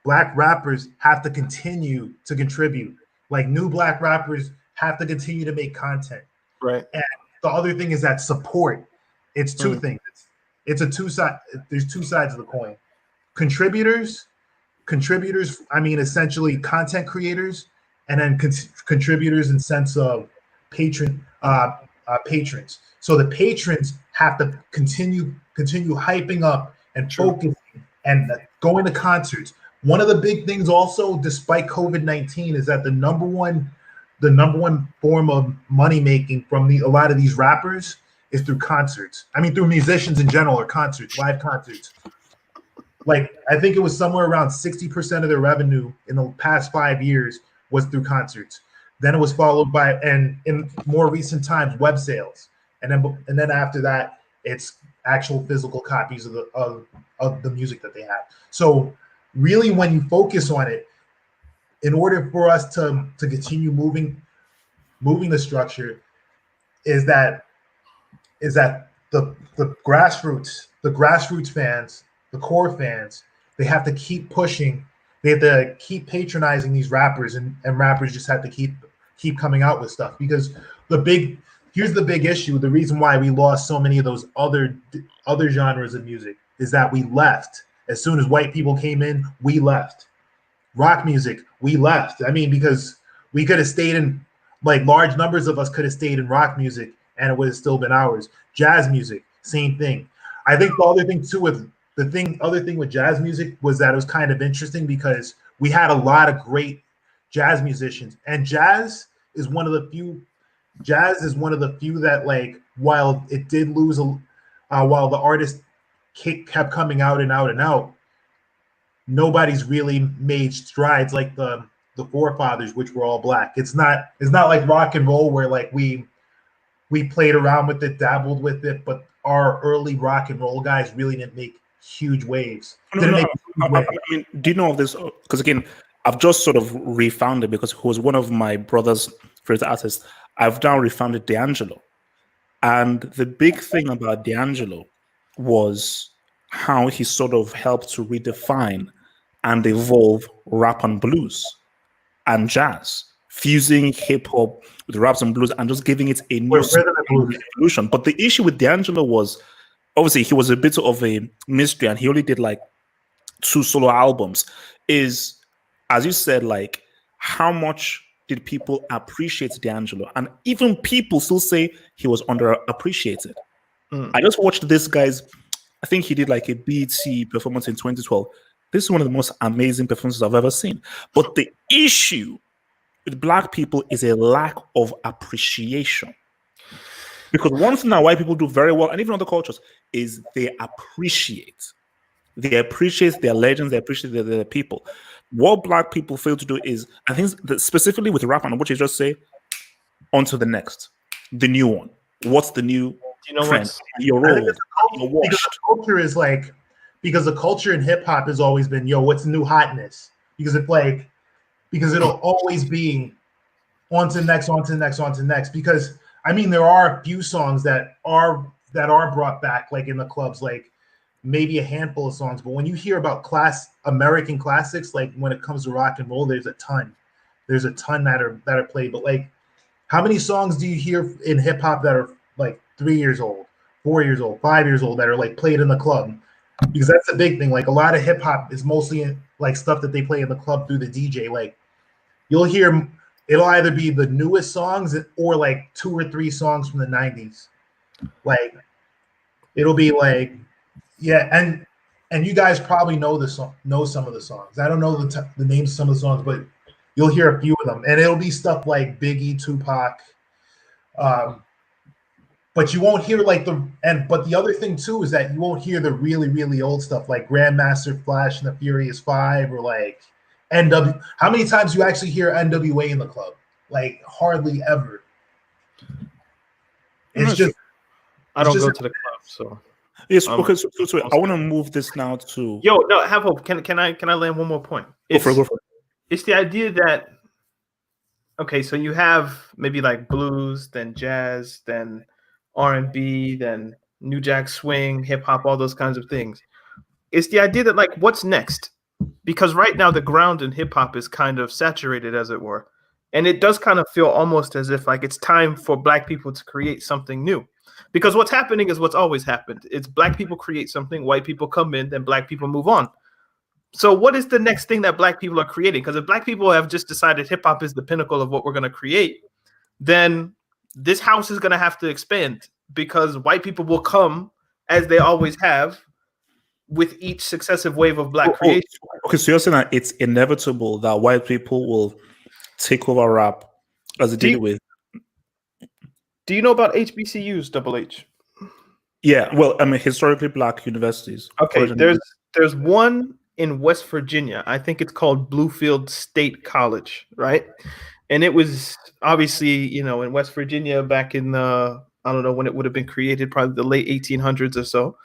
black rappers have to continue to contribute. Like new black rappers have to continue to make content. Right. And the other thing is that support. It's two things. It's a two-side. There's two sides of the coin. Contributors. I mean, essentially content creators, and then contributors in sense of patrons. So the patrons have to continue hyping up and focusing and going to concerts. One of the big things also, despite COVID-19, is that the number one form of money making from a lot of these rappers is through concerts. I mean, through musicians in general, or concerts, live concerts. Like, I think it was somewhere around 60% of their revenue in the past 5 years was through concerts. Then it was followed by, and in more recent times, web sales. And then after that, it's actual physical copies of the music that they have. So really, when you focus on it, in order for us to continue moving the structure, is that the grassroots fans, the core fans, they have to keep pushing. They have to keep patronizing these rappers, and rappers just have to keep coming out with stuff, because here's the big issue. The reason why we lost so many of those other genres of music is that we left. As soon as white people came in, we left. Rock music, we left. I mean, because we could have stayed in, like, large numbers of us could have stayed in rock music and it would have still been ours. Jazz music, same thing. I think the other thing too with jazz music was that it was kind of interesting because we had a lot of great jazz musicians, and jazz is one of the few that, like, while it did lose while the artist kept coming out and out, nobody's really made strides like the forefathers, which were all black. It's not like rock and roll where, like, we played around with it, dabbled with it, but our early rock and roll guys really didn't make huge waves. I mean, do you know of this? Because again, I've just sort of refound it because he was one of my brother's favorite artists. I've now refounded D'Angelo. And the big thing about D'Angelo was how he sort of helped to redefine and evolve rap and blues and jazz, fusing hip hop with raps and blues and just giving it a new evolution. But the issue with D'Angelo was, obviously, he was a bit of a mystery and he only did like 2 solo albums. Is, as you said, like, how much did people appreciate D'Angelo? And even people still say he was underappreciated. I just watched this guy's, I think he did like a BET performance in 2012. This is one of the most amazing performances I've ever seen. But the issue with black people is a lack of appreciation. Because one thing that white people do very well, and even other cultures, is they appreciate. They appreciate their legends. They appreciate their people. What Black people fail to do is, I think that specifically with rap and what you just say, on to the next, the new one. What's the new You know trend? what's You're I think old. You're because washed. the culture is like, because the culture in hip hop has always been, yo, what's the new hotness? Because it's like, because it'll always be on to the next, on to the next, on to the next. Because I mean, there are a few songs that are brought back, like in the clubs, like maybe a handful of songs. But when you hear about American classics, like when it comes to rock and roll, there's a ton. There's a ton that are played. But like, how many songs do you hear in hip hop that are like 3 years old, 4 years old, 5 years old that are like played in the club? Because that's the big thing. Like a lot of hip hop is mostly like stuff that they play in the club through the DJ. Like you'll hear, it'll either be the newest songs or like 2 or 3 songs from the 90s. Like it'll be like, yeah, and you guys probably know some of the songs. I don't know the names of some of the songs, but you'll hear a few of them, and it'll be stuff like Biggie, Tupac. But you won't hear like but the other thing too is that you won't hear the really, really old stuff like Grandmaster Flash and the Furious Five or like NW. How many times you actually hear NWA in the club? Like hardly ever. It's just I don't go to the club, so yes. Okay, so I want to move this now to have hope. Can I land one more point? Go for it. It's the idea that so you have maybe like blues, then jazz, then R&B, then New Jack Swing, hip hop, all those kinds of things. It's the idea that like what's next? Because right now the ground in hip hop is kind of saturated, as it were. And it does kind of feel almost as if like it's time for Black people to create something new. Because what's happening is what's always happened. It's Black people create something, white people come in, then Black people move on. So what is the next thing that Black people are creating? Because if Black people have just decided hip hop is the pinnacle of what we're going to create, then this house is going to have to expand because white people will come, as they always have, with each successive wave of Black creation. Okay, so you're saying that it's inevitable that white people will take over rap as they did with. Do you know about HBCUs, Double H? Yeah, well, I mean, historically Black universities. Okay, there's one in West Virginia. I think it's called Bluefield State College, right? And it was obviously, in West Virginia back in the, I don't know when it would have been created, probably the late 1800s or so.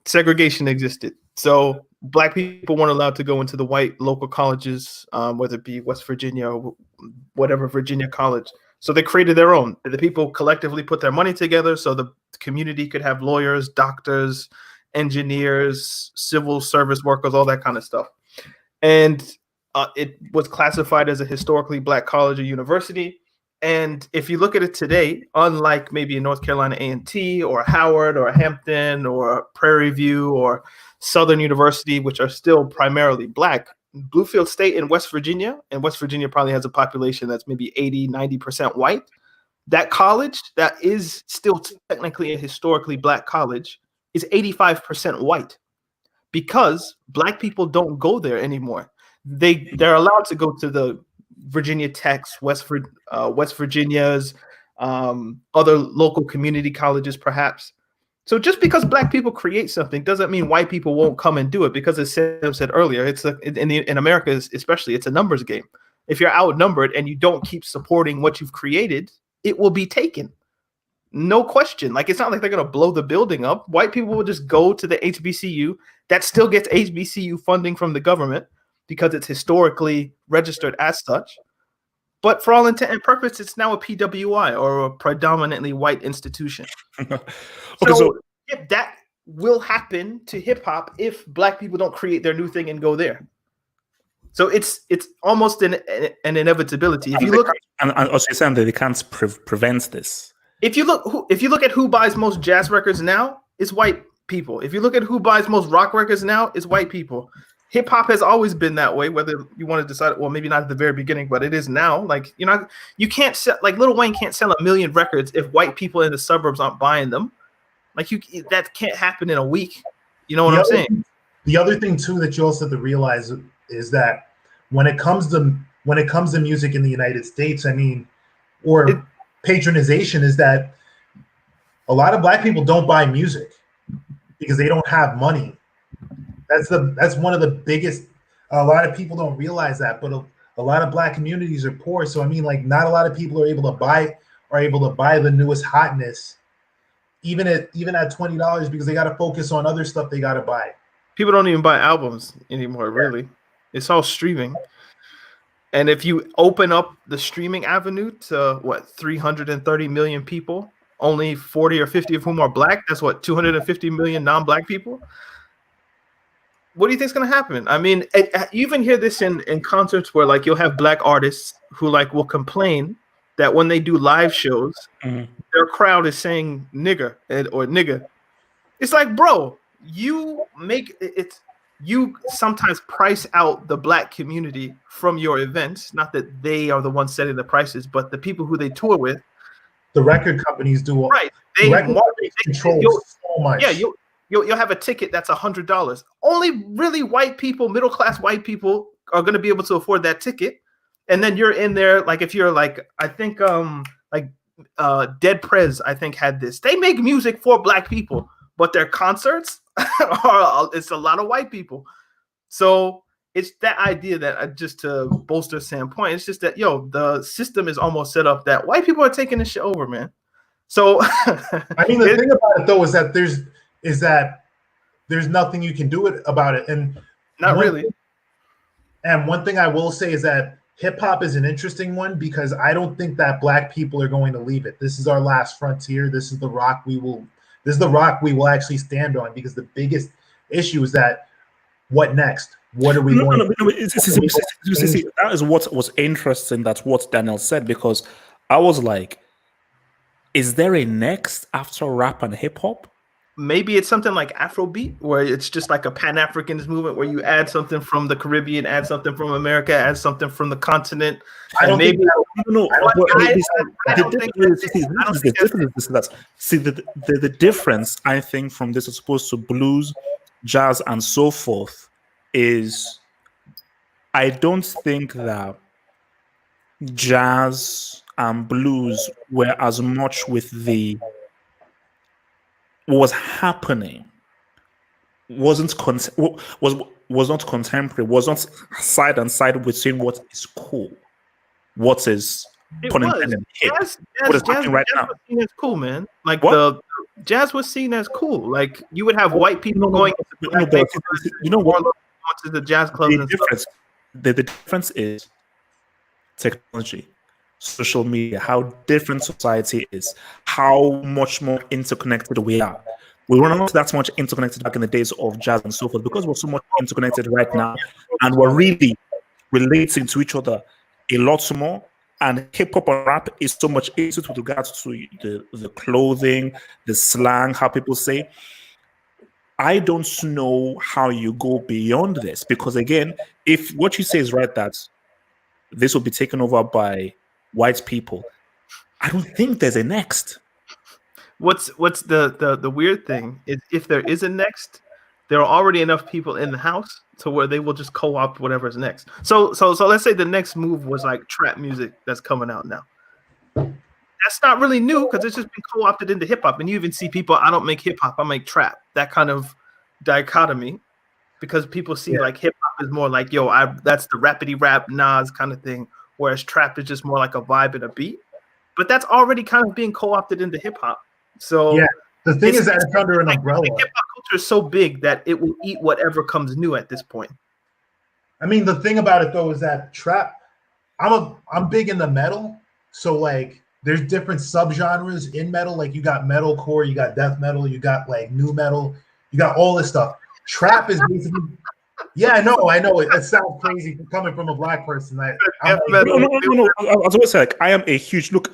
Segregation existed. So Black people weren't allowed to go into the white local colleges, whether it be West Virginia or whatever Virginia college. So they created their own. The people collectively put their money together so the community could have lawyers, doctors, engineers, civil service workers, all that kind of stuff. And it was classified as a historically Black college or university. And if you look at it today, unlike maybe in North Carolina A&T or Howard or Hampton or Prairie View or Southern University, which are still primarily Black, Bluefield State in West Virginia, and West Virginia probably has a population that's maybe 80, 90% white. That college that is still technically a historically Black college is 85% white because Black people don't go there anymore. They're allowed to go to the Virginia Techs, West Virginia's, other local community colleges, perhaps. So just because Black people create something doesn't mean white people won't come and do it. Because as Sam said earlier, in America especially, it's a numbers game. If you're outnumbered and you don't keep supporting what you've created, it will be taken. No question. Like, it's not like they're going to blow the building up. White people will just go to the HBCU that still gets HBCU funding from the government because it's historically registered as such. But for all intent and purpose, it's now a PWI or a predominantly white institution. So if that will happen to hip hop if Black people don't create their new thing and go there. So it's almost an inevitability. If you look, and also saying that they can't prevent this. If you look at who buys most jazz records now, it's white people. If you look at who buys most rock records now, it's white people. Hip hop has always been that way, whether you want to decide, well, maybe not at the very beginning, but it is now. Like, you can't sell, like Lil Wayne can't sell 1 million records if white people in the suburbs aren't buying them. Like, that can't happen in a week. You know what I'm saying? The other thing too that you also have to realize is that when it comes to music in the United States, I mean, patronization, is that a lot of Black people don't buy music because they don't have money. That's one of the biggest. A lot of people don't realize that, but a lot of Black communities are poor. So I mean, like, not a lot of people are able to buy the newest hotness, even at $20, because they got to focus on other stuff they got to buy. People don't even buy albums anymore. Really, it's all streaming. And if you open up the streaming avenue to 330 million people, only 40 or 50 of whom are Black, that's 250 million non-Black people. What do you think is going to happen? I mean, you even hear this in concerts where like you'll have Black artists who like will complain that when they do live shows, their crowd is saying nigger or nigga. It's like, bro, you sometimes price out the Black community from your events. Not that they are the ones setting the prices, but the people who they tour with. The record companies do. Right. They control so much. Yeah, you'll have a ticket that's $100. Only really white people, middle class white people, are going to be able to afford that ticket. And then you're in there, like if you're like, I think Dead Prez, I think had this. They make music for Black people, but their concerts it's a lot of white people. So it's that idea that just to bolster Sam's point, it's just that the system is almost set up that white people are taking this shit over, man. So I mean, the thing about it though is that there's nothing you can do about it, and not really. And one thing I will say is that hip hop is an interesting one because I don't think that Black people are going to leave it. This is our last frontier. This is the rock we will actually stand on, because the biggest issue is that what next? What are we going to do? See, that is what was interesting. That's what Daniel said, because I was like, is there a next after rap and hip hop? Maybe it's something like Afrobeat, where it's just like a Pan-Africanist movement where you add something from the Caribbean, add something from America, add something from the continent. I don't think the difference, I think, from this is supposed to blues, jazz, and so forth is I don't think that jazz and blues were as much with what was happening was not contemporary, was not side and side with saying what is cool, what is pun intended hip. What is happening right now? Was seen as cool, man. Like the jazz was seen as cool. Like you would have white people going to the jazz clubs. The difference is technology, social media, how different society is, how much more interconnected we are. We were not that much interconnected back in the days of jazz and so forth, because we're so much interconnected right now, and we're really relating to each other a lot more. And hip hop and rap is so much into with regards to the clothing, the slang, how people say. I don't know how you go beyond this, because again, if what you say is right, that this will be taken over by white people, I don't think there's a next. What's the weird thing is, if there is a next, there are already enough people in the house to where they will just co-opt whatever's next. So let's say the next move was like trap music that's coming out now. That's not really new because it's just been co-opted into hip hop, and you even see people, I don't make hip hop, I make trap. That kind of dichotomy, because people see like hip hop is more like that's the rappity rap Nas kind of thing, whereas trap is just more like a vibe and a beat. But that's already kind of being co-opted into hip hop. So the thing is that it's under an umbrella. Hip hop culture is so big that it will eat whatever comes new at this point. I mean, the thing about it though is that trap. I'm big in the metal, so like there's different subgenres in metal. Like you got metalcore, you got death metal, you got like new metal, you got all this stuff. Trap is basically. Yeah, I know. It sounds crazy coming from a Black person. No. I was always like, I am a huge look.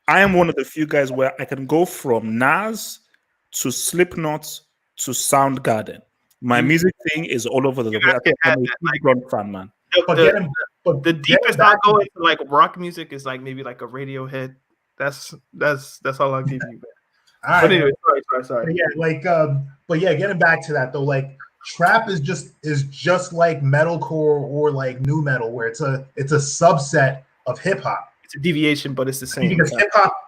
I am one of the few guys where I can go from Nas to Slipknot to Soundgarden. My music thing is all over the place. I'm a huge fan, man. The deepest I go into like rock music is like maybe like a Radiohead. That's all I'll give you. All right. But anyway, sorry. But getting back to that though, like trap is just like metalcore or like new metal, where it's a subset of hip hop. It's a deviation, but it's the same. Because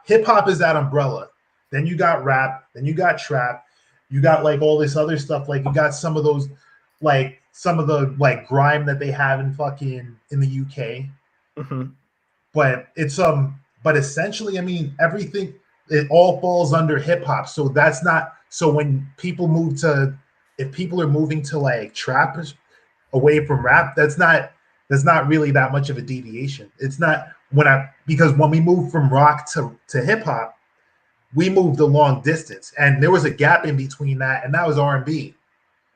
hip hop is that umbrella. Then you got rap, then you got trap, you got like all this other stuff. Like you got some of those like some of the like grime that they have in the UK. Mhm. But it's but essentially, I mean, everything, it all falls under hip hop. So that's not, so when people move to, if people are moving to like trap away from rap, that's not really that much of a deviation. It's not because when we moved from rock to hip hop, we moved a long distance, and there was a gap in between that, and that was R&B.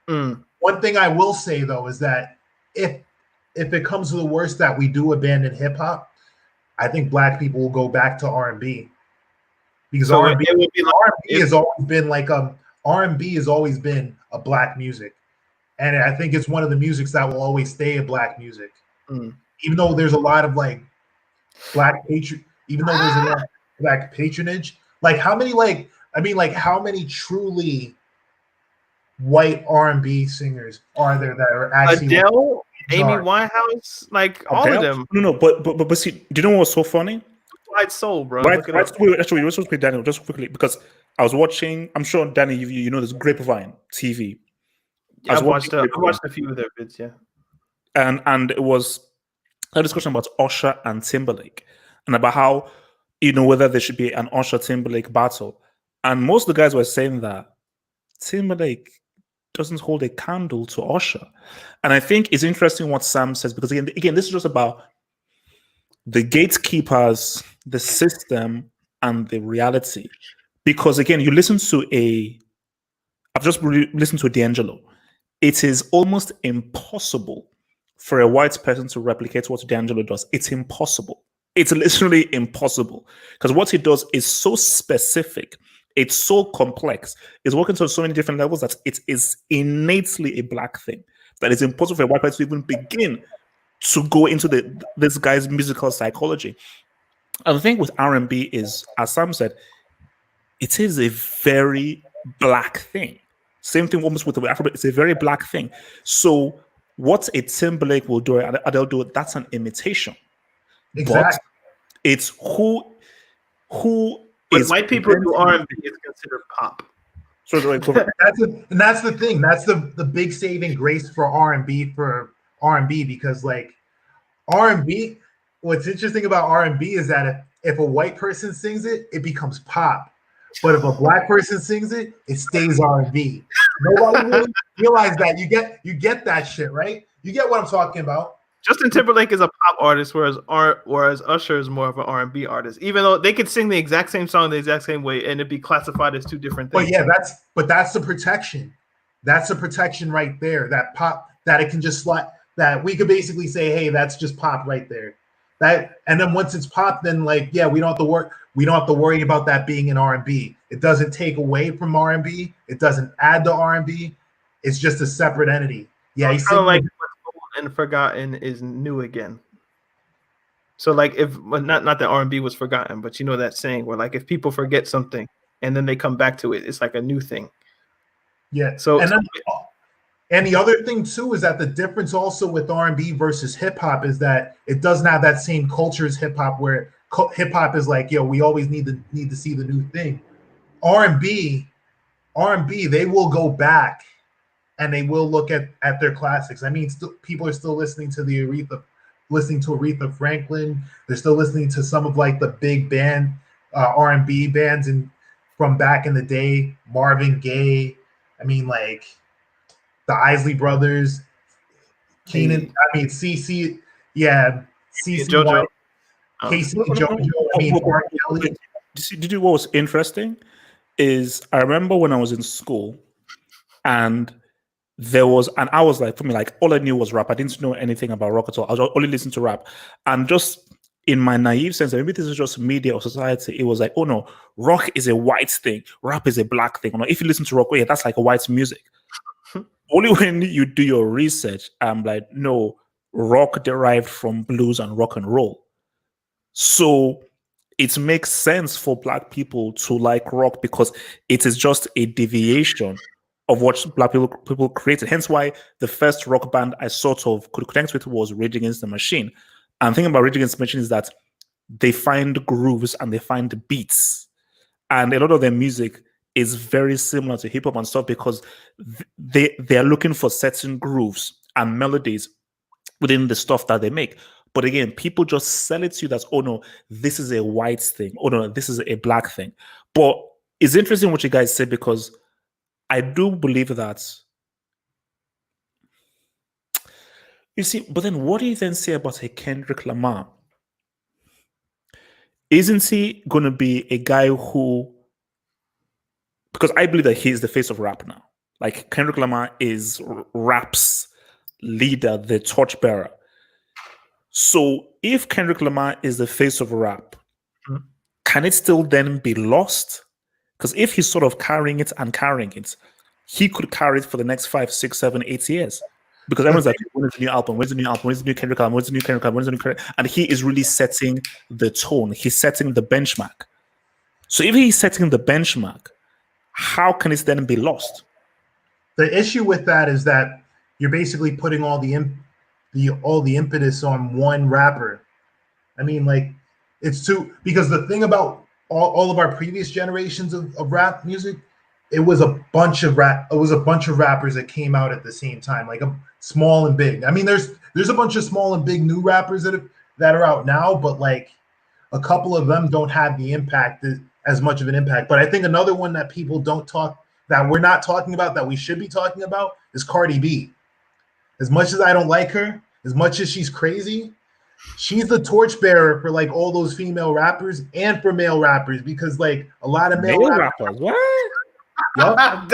Mm. One thing I will say though is that if it comes to the worst that we do abandon hip hop, I think black people will go back to R&B, because So R&B it would be like R&B has always been like R&B has always been a black music, and I think it's one of the musics that will always stay a black music. Mm. Even though there's a lot of like even though there's a lot of black patronage, like how many how many truly white R&B singers are there that are actually Adele, like, Amy Winehouse, like all of Adele? them. No, but see, do you know what's so funny? White soul, bro. Right, Look it right. up. Wait, actually, let's play Daniel just quickly, because I was watching. I'm sure Danny, you know this Grapevine TV. I was I've watched watching a few of their vids, yeah. and it was a discussion about Usher and Timberlake, and about how, whether there should be an Usher Timberlake battle, and most of the guys were saying that Timberlake doesn't hold a candle to Usher, and I think it's interesting what Sam says, because again, this is just about the gatekeepers, the system, and the reality. Because again, you listen to I've just listened to D'Angelo. It is almost impossible for a white person to replicate what D'Angelo does. It's impossible. It's literally impossible, because what he does is so specific. It's so complex. It's working to so many different levels that it is innately a black thing. That it's impossible for a white person to even begin to go into this guy's musical psychology. And the thing with R&B is, as Sam said, it is a very black thing. Same thing almost with the Afrobeat. It's a very black thing. So what a Timberlake will do, Adele do, that's an imitation. exactly. But it's who But is white people do R&B is considered pop. That's the thing. That's the big saving grace for R&B, because like R&B, what's interesting about R&B is that if a white person sings it, it becomes pop. But if a black person sings it, it stays R&B. Nobody really realized that. You get that shit, right? You get what I'm talking about. Justin Timberlake is a pop artist, whereas Usher is more of an R&B artist. Even though they could sing the exact same song the exact same way, and it'd be classified as two different things. But yeah, that's the protection. That's the protection right there. That pop, that it can just slide. That we could basically say, hey, that's just pop right there. And then once it's pop, then like, yeah, we don't have to worry about that being an R&B. It doesn't take away from R&B. It doesn't add to R&B. It's just a separate entity. Yeah, he's kind of like what's old and forgotten is new again. So like, if not that R&B was forgotten, but you know that saying where like if people forget something and then they come back to it, it's like a new thing. Yeah. So and the other thing too is that the difference also with R&B versus hip hop is that it doesn't have that same culture as hip hop, where hip hop is like, yo, we always need to see the new thing. R&B, they will go back and they will look at their classics. I mean, people are still listening to Aretha Franklin. They're still listening to some of like the big band R&B bands from back in the day, Marvin Gaye. I mean, like the Isley Brothers, Keenan. I mean, CC, yeah, CC JoJo. Casey JoJo. I mean, R. Kelly. Did you what was interesting is, I remember when I was in school, and I was like, for me, like all I knew was rap. I didn't know anything about rock at all. I was only listening to rap, and just in my naive sense, maybe this is just media or society, it was like, oh no, rock is a white thing, rap is a black thing. If you listen to rock, oh yeah, that's like a white music. Only when you do your research, I'm like, no, rock derived from blues and rock and roll. So it makes sense for black people to like rock, because it is just a deviation of what black people created. Hence why the first rock band I sort of could connect with was Rage Against the Machine. And the thing about Rage Against the Machine is that they find grooves and they find beats. And a lot of their music is very similar to hip hop and stuff because they are looking for certain grooves and melodies within the stuff that they make. But again, people just sell it to you that, oh no, this is a white thing. Oh no, this is a black thing. But it's interesting what you guys say because I do believe that. You see, but then what do you then say about a Kendrick Lamar? Isn't he going to be a guy who, because I believe that he's the face of rap now. Like Kendrick Lamar is rap's leader, the torchbearer. So if Kendrick Lamar is the face of rap, can it still then be lost? Because if he's sort of carrying it, he could carry it for the next 5, 6, 7, 8 years. Because everyone's like, when's the new album? When's the new album? When's the new Kendrick album? When's the new Kendrick album? When's the new Kendrick? And he is really setting the tone. He's setting the benchmark. So if he's setting the benchmark, how can it then be lost? The issue with that is that you're basically putting all the impetus on one rapper. I mean, like, it's too, because the thing about all of our previous generations of rap music, it was a bunch of rappers that came out at the same time, like a small and big. I mean, there's a bunch of small and big new rappers that are out now, but like a couple of them don't have the impact as much of an impact. But I think another one that people that we're not talking about that we should be talking about is Cardi B. As much as I don't like her, as much as she's crazy, she's the torchbearer for like all those female rappers and for male rappers, because like a lot of male rappers. What? Yep. I'm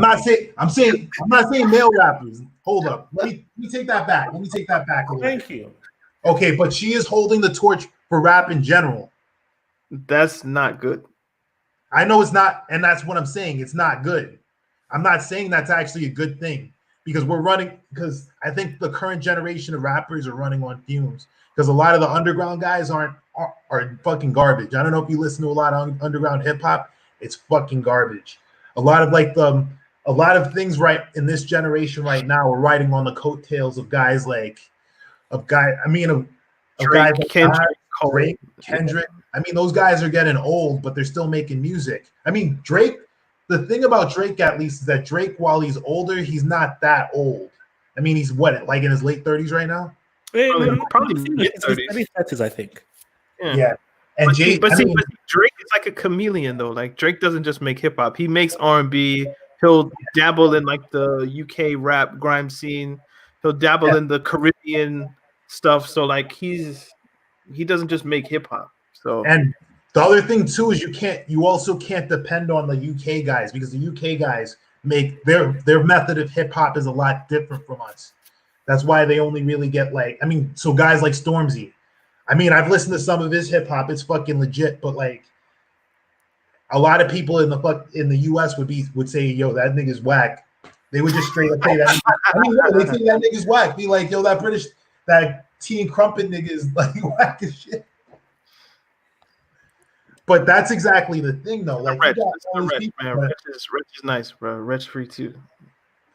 not saying male rappers. Hold up. Let me take that back. Let me take that back a little. Thank you. Okay, but she is holding the torch for rap in general. That's not good. I know it's not, and that's what I'm saying. It's not good. I'm not saying that's actually a good thing because because I think the current generation of rappers are running on fumes because a lot of the underground guys are fucking garbage. I don't know if you listen to a lot of underground hip hop. It's fucking garbage. A lot of things right in this generation right now are riding on the coattails of guys like Drake, Kendrick. I mean, those guys are getting old, but they're still making music. I mean, Drake. The thing about Drake, at least, is that Drake, while he's older, he's not that old. I mean, he's what, like in his late 30s right now? Probably mid-30s, I think. Yeah. And but Drake is like a chameleon, though. Like Drake doesn't just make hip hop; he makes R&B. He'll dabble in like the UK rap grime scene. He'll dabble in the Caribbean stuff. So like he doesn't just make hip hop. So and the other thing too is you also can't depend on the UK guys because the UK guys make their method of hip hop is a lot different from us. That's why they only really get so guys like Stormzy. I mean, I've listened to some of his hip hop; it's fucking legit. But like, a lot of people in the US would say, "Yo, that nigga's whack." They would just straight up say that. They say that nigga's whack. Be like, "Yo, that tea and crumpet nigga is like whack as shit." But that's exactly the thing, though. Like, Wretch is nice, bro. Wretch free too.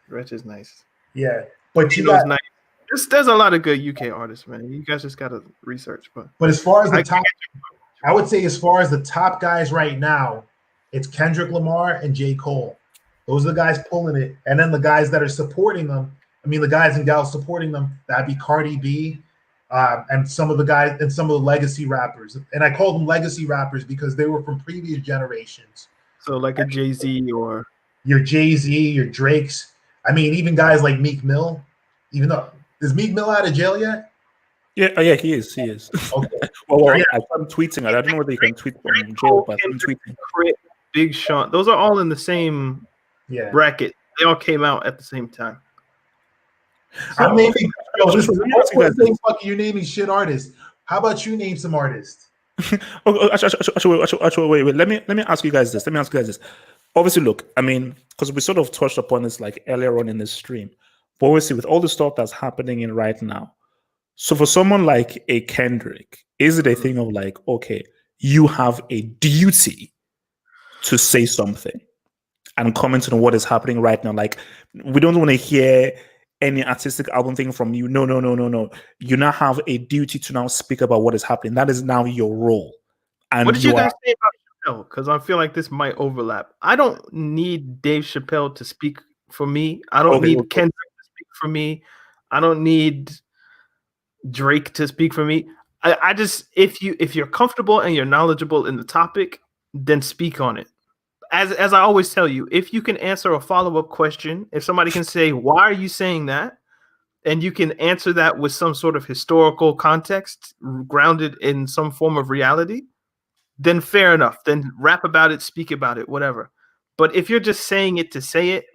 Wretch is nice. Yeah, but nice. There's a lot of good UK artists, man. You guys just gotta research. But as far as the top, I would say as far as the top guys right now, it's Kendrick Lamar and J. Cole. Those are the guys pulling it, and then the guys that are supporting them. I mean, the guys and gals supporting them. That'd be Cardi B. And some of the guys and some of the legacy rappers, and I call them legacy rappers because they were from previous generations. So like a Jay-Z or your Jay-Z, your Drakes. I mean, even guys like Meek Mill. Even though is Meek Mill out of jail yet? Yeah, he is. He is. Okay. I'm tweeting. I don't know whether you can tweet from jail, but I'm tweeting. Big Sean. Those are all in the same bracket. They all came out at the same time. I'm naming. You're naming shit artists. How about you name some artists? Actually, wait. Let me ask you guys this. Obviously, look. I mean, because we sort of touched upon this like earlier on in this stream, but obviously with all the stuff that's happening in right now. So for someone like a Kendrick, is it a thing of like, okay, you have a duty to say something and comment on what is happening right now? Like, we don't want to hear any artistic album thing from you. No. You now have a duty to now speak about what is happening. That is now your role. And what did you guys say about Chappelle, because I feel like this might overlap. I don't need Dave Chappelle to speak for me. I don't Okay, need okay. Kendrick to speak for me. I don't need Drake to speak for me. I just if you're comfortable and you're knowledgeable in the topic, then speak on it. As I always tell you, if you can answer a follow-up question, if somebody can say, why are you saying that? And you can answer that with some sort of historical context grounded in some form of reality, then fair enough. Then rap about it, speak about it, whatever. But if you're just saying it to say it,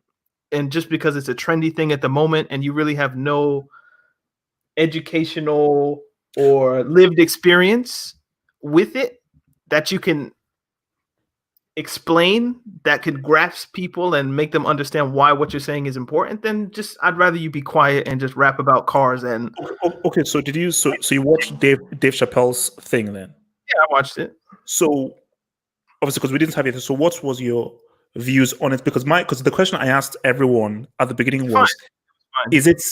and just because it's a trendy thing at the moment, and you really have no educational or lived experience with it that you can explain, that could grasp people and make them understand why what you're saying is important, then just I'd rather you be quiet and just rap about cars. And Okay, so did you so you watched Dave Chappelle's thing then? yeah, I watched it. So obviously because we didn't have it, so what was your views on it? Because the question I asked everyone at the beginning was, Fine. is it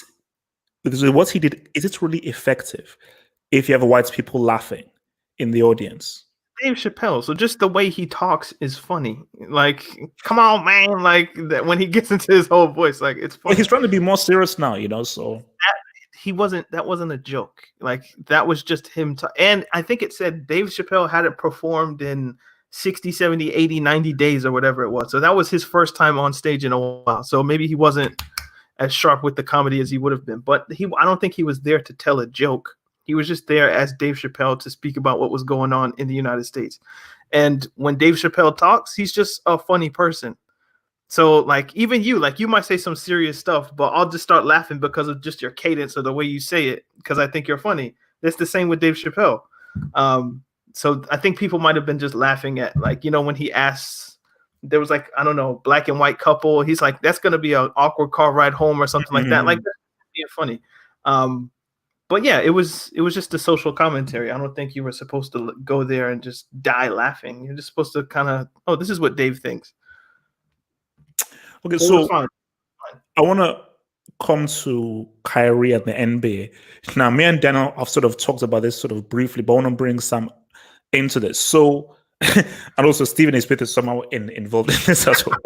because what he did, is it really effective if you have white people laughing in the audience? Dave Chappelle, so just the way he talks is funny. Like, come on, man! Like that when he gets into his whole voice, like it's funny. Well, he's trying to be more serious now, you know. So that wasn't a joke. Like that was just him. And I think it said Dave Chappelle hadn't performed in 60, 70, 80, 90 days or whatever it was. So that was his first time on stage in a while. So maybe he wasn't as sharp with the comedy as he would have been. But I don't think he was there to tell a joke. He was just there as Dave Chappelle to speak about what was going on in the United States. And when Dave Chappelle talks, he's just a funny person. So like even you might say some serious stuff, but I'll just start laughing because of just your cadence or the way you say it, because I think you're funny. It's the same with Dave Chappelle. So I think people might have been just laughing at, like, when he asks, there was like, I don't know, black and white couple. He's like, that's going to be an awkward car ride home or something like that. Like that's being funny. But yeah, it was just a social commentary. I don't think you were supposed to go there and just die laughing. You're just supposed to kind of, oh, this is what Dave thinks. Okay, so I want to come to Kyrie and the NBA. Now, me and Daniel have sort of talked about this sort of briefly, but I want to bring some into this. So, and also Stephen A. Smith is somehow involved in this as well.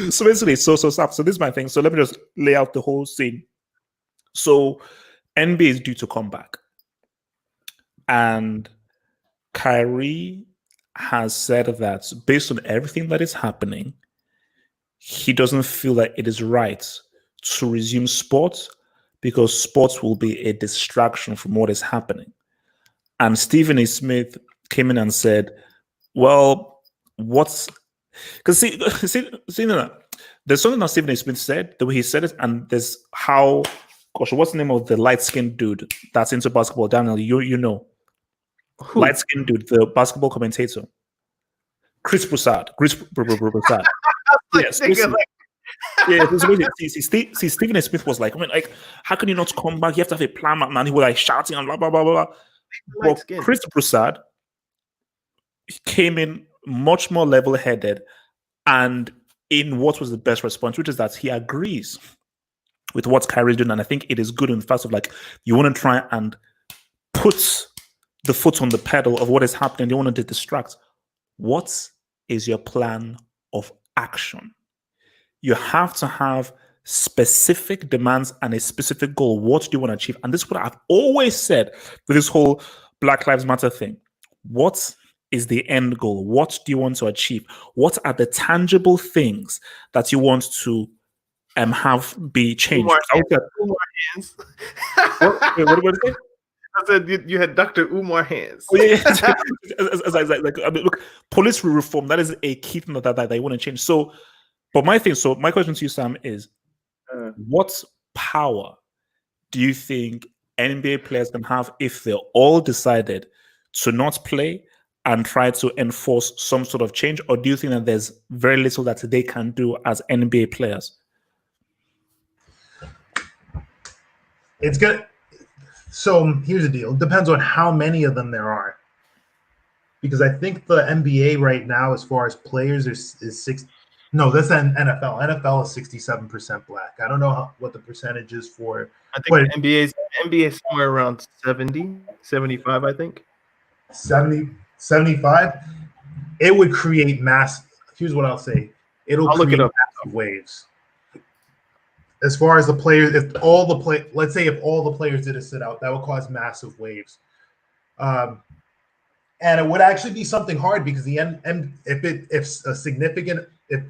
So basically, so this is my thing. So let me just lay out the whole scene. So NBA is due to come back, and Kyrie has said that based on everything that is happening, he doesn't feel that it is right to resume sports because sports will be a distraction from what is happening. And Stephen A. Smith came in and said, well, there's something that Stephen A. Smith said, the way he said it, and there's how, gosh, what's the name of the light-skinned dude that's into basketball? Daniel, you know. Who? Light-skinned dude, the basketball commentator. Chris Broussard. Yes. See, Stephen A. Smith was like, how can you not come back? You have to have a plan, man. He was like shouting and blah, blah, blah, blah. But Chris Broussard came in much more level-headed and in what was the best response, which is that he agrees with what Kyrie's doing. And I think it is good in the fact of like, you want to try and put the foot on the pedal of what is happening. You want to distract. What is your plan of action? You have to have specific demands and a specific goal. What do you want to achieve? And this is what I've always said with this whole Black Lives Matter thing. What is the end goal? What do you want to achieve? What are the tangible things that you want to have be changed? Umar hands. What did you say? I said you had Dr. Umar hands. Oh, yeah. Look, police reform, that is a key thing that they want to change. So, but my question to you, Sam, is what power do you think NBA players can have if they're all decided to not play and try to enforce some sort of change? Or do you think that there's very little that they can do as NBA players? It's good. So here's the deal. It depends on how many of them there are. Because I think the NBA right now, as far as players, is 6. No, that's an NFL. NFL is 67% black. I don't know what the percentage is for. I think NBA is somewhere around 70, 75, I think. 70, 75? it would create mass. Here's what I'll say: it'll I'll look create it up. massive waves. As far as the players, let's say if all the players did a sit out, that would cause massive waves. And it would actually be something hard because if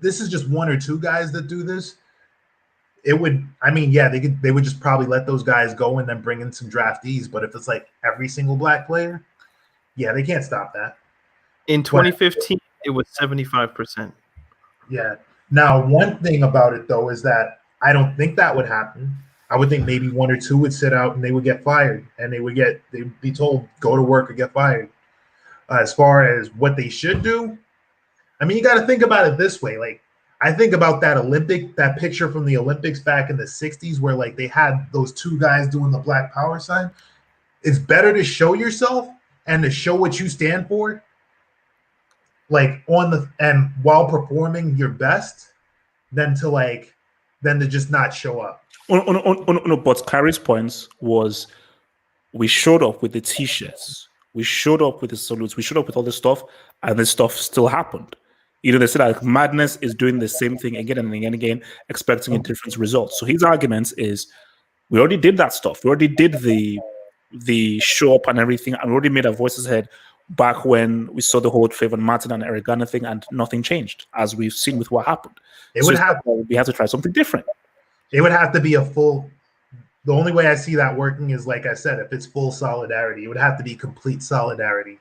this is just one or two guys that do this, it would. I mean, yeah, they would just probably let those guys go and then bring in some draftees. But if it's like every single black player, yeah, they can't stop that. In 2015, it was 75%. Yeah. Now, one thing about it though is that I don't think that would happen. I would think maybe one or two would sit out and they would get fired, and they'd be told go to work or get fired. As far as what they should do, I mean, you got to think about it this way. Like, I think about that picture from the Olympics back in the 60s where like they had those two guys doing the black power sign. It's better to show yourself and to show what you stand for, like and while performing your best, than to just not show up. No, but Kyrie's points was we showed up with the t-shirts, we showed up with the salutes, we showed up with all this stuff, and this stuff still happened. You know, they said like madness is doing the same thing again and again and again, expecting a different result. So his argument is we already did that stuff. We already did the show up and everything, and we already made our voices heard back when we saw the whole Trayvon Martin and Eric Garner thing, and nothing changed, as we've seen with what happened. We have to try something different. It would have to be the only way I see that working is, like I said, if it's full solidarity, it would have to be complete solidarity.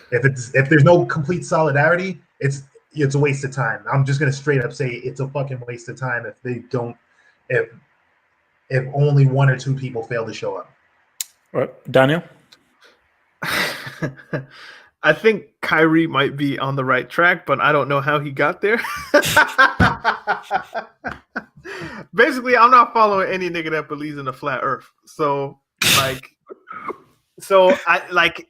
If there's no complete solidarity, it's a waste of time. I'm just gonna straight up say it's a fucking waste of time if only one or two people fail to show up. All right, Daniel. I think Kyrie might be on the right track, but I don't know how he got there. Basically, I'm not following any nigga that believes in a flat earth. So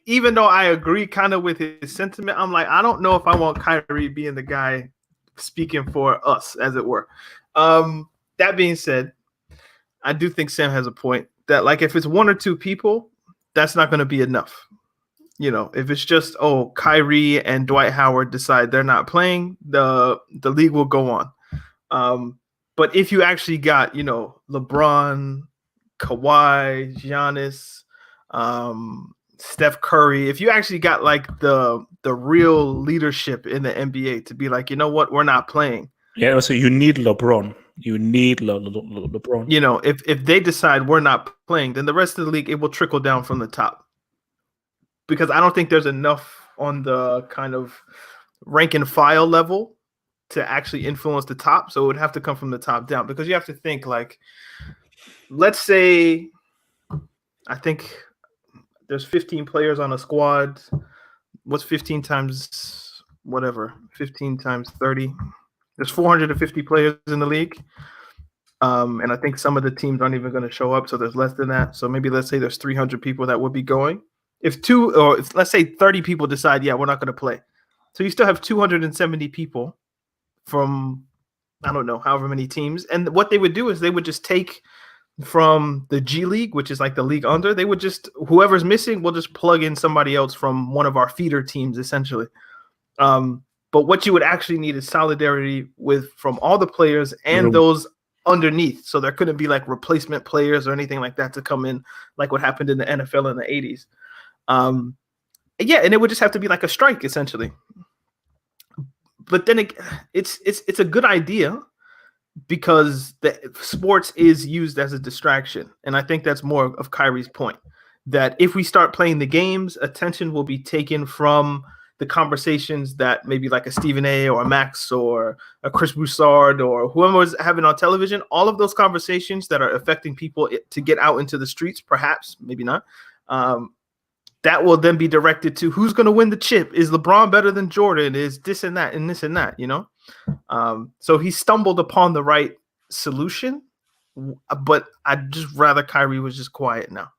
even though I agree kind of with his sentiment, I'm like, I don't know if I want Kyrie being the guy speaking for us, as it were. That being said, I do think Sam has a point that, like, if it's one or two people, that's not going to be enough. You know, if it's just, Kyrie and Dwight Howard decide they're not playing, the league will go on. But if you actually got, LeBron, Kawhi, Giannis, Steph Curry, if you actually got like the real leadership in the NBA to be like, you know what, we're not playing. Yeah, so you need LeBron. You need LeBron. You know, if they decide we're not playing, then the rest of the league, it will trickle down from the top. Because I don't think there's enough on the kind of rank and file level to actually influence the top. So it would have to come from the top down, because you have to think, like, let's say, I think there's 15 players on a squad. What's 15 times whatever? 15 times 30. There's 450 players in the league. And I think some of the teams aren't even going to show up. So there's less than that. So maybe let's say there's 300 people that would be going. If let's say 30 people decide, yeah, we're not going to play. So you still have 270 people from, I don't know, however many teams. And what they would do is they would just take from the G League, which is like the league under, they would just, whoever's missing, we'll just plug in somebody else from one of our feeder teams, essentially. But what you would actually need is solidarity from all the players and those underneath. So there couldn't be like replacement players or anything like that to come in, like what happened in the NFL in the 80s. Yeah, and it would just have to be like a strike, essentially. But then it's a good idea, because the sports is used as a distraction. And I think that's more of Kyrie's point, that if we start playing the games, attention will be taken from the conversations that maybe like a Stephen A or a Max or a Chris Broussard or whoever was having on television, all of those conversations that are affecting people to get out into the streets, perhaps, maybe not, that will then be directed to who's going to win the chip. Is LeBron better than Jordan? Is this and that and this and that, So he stumbled upon the right solution, but I'd just rather Kyrie was just quiet now.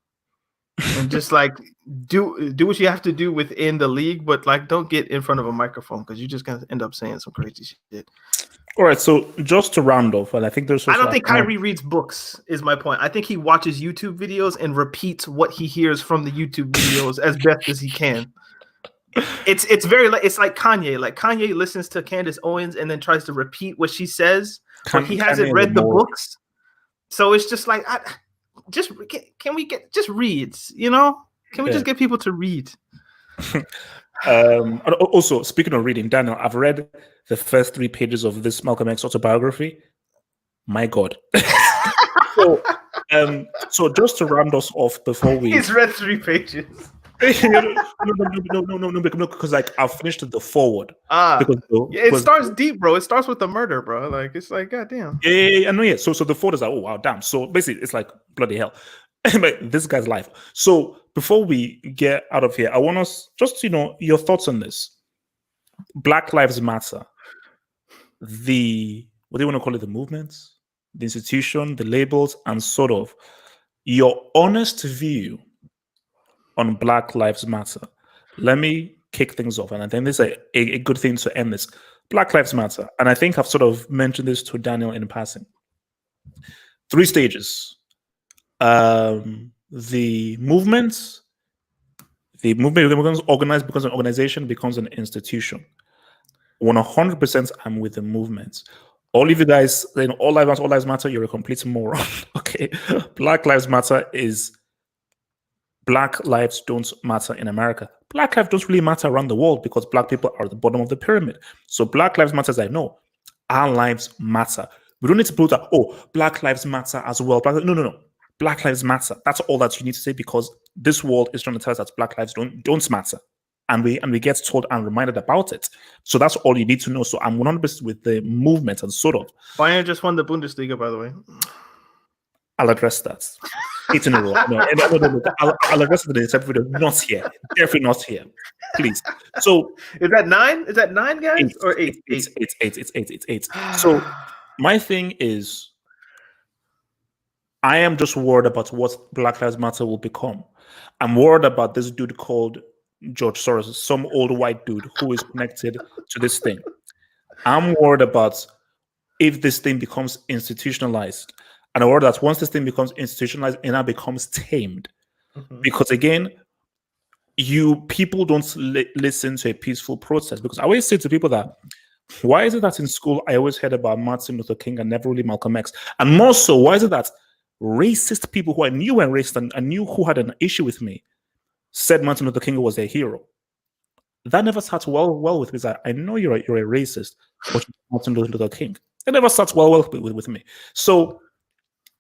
And just like do what you have to do within the league, but like don't get in front of a microphone, because you're just gonna end up saying some crazy shit. All right, so just to round off, and I think I don't think Kyrie reads books, is my point. I think he watches YouTube videos and repeats what he hears from the YouTube videos as best as he can. It's very like, it's like Kanye. Like Kanye listens to Candace Owens and then tries to repeat what she says, but he hasn't read the books. So it's just like, can we get just reads? You know, can we just get people to read? Also, speaking of reading, Daniel, I've read the first 3 pages of this Malcolm X autobiography. My God. So just to round us off before we... He's read 3 pages. No, because like I've finished the forward. It starts deep, bro. It starts with the murder, bro. Like it's like, goddamn. Yeah, I know. Yeah. So the forward is like, oh wow, damn. So basically, it's like bloody hell. But this guy's life. So before we get out of here, I want us just your thoughts on this. Black Lives Matter. What do you want to call it? The movements, the institution, the labels, and sort of your honest view on Black Lives Matter. Let me kick things off, and I think this is a good thing to end this. Black Lives Matter, and I think I've sort of mentioned this to Daniel in passing. 3 stages. The movement becomes organized, becomes an organization, becomes an institution. 100% I'm with the movement. All of you guys saying all lives matter, you're a complete moron. Okay. Black Lives Matter is Black lives don't matter in America. Black lives don't really matter around the world because Black people are at the bottom of the pyramid. So Black Lives Matter, as I know, our lives matter. We don't need to put that, Black Lives Matter as well. No. Black Lives Matter. That's all that you need to say because this world is trying to tell us that Black lives don't matter. And we get told and reminded about it. So that's all you need to know. So I'm 100% with the movement and sort of. Bayern just won the Bundesliga, by the way. I'll address that. 8 in a row. No. I'll address it in the separate video. Not here. Definitely not here. Please. So is that 9? Is that 9, guys? 8, or 8? It's 8. So my thing is, I am just worried about what Black Lives Matter will become. I'm worried about this dude called George Soros, some old white dude who is connected to this thing. I'm worried about if this thing becomes institutionalized. And I'm worried that once this thing becomes institutionalized, it now becomes tamed. Mm-hmm. Because again, people don't listen to a peaceful protest. Because I always say to people that, why is it that in school I always heard about Martin Luther King and never really Malcolm X? And more so, why is it that racist people who I knew were racist and I knew who had an issue with me said Martin Luther King was a hero? That never sat well with me. I know you're a racist, but Martin Luther King. It never sat well with me. So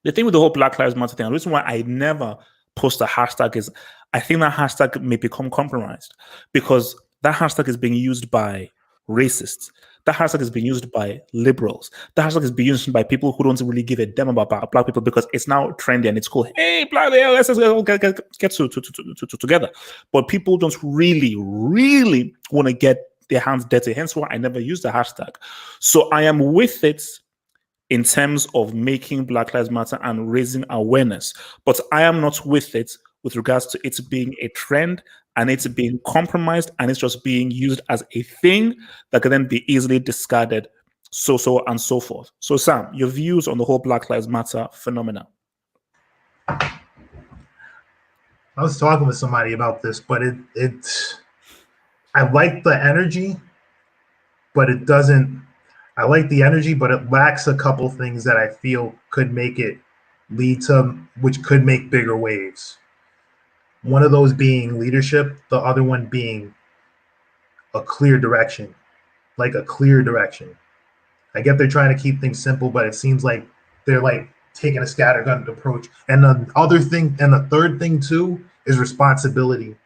the thing with the whole Black Lives Matter thing, the reason why I never post a hashtag is I think that hashtag may become compromised because that hashtag is being used by racists. That hashtag is being used by liberals. That hashtag is being used by people who don't really give a damn about Black people because it's now trendy and it's cool. Hey, Black, let's get together. But people don't really want to get their hands dirty. Hence why I never use the hashtag. So I am with it in terms of making Black Lives Matter and raising awareness. But I am not with it with regards to it being a trend and it's being compromised and it's just being used as a thing that can then be easily discarded, so and so forth. So Sam, your views on the whole Black Lives Matter phenomenon? I was talking with somebody about this, but I like the energy, but it doesn't. I like the energy, but it lacks a couple things that I feel could make it lead to, which could make bigger waves. One of those being leadership, the other one being a clear direction, like a clear direction. I get they're trying to keep things simple, but it seems like they're like taking a scattergun approach. And the other thing, and the third thing too, is responsibility.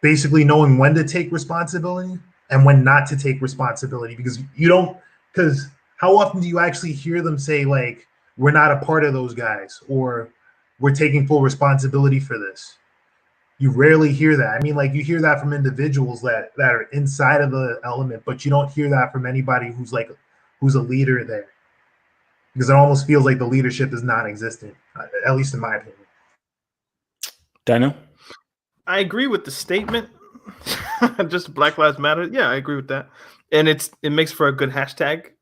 Basically knowing when to take responsibility and when not to take responsibility, because how often do you actually hear them say like, we're not a part of those guys, or we're taking full responsibility for this? You rarely hear that. I mean, like you hear that from individuals that are inside of the element, but you don't hear that from anybody who's a leader there, because it almost feels like the leadership is non-existent, at least in my opinion. Daniel? I agree with the statement. Just Black Lives Matter. Yeah, I agree with that. And it makes for a good hashtag.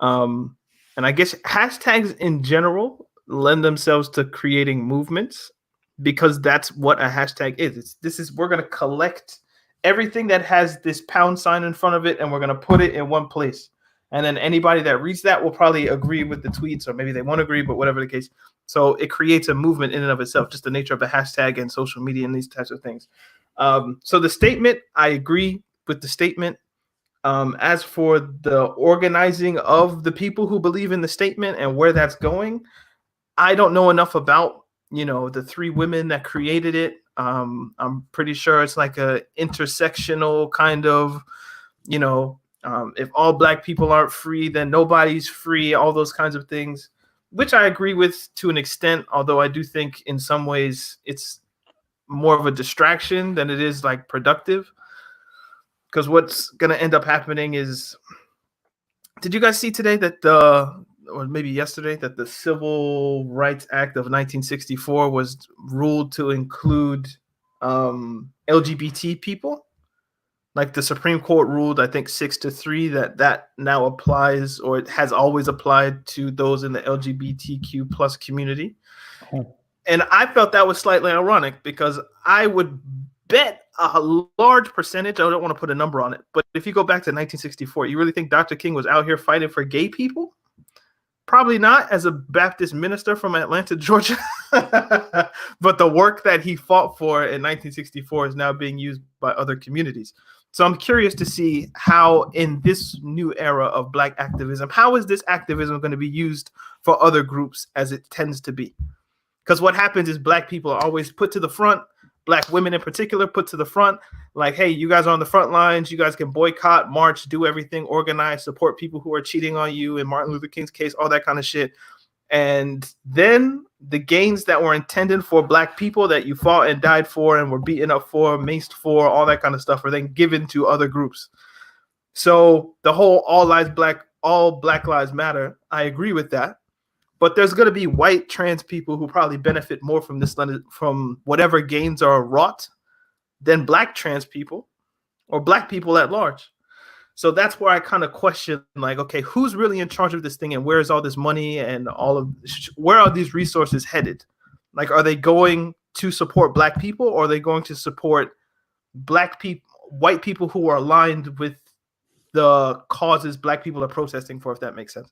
And I guess hashtags in general lend themselves to creating movements, because that's what a hashtag is. We're going to collect everything that has this pound sign in front of it, and we're going to put it in one place. And then anybody that reads that will probably agree with the tweets, or maybe they won't agree, but whatever the case. So it creates a movement in and of itself, just the nature of the hashtag and social media and these types of things. So the statement, I agree with the statement. As for the organizing of the people who believe in the statement and where that's going, I don't know enough about, the three women that created it. I'm pretty sure it's like a intersectional kind of, if all Black people aren't free, then nobody's free, all those kinds of things, which I agree with to an extent, although I do think in some ways it's more of a distraction than it is like productive. Because what's going to end up happening is, did you guys see today that or maybe yesterday, that the Civil Rights Act of 1964 was ruled to include LGBT people? Like the Supreme Court ruled, I think 6-3, that now applies, or it has always applied to those in the LGBTQ plus community. Oh. And I felt that was slightly ironic, because I would bet a large percentage, I don't want to put a number on it, but if you go back to 1964, you really think Dr. King was out here fighting for gay people? Probably not, as a Baptist minister from Atlanta, Georgia. But the work that he fought for in 1964 is now being used by other communities. So I'm curious to see how, in this new era of Black activism, how is this activism going to be used for other groups, as it tends to be? Because what happens is Black people are always put to the front, Black women in particular put to the front, like, hey, you guys are on the front lines, you guys can boycott, march, do everything, organize, support people who are cheating on you, in Martin Luther King's case, all that kind of shit. And then the gains that were intended for Black people that you fought and died for and were beaten up for, maced for, all that kind of stuff, are then given to other groups. So the whole all Black Lives Matter, I agree with that. But there's going to be white trans people who probably benefit more from this, from whatever gains are wrought, than Black trans people or Black people at large. So that's where I kind of question, like, okay, who's really in charge of this thing, and where is all this money and where are these resources headed? Like, are they going to support Black people, or are they going to support Black people, white people who are aligned with the causes Black people are protesting for, if that makes sense?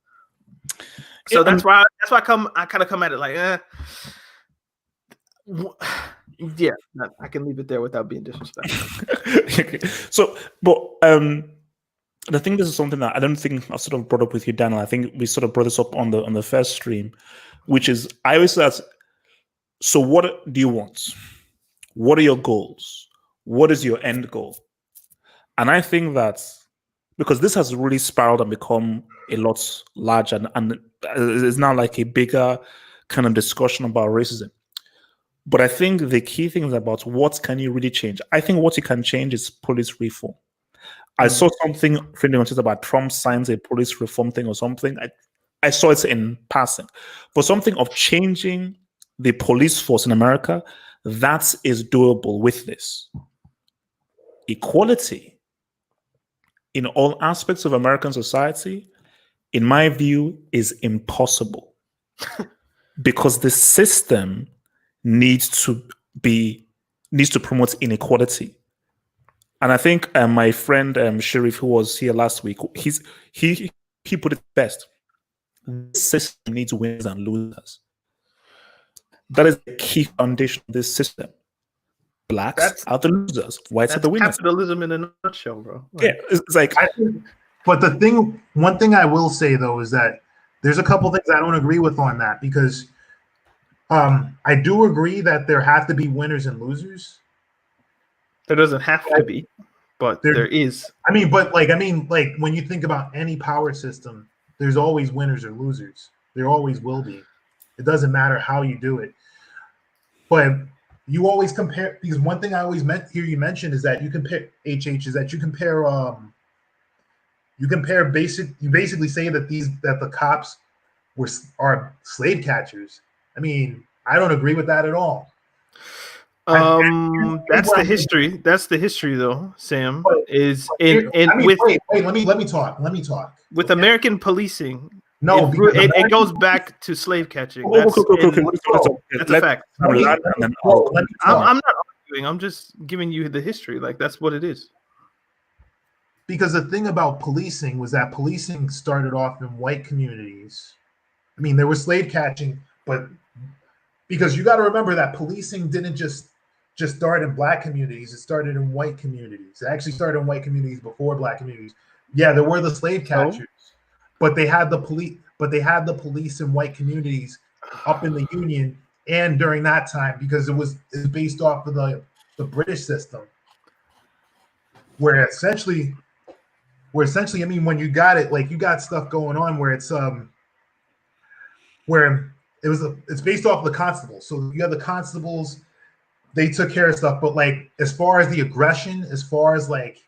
So that's why I kind of come at it like, yeah, I can leave it there without being disrespectful. Okay. So, but I think this is something that I don't think I've sort of brought up with you, Daniel. I think we sort of brought this up on the first stream, which is, I always say, so what do you want? What are your goals? What is your end goal? And I think that, because this has really spiraled and become a lot larger, and it's now like a bigger kind of discussion about racism. But I think the key thing is about what can you really change. I think what you can change is police reform. I saw something about Trump signs a police reform thing or something. I saw it in passing. But something of changing the police force in America, that is doable with this. Equality in all aspects of American society, in my view, is impossible. Because the system needs to promote inequality. And I think my friend Sharif, who was here last week, he put it best. This system needs winners and losers. That is the key foundation of this system. Blacks are the losers, whites are the winners. Capitalism in a nutshell, bro. Yeah, it's like. But one thing I will say though is that there's a couple things I don't agree with on that, because I do agree that there have to be winners and losers. There doesn't have to be, but there is. I mean, when you think about any power system, there's always winners or losers. There always will be. It doesn't matter how you do it. But you always compare, because one thing I always hear you mention is that you compare you basically say that the cops are slave catchers. I mean, I don't agree with that at all. That's the history. That's the history, though, Sam. Let me talk. With American policing, it goes back to slave catching. That's a fact. I'm not arguing arguing. I'm just giving you the history. Like that's what it is. Because the thing about policing was that policing started off in white communities. I mean, there was slave catching, but because you got to remember that policing didn't just start in black communities, it started in white communities. It actually started in white communities before black communities. Yeah, there were the slave catchers, but they had the police in white communities up in the Union and during that time, because it was based off of the British system, where essentially, I mean, when you got it, like you got stuff going on where it's it's based off of the constables. So you have the constables, they took care of stuff, but like as far as the aggression, as far as like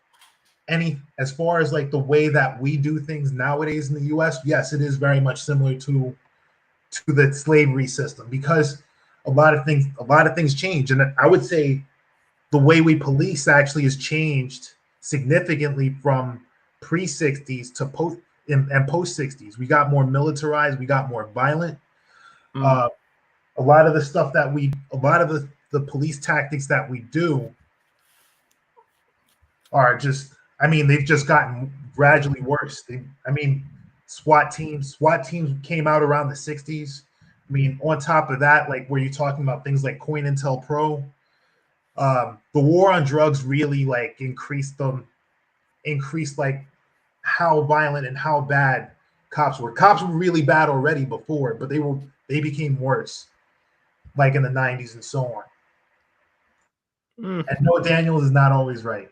the way that we do things nowadays in the US, yes, it is very much similar to the slavery system, because a lot of things change. And I would say the way we police actually has changed significantly from pre-60s to post and post-60s. We got more militarized, we got more violent. A lot of the police tactics that we do are just, I mean, they've just gotten gradually worse. SWAT teams came out around the 60s. I mean, on top of that, like where you're talking about things like COINTELPRO, the war on drugs really like increased like how violent and how bad cops were. Cops were really bad already before, but they became worse, like in the 90s and so on. And no, Daniels is not always right.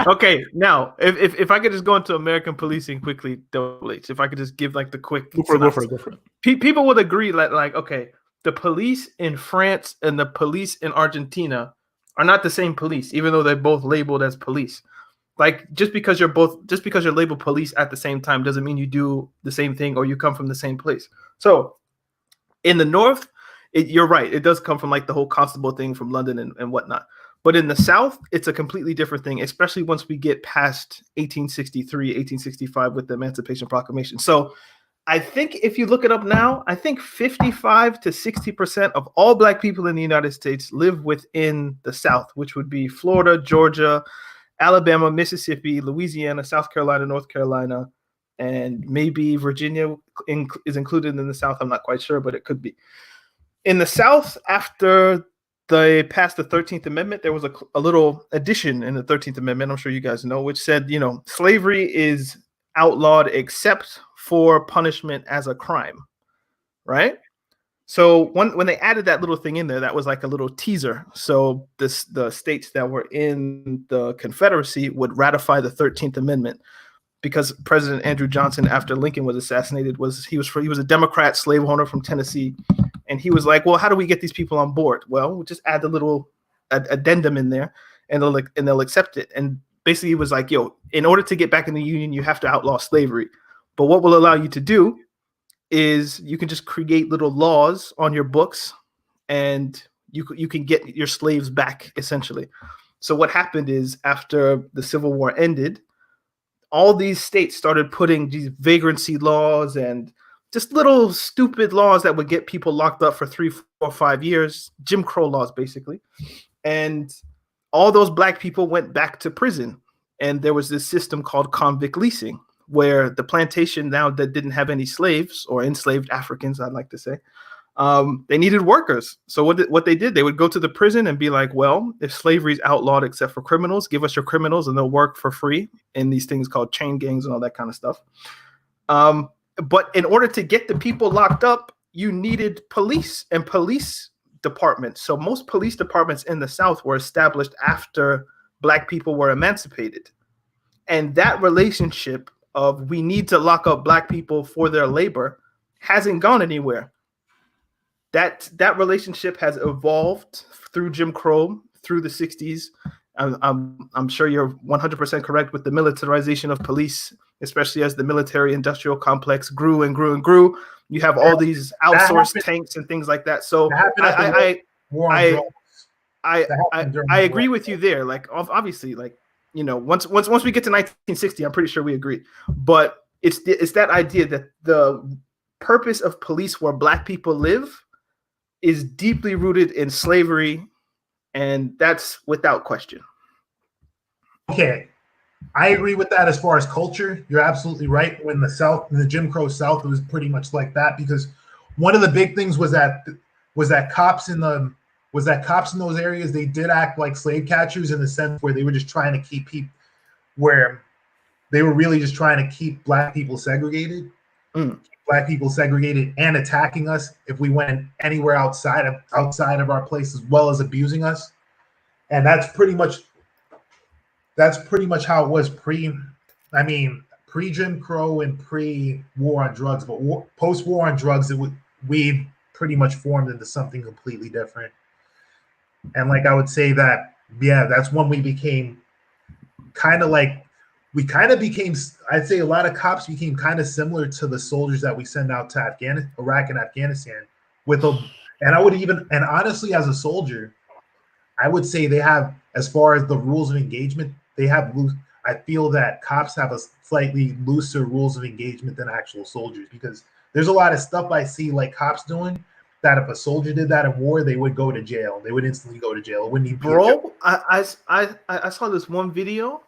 Okay, now if I could just go into American policing quickly, if I could just give like the quick go for it. People would agree that like, okay, the police in France and the police in Argentina are not the same police, even though they're both labeled as police. Like just because you're labeled police at the same time doesn't mean you do the same thing or you come from the same place. So in the North, you're right. It does come from like the whole constable thing from London and whatnot. But in the South, it's a completely different thing, especially once we get past 1863, 1865 with the Emancipation Proclamation. So I think if you look it up now, I think 55 to 60% of all Black people in the United States live within the South, which would be Florida, Georgia, Alabama, Mississippi, Louisiana, South Carolina, North Carolina, and maybe Virginia is included in the South. I'm not quite sure, but it could be. In the South, after they passed the 13th Amendment, there was a little addition in the 13th Amendment, I'm sure you guys know, which said, slavery is outlawed except for punishment as a crime, right? So when they added that little thing in there, that was like a little teaser. So the states that were in the Confederacy would ratify the 13th Amendment, because President Andrew Johnson, after Lincoln was assassinated, he was a Democrat slave owner from Tennessee, and he was like, well, how do we get these people on board? Well, we'll just add the little addendum in there, and they'll accept it. And basically, he was like, yo, in order to get back in the Union, you have to outlaw slavery. But what will allow you to do is you can just create little laws on your books, and you can get your slaves back, essentially. So what happened is, after the Civil War ended, all these states started putting these vagrancy laws and just little stupid laws that would get people locked up for 3, 4, 5 years, Jim Crow laws, basically. And all those Black people went back to prison. And there was this system called convict leasing, where the plantation now that didn't have any slaves, or enslaved Africans, I'd like to say, they needed workers. So what they did, they would go to the prison and be like, well, if slavery is outlawed except for criminals, give us your criminals and they'll work for free in these things called chain gangs and all that kind of stuff. But in order to get the people locked up, you needed police and police departments. So most police departments in the South were established after Black people were emancipated. And that relationship of we need to lock up Black people for their labor hasn't gone anywhere. That relationship has evolved through Jim Crow, through the 60s. I'm sure you're 100% correct with the militarization of police, especially as the military-industrial complex grew and grew and grew. You have all these outsourced tanks and things like that. So I agree with you there. Like, obviously, like, once we get to 1960, I'm pretty sure we agree. But it's that idea that the purpose of police where Black people live is deeply rooted in slavery, and that's without question. Okay, I agree with that as far as culture. You're absolutely right. When the South, in the Jim Crow South, it was pretty much like that because one of the big things was that cops in those areas, they did act like slave catchers in the sense where they were just trying to keep people where they were really just trying to keep black people segregated. Black people segregated and attacking us if we went anywhere outside of our place, as well as abusing us. And that's pretty much how it was pre Jim Crow and pre war on drugs, but post war on drugs, we pretty much formed into something completely different. And like I would say that, yeah, that's when we became I'd say a lot of cops became kind of similar to the soldiers that we send out to Iraq and Afghanistan and honestly, as a soldier, I would say they have, as far as the rules of engagement, I feel that cops have a slightly looser rules of engagement than actual soldiers, because there's a lot of stuff I see like cops doing that if a soldier did that in war, they would go to jail. They would instantly go to jail. It wouldn't even Bro, I saw this one video.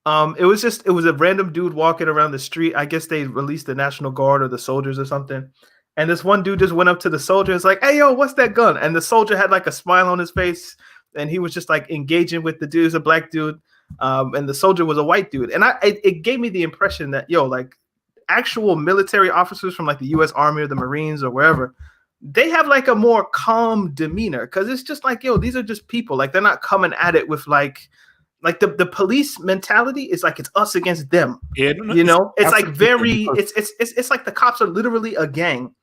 It was a random dude walking around the street. I guess they released the National Guard or the soldiers or something. And this one dude just went up to the soldier and was like, "Hey, yo, what's that gun?" And the soldier had like a smile on his face, and he was just like engaging with the dude. He was a black dude, and the soldier was a white dude. And it gave me the impression that, yo, like actual military officers from like the U.S. Army or the Marines or wherever, they have like a more calm demeanor, because it's just like, yo, these are just people. Like they're not coming at it with like the police mentality is like it's us against them. Yeah, it's like it's like the cops are literally a gang,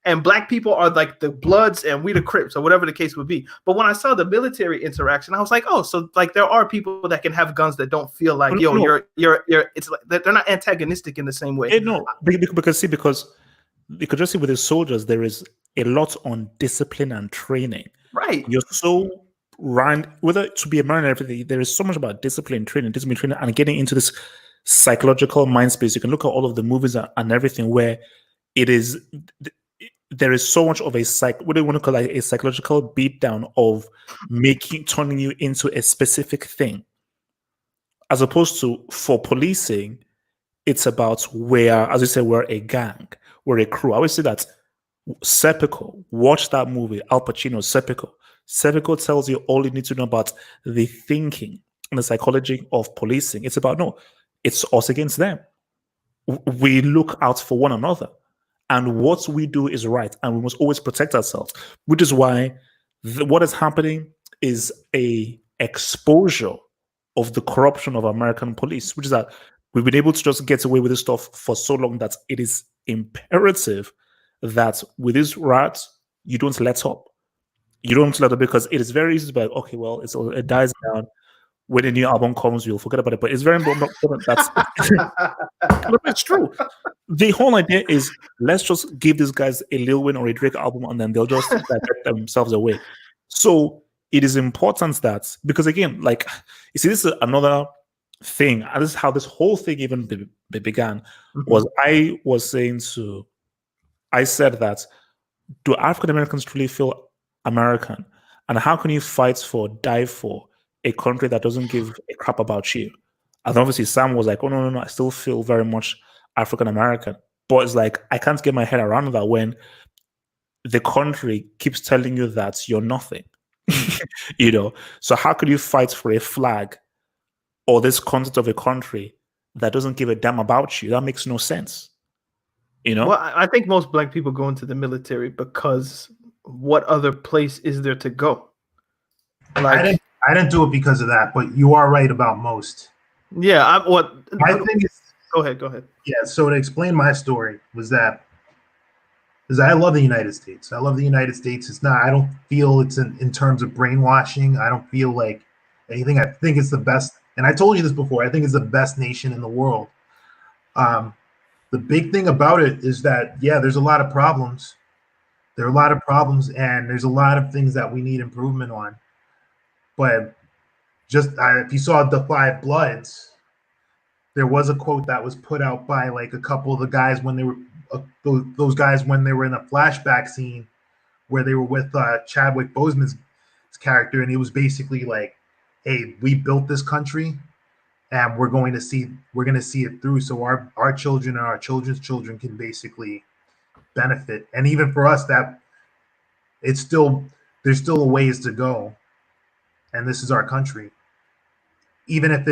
and black people are like the Bloods and we the Crips or whatever the case would be. But when I saw the military interaction, I was like, oh, so like there are people that can have guns that don't feel like you're it's like they're not antagonistic in the same way. Yeah, no, because you could just see with the soldiers there is a lot on discipline and training. Right. You're so whether to be a man and everything, there is so much about discipline training, and getting into this psychological mind space. You can look at all of the movies and everything where there is so much of what do you want to call it, a psychological beatdown of turning you into a specific thing, as opposed to for policing, it's about as you say, we're a gang, we're a crew. I always say that Serpico, watch that movie, Al Pacino, Serpico. Serpico tells you all you need to know about the thinking and the psychology of policing. It's about, no, it's us against them. We look out for one another, and what we do is right, and we must always protect ourselves, which is why what is happening is a exposure of the corruption of American police, which is that we've been able to just get away with this stuff for so long that it is imperative that with these rats, you don't let up. You don't let up, because it is very easy to be like, okay, well, it dies down. When a new album comes, you'll forget about it. But it's very important that it's true. The whole idea is, let's just give these guys a Lil Wayne or a Drake album, and then they'll just divert themselves away. So it is important that, because again, like, you see, this is another thing, and this is how this whole thing even began. Was I said that, do African Americans truly feel American? And how can you die for a country that doesn't give a crap about you? And obviously Sam was like, oh, no, I still feel very much African American. But it's like, I can't get my head around that when the country keeps telling you that you're nothing. So how could you fight for a flag or this concept of a country that doesn't give a damn about you? That makes no sense. Well, I think most black people go into the military because what other place is there to go? Like, I didn't do it because of that, but you are right about most. Yeah, my thing is, go ahead. Yeah, so to explain my story is I love the United States. I love the United States. I don't feel it's in terms of brainwashing. I don't feel like anything. I think it's the best. And I told you this before. I think it's the best nation in the world. The big thing about it is that, yeah, there's a lot of problems. There are a lot of problems, and there's a lot of things that we need improvement on. But if you saw The Five Bloods, there was a quote that was put out by like a couple of the guys when they were those guys when they were in a flashback scene where they were with Chadwick Boseman's character, and it was basically like, hey, we built this country and we're going to see it through, so our children and our children's children can basically benefit. And even for us, that there's still a ways to go, and this is our country. Even if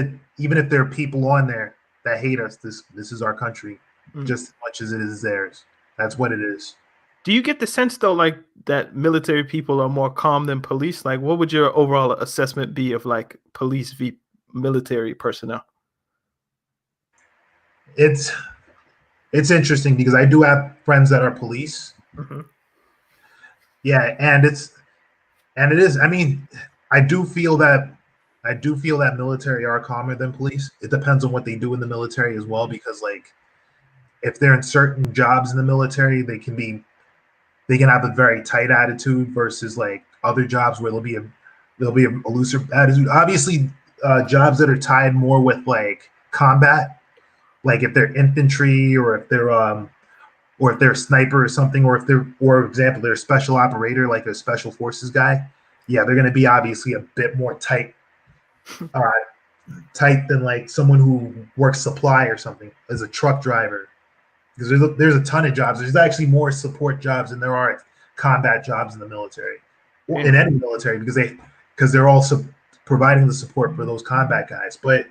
there are people on there that hate us, this is our country just as much as it is theirs. That's what it is. Do you get the sense though, like that military people are more calm than police? Like, what would your overall assessment be of like police v military personnel? It's interesting because I do have friends that are police. Mm-hmm. Yeah, and it is. I mean, I do feel that military are calmer than police. It depends on what they do in the military as well, because like if they're in certain jobs in the military, they can have a very tight attitude versus like other jobs where there'll be a looser attitude. Obviously, jobs that are tied more with like combat, like if they're infantry or if they're a sniper or something, or if they're, for example, they're a special operator, like a special forces guy. Yeah, they're going to be obviously a bit more tight than like someone who works supply or something as a truck driver. Because there's a ton of jobs. There's actually more support jobs than there are combat jobs in the military, or in any military, because they're also providing the support for those combat guys. But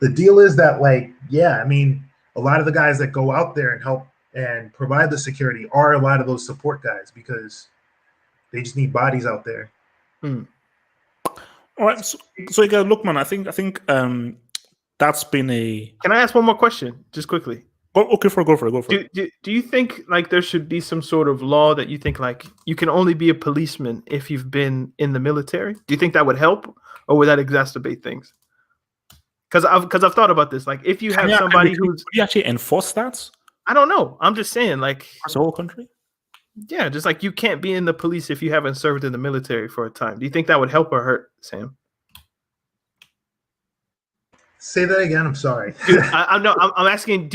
the deal is that, like, yeah, I mean, a lot of the guys that go out there and help and provide the security are a lot of those support guys, because they just need bodies out there. All right, so again, look, man, I think that's been a. Can I ask one more question, just quickly? Oh, okay, go for it. Do you think like there should be some sort of law that you think like you can only be a policeman if you've been in the military? Do you think that would help, or would that exacerbate things? Because I've thought about this. Like, if you have somebody who's, you actually enforce that? I don't know. I'm just saying, like, across the whole country. Yeah, just like you can't be in the police if you haven't served in the military for a time. Do you think that would help or hurt, Sam? Say that again. I'm sorry. Dude, I'm asking.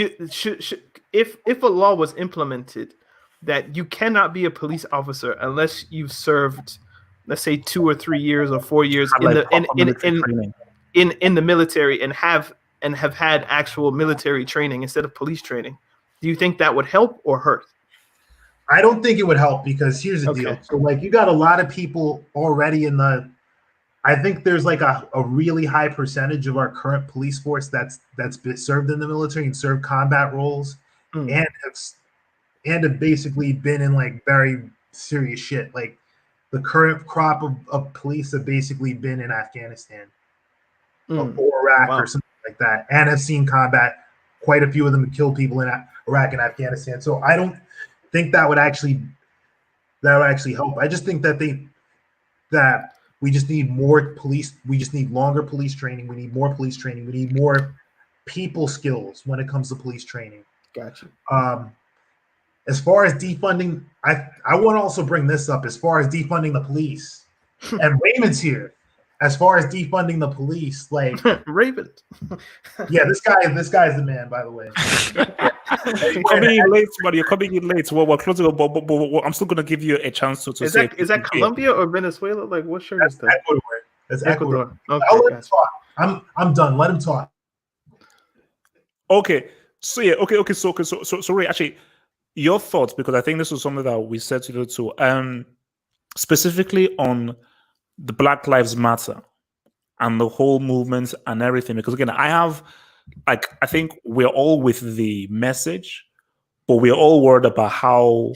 If a law was implemented that you cannot be a police officer unless you've served, let's say 2 or 3 years or 4 years in the military and have had actual military training instead of police training, do you think that would help or hurt? I don't think it would help, because here's the deal. So like, you got a lot of people already in the. I think there's like a really high percentage of our current police force that's been served in the military and served combat roles, and have basically been in like very serious shit. Like the current crop of police have basically been in Afghanistan or Iraq or something like that, and have seen combat. Quite a few of them have killed people in Iraq and Afghanistan. So I don't think that would actually help. I just think that we just need more police. We just need longer police training. We need more police training. We need more people skills when it comes to police training. Gotcha. As far as defunding, I want to also bring this up. As far as defunding the police, and Raymond's here. As far as defunding the police, like Raymond. Yeah, this guy's the man, by the way. You're coming in late, buddy. You're coming in late. Well, we're closing up, but I'm still gonna give you a chance to say. Is that Colombia or Venezuela? Like, what shirt is that? Ecuador. That's Ecuador. Okay, I'll let him talk. I'm done. Let him talk. Okay. So yeah. Okay. So Ray, actually, your thoughts, because I think this was something that we said to do too. Specifically on the Black Lives Matter and the whole movement and everything, because again, I think we're all with the message, but we're all worried about how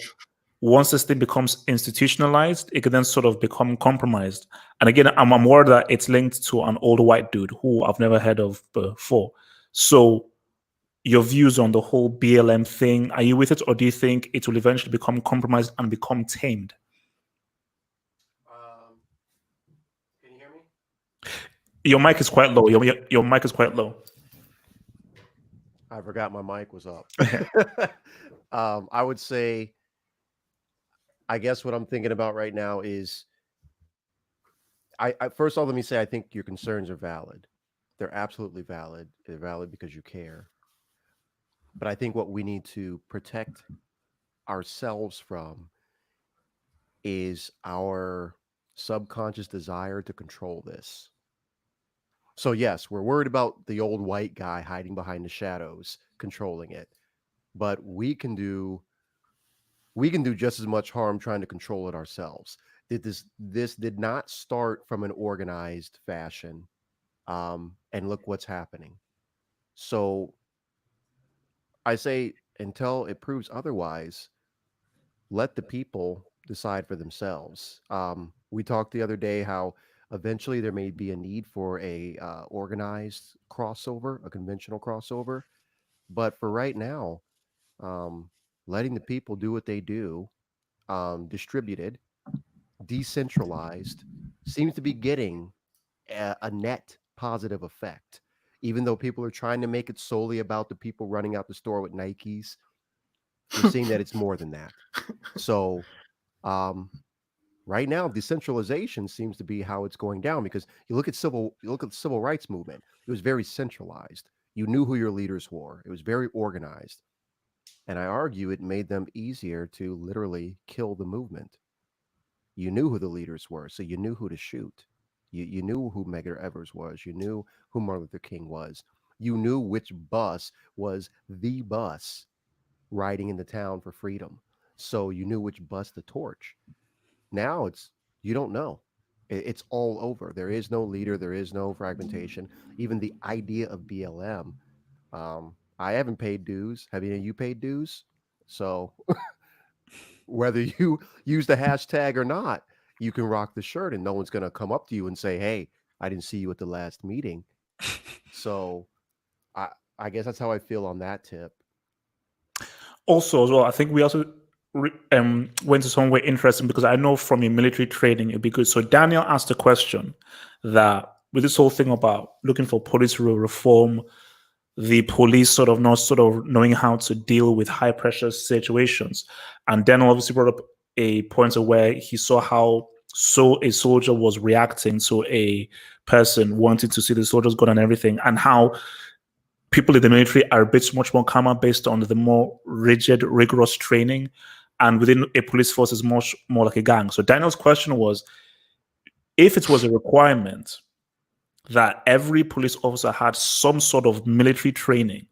once this thing becomes institutionalized, it can then sort of become compromised. And again, I'm worried that it's linked to an old white dude who I've never heard of before. So your views on the whole BLM thing, are you with it, or do you think it will eventually become compromised and become tamed? Can you hear me? Your mic is quite low. Your mic is quite low. I forgot my mic was up. I would say, I guess what I'm thinking about right now is, I first of all, let me say, I think your concerns are valid. They're absolutely valid. They're valid because you care. But I think what we need to protect ourselves from is our subconscious desire to control this. So yes, we're worried about the old white guy hiding behind the shadows controlling it, but we can do just as much harm trying to control it ourselves. This did not start from an organized fashion, and look what's happening. So I say until it proves otherwise, let the people decide for themselves. We talked the other day how eventually there may be a need for a organized crossover, a conventional crossover. But for right now, um, letting the people do what they do, distributed, decentralized, seems to be getting a net positive effect. Even though people are trying to make it solely about the people running out the store with Nikes, we're seeing that it's more than that. So, um, right now, decentralization seems to be how it's going down because you look at the civil rights movement. It was very centralized. You knew who your leaders were. It was very organized. And I argue it made them easier to literally kill the movement. You knew who the leaders were, so you knew who to shoot. You knew who Medgar Evers was. You knew who Martin Luther King was. You knew which bus was the bus riding in the town for freedom. So you knew which bus to torch. Now it's you don't know. It's all over. There is no leader. There is no fragmentation. Even the idea of BLM. I haven't paid dues. Have any of you paid dues? So whether you use the hashtag or not, you can rock the shirt, and no one's going to come up to you and say, "Hey, I didn't see you at the last meeting." So I I guess that's how I feel on that tip. Also, as well, I think we also went to somewhere interesting because I know from your military training it'd be good. So Daniel asked a question that with this whole thing about looking for police reform, the police sort of knowing how to deal with high pressure situations, and Daniel obviously brought up a point of where he saw how so a soldier was reacting to a person wanting to see the soldiers gone and everything, and how people in the military are a bit much more calmer based on the more rigid, rigorous training, and within a police force is much more like a gang. So Daniel's question was, if it was a requirement that every police officer had some sort of military training,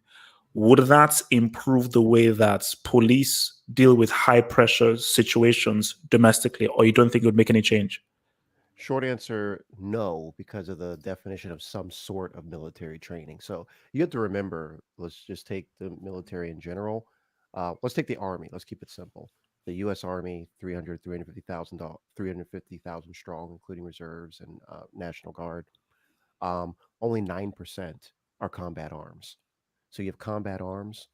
would that improve the way that police deal with high pressure situations domestically, or you don't think it would make any change? Short answer, no, because of the definition of some sort of military training. So you have to remember, let's just take the military in general. Let's take the Army. Let's keep it simple. The U.S. Army, 350,000 strong, including reserves and National Guard. Only 9% are combat arms. So you have combat arms,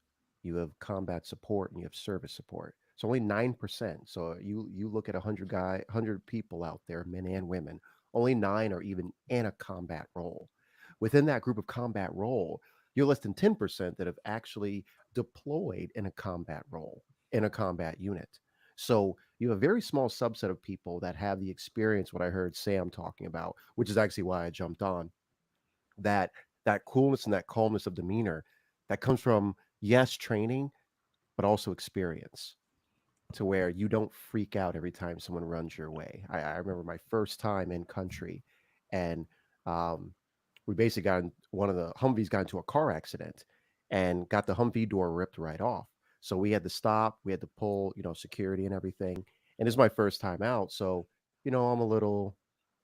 you have combat support, and you have service support. So only 9%. So you look at 100 people out there, men and women, only 9 are even in a combat role. Within that group of combat role, you're less than 10% that have actually deployed in a combat role, in a combat unit. So you have a very small subset of people that have the experience, what I heard Sam talking about, which is actually why I jumped on that that coolness and that calmness of demeanor that comes from, yes, training, but also experience, to where you don't freak out every time someone runs your way. I remember my first time in country, and um, we basically one of the Humvees got into a car accident and got the Humvee door ripped right off. So we had to stop, we had to pull, security and everything. And this is my first time out, so I'm a little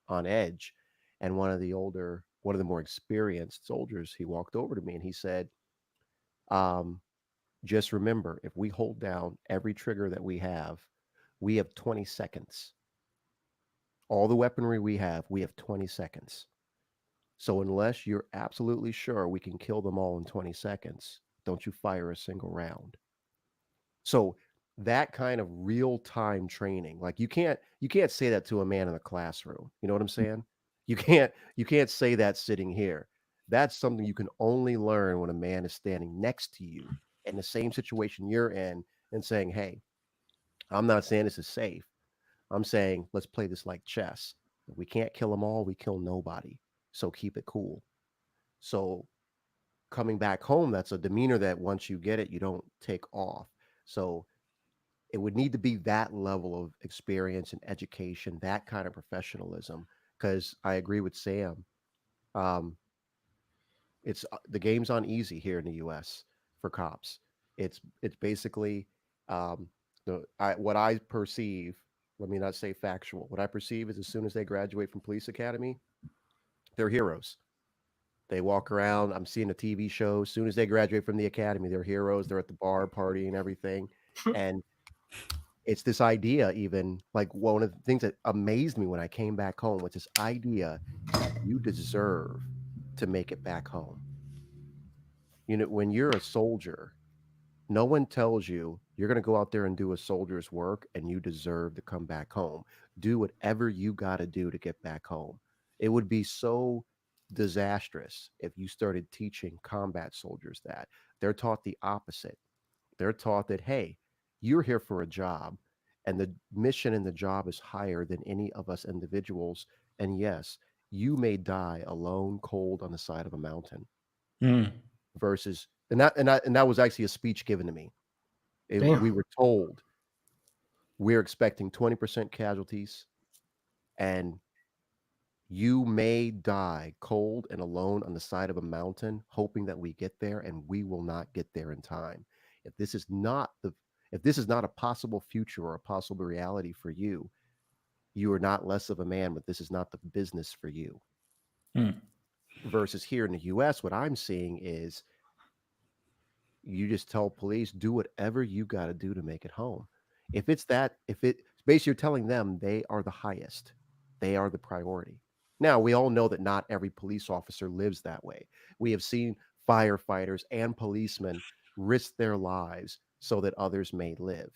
on edge. And one of the more experienced soldiers, he walked over to me and he said, um, just remember, if we hold down every trigger that we have 20 seconds. All the weaponry we have 20 seconds. So unless you're absolutely sure we can kill them all in 20 seconds, don't you fire a single round. So that kind of real-time training, like you can't say that to a man in a classroom. You know what I'm saying? You can't say that sitting here. That's something you can only learn when a man is standing next to you in the same situation you're in and saying, "Hey, I'm not saying this is safe. I'm saying let's play this like chess. If we can't kill them all, we kill nobody. So keep it cool." So coming back home, that's a demeanor that once you get it, you don't take off. So it would need to be that level of experience and education, that kind of professionalism. Because I agree with Sam. Um, it's the game's on easy here in the U.S. for cops. It's basically what I perceive. Let me not say factual. What I perceive is as soon as they graduate from police academy, they're heroes. They walk around. I'm seeing a TV show. As soon as they graduate from the academy, they're heroes. They're at the bar partying and everything. And it's this idea, even like one of the things that amazed me when I came back home was this idea you deserve to make it back home. You know, when you're a soldier, no one tells you you're going to go out there and do a soldier's work and you deserve to come back home. Do whatever you got to do to get back home. It would be so disastrous if you started teaching combat soldiers that. They're taught the opposite. They're taught that, hey, you're here for a job and the mission and the job is higher than any of us individuals. And yes, you may die alone, cold on the side of a mountain. Versus, and that was actually a speech given to me. We were told we're expecting 20% casualties and you may die cold and alone on the side of a mountain, hoping that we get there, and we will not get there in time. If this is not a possible future or a possible reality for you, you are not less of a man, but this is not the business for you. Versus here in the US, what I'm seeing is you just tell police, do whatever you got to do to make it home. If it's basically you're telling them they are the highest, they are the priority. Now, we all know that not every police officer lives that way. We have seen firefighters and policemen risk their lives so that others may live.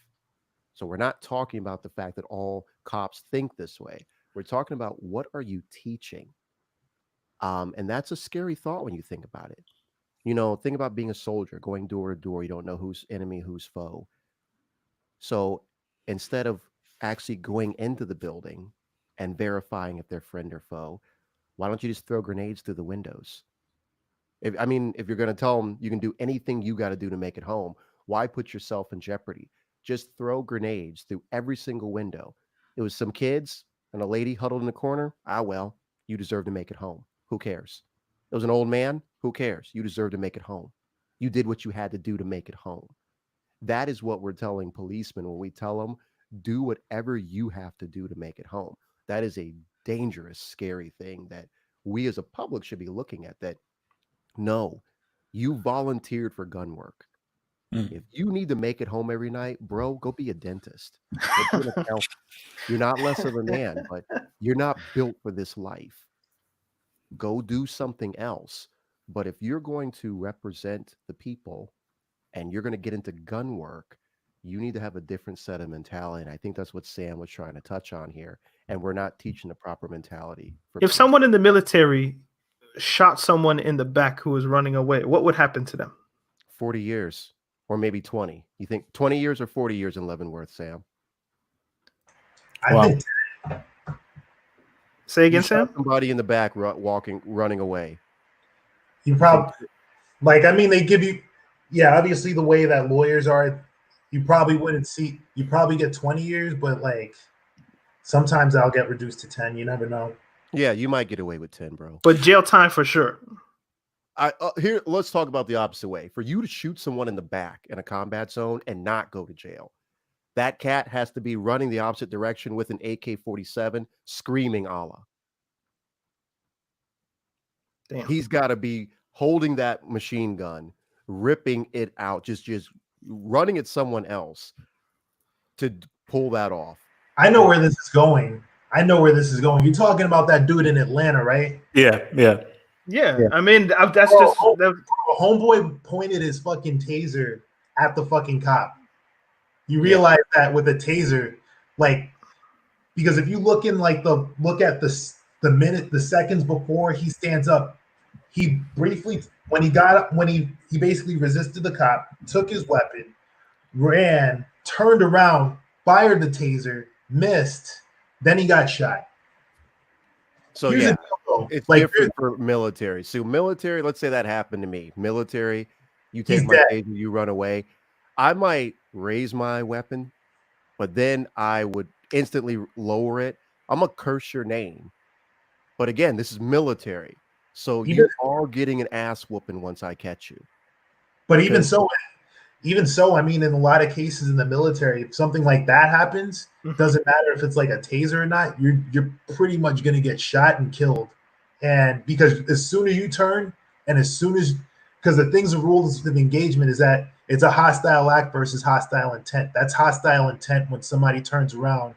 So we're not talking about the fact that all cops think this way. We're talking about what are you teaching? And that's a scary thought when you think about it. You know, think about being a soldier, going door to door. You don't know who's enemy, who's foe. So instead of actually going into the building and verifying if they're friend or foe, why don't you just throw grenades through the windows? If you're going to tell them you can do anything you got to do to make it home, why put yourself in jeopardy? Just throw grenades through every single window. It was some kids and a lady huddled in the corner. Well, you deserve to make it home. Who cares? It was an old man. Who cares? You deserve to make it home. You did what you had to do to make it home. That is what we're telling policemen when we tell them, do whatever you have to do to make it home. That is a dangerous, scary thing that we as a public should be looking at. That, no, you volunteered for gun work. If you need to make it home every night, bro, go be a dentist. You're not less of a man, but you're not built for this life. Go do something else. But if you're going to represent the people and you're going to get into gun work, you need to have a different set of mentality. And I think that's what Sam was trying to touch on here. And we're not teaching the proper mentality. If someone in the military shot someone in the back who was running away, what would happen to them? 40 years or maybe 20. You think 20 years or 40 years in Leavenworth, Sam? I think. Say again, Sam? Somebody in the back running away. You probably, they give you, obviously the way that lawyers are, you probably wouldn't see, you probably get 20 years, but sometimes I'll get reduced to 10. You never know. Yeah, you might get away with 10, bro. But jail time for sure. Here, let's talk about the opposite way. For you to shoot someone in the back in a combat zone and not go to jail, that cat has to be running the opposite direction with an AK-47, screaming Allah. Damn. He's got to be holding that machine gun, ripping it out, just running at someone else to pull that off. I know where this is going. You're talking about that dude in Atlanta, right? Yeah. I mean, that's just homeboy pointed his fucking taser at the fucking cop. You realize that with a taser, because if you look at the seconds before he stands up, he briefly, when he basically resisted the cop, took his weapon, ran, turned around, fired the taser, missed, then he got shot. So it's different for military. So military, let's say that happened to me. Military, you take my taser, you run away. I might raise my weapon but then I would instantly lower it. I'm gonna curse your name. But again, this is military. So you are getting an ass whooping once I catch you. But even so, I mean, in a lot of cases in the military, if something like that happens, doesn't matter if it's like a taser or not, you're pretty much gonna get shot and killed. And because as soon as you turn, and as soon as, because the things, the rules of engagement is that it's a hostile act versus hostile intent. That's hostile intent when somebody turns around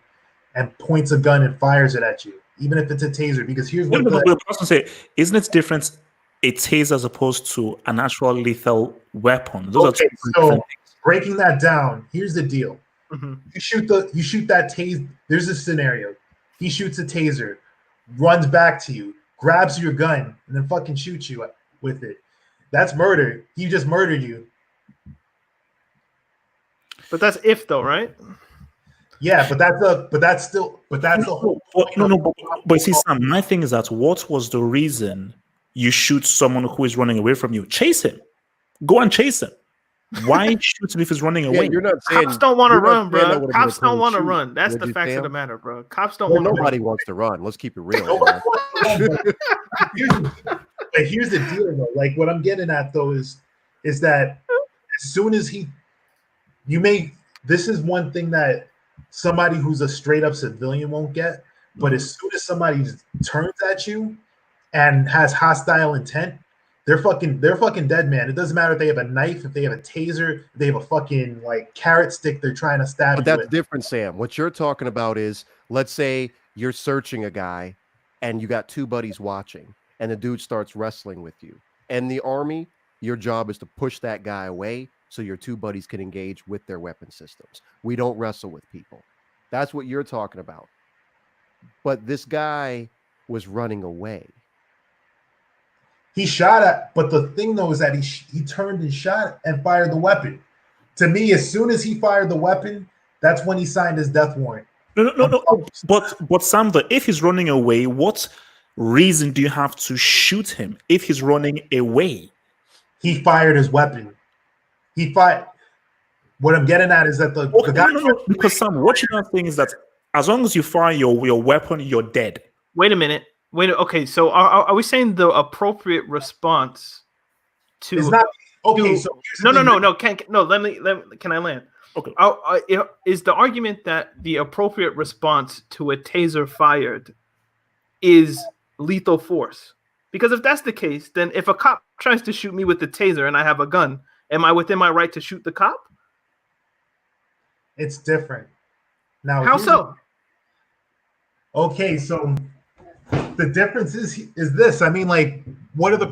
and points a gun and fires it at you, even if it's a taser. Because here's what I was going to say, isn't it different a taser as opposed to an actual lethal weapon? Those are two different things. Breaking that down, here's the deal. You shoot that taser. There's a scenario. He shoots a taser, runs back to you, grabs your gun, and then fucking shoots you with it. That's murder. He just murdered you. But that's if though, right? Yeah, but that's the whole point. But see, Sam, my thing is that what was the reason you shoot someone who is running away from you? Chase him. Go and chase him. Why shoot him if he's running away? You're not saying, cops don't want to run, bro. Cops don't want to run. That's the fact of the matter, bro. Cops don't want to run. Nobody wants to run. Let's keep it real. Here's the deal, though. Like, what I'm getting at, though, is that as soon as this is one thing that somebody who's a straight up civilian won't get, but as soon as somebody turns at you and has hostile intent, they're fucking dead, man. It doesn't matter if they have a knife, if they have a taser, if they have a fucking like carrot stick they're trying to stab you. But that's different, Sam. What you're talking about is, let's say you're searching a guy and you got two buddies watching and the dude starts wrestling with you. And the Army, your job is to push that guy away so your two buddies can engage with their weapon systems. We don't wrestle with people. That's what you're talking about. But this guy was running away. He shot at, but the thing though is that he turned and shot and fired the weapon. To me, as soon as he fired the weapon, that's when he signed his death warrant. No. But Sam, if he's running away, what reason do you have to shoot him if he's running away? He fired his weapon. He fired. What I'm getting at is that the guy. No, because Sam, what you're not saying is that as long as you fire your weapon, you're dead. Wait a minute. Okay, so are we saying the appropriate response to? It's not okay. No. Can I land? Okay. Is the argument that the appropriate response to a taser fired is lethal force? Because if that's the case, then if a cop tries to shoot me with the taser and I have a gun, am I within my right to shoot the cop? It's different. Now, how so? Okay, so the difference is this. I mean, like, what's the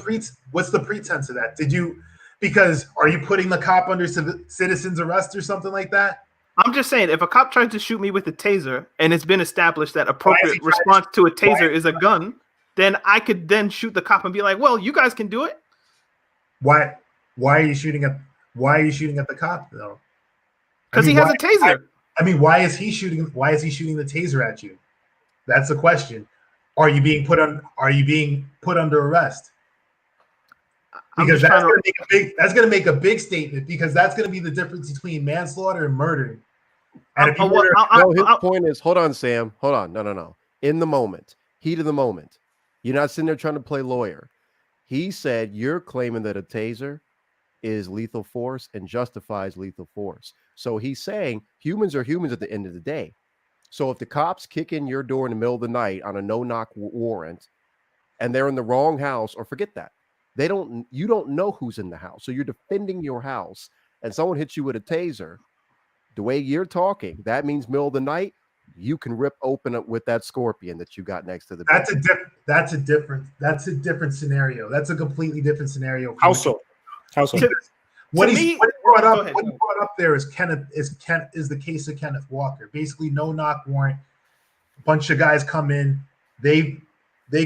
pretense of that? Because are you putting the cop under citizen's arrest or something like that? I'm just saying, if a cop tries to shoot me with a taser and it's been established that appropriate response to a taser is a gun, then I could then shoot the cop and be like, well, you guys can do it. Why are you shooting at the cop though? Because he has a taser. Why is he shooting the taser at you? That's the question. Are you being put under arrest? Because that's going to make a big statement, because that's going to be the difference between manslaughter and murder. And his point is, hold on, Sam. Hold on. No. In the moment, heat of the moment, you're not sitting there trying to play lawyer. He said you're claiming that a taser is lethal force and justifies lethal force. So he's saying humans are humans at the end of the day. So if the cops kick in your door in the middle of the night on a no-knock warrant and they're in the wrong house, or forget that, you don't know who's in the house. So you're defending your house and someone hits you with a taser, the way you're talking, that means middle of the night, you can rip open up with that scorpion that you got next to the bed. That's a different scenario. That's a completely different scenario. How so? What he brought up there is the case of Kenneth Walker. Basically, no knock warrant. A bunch of guys come in. They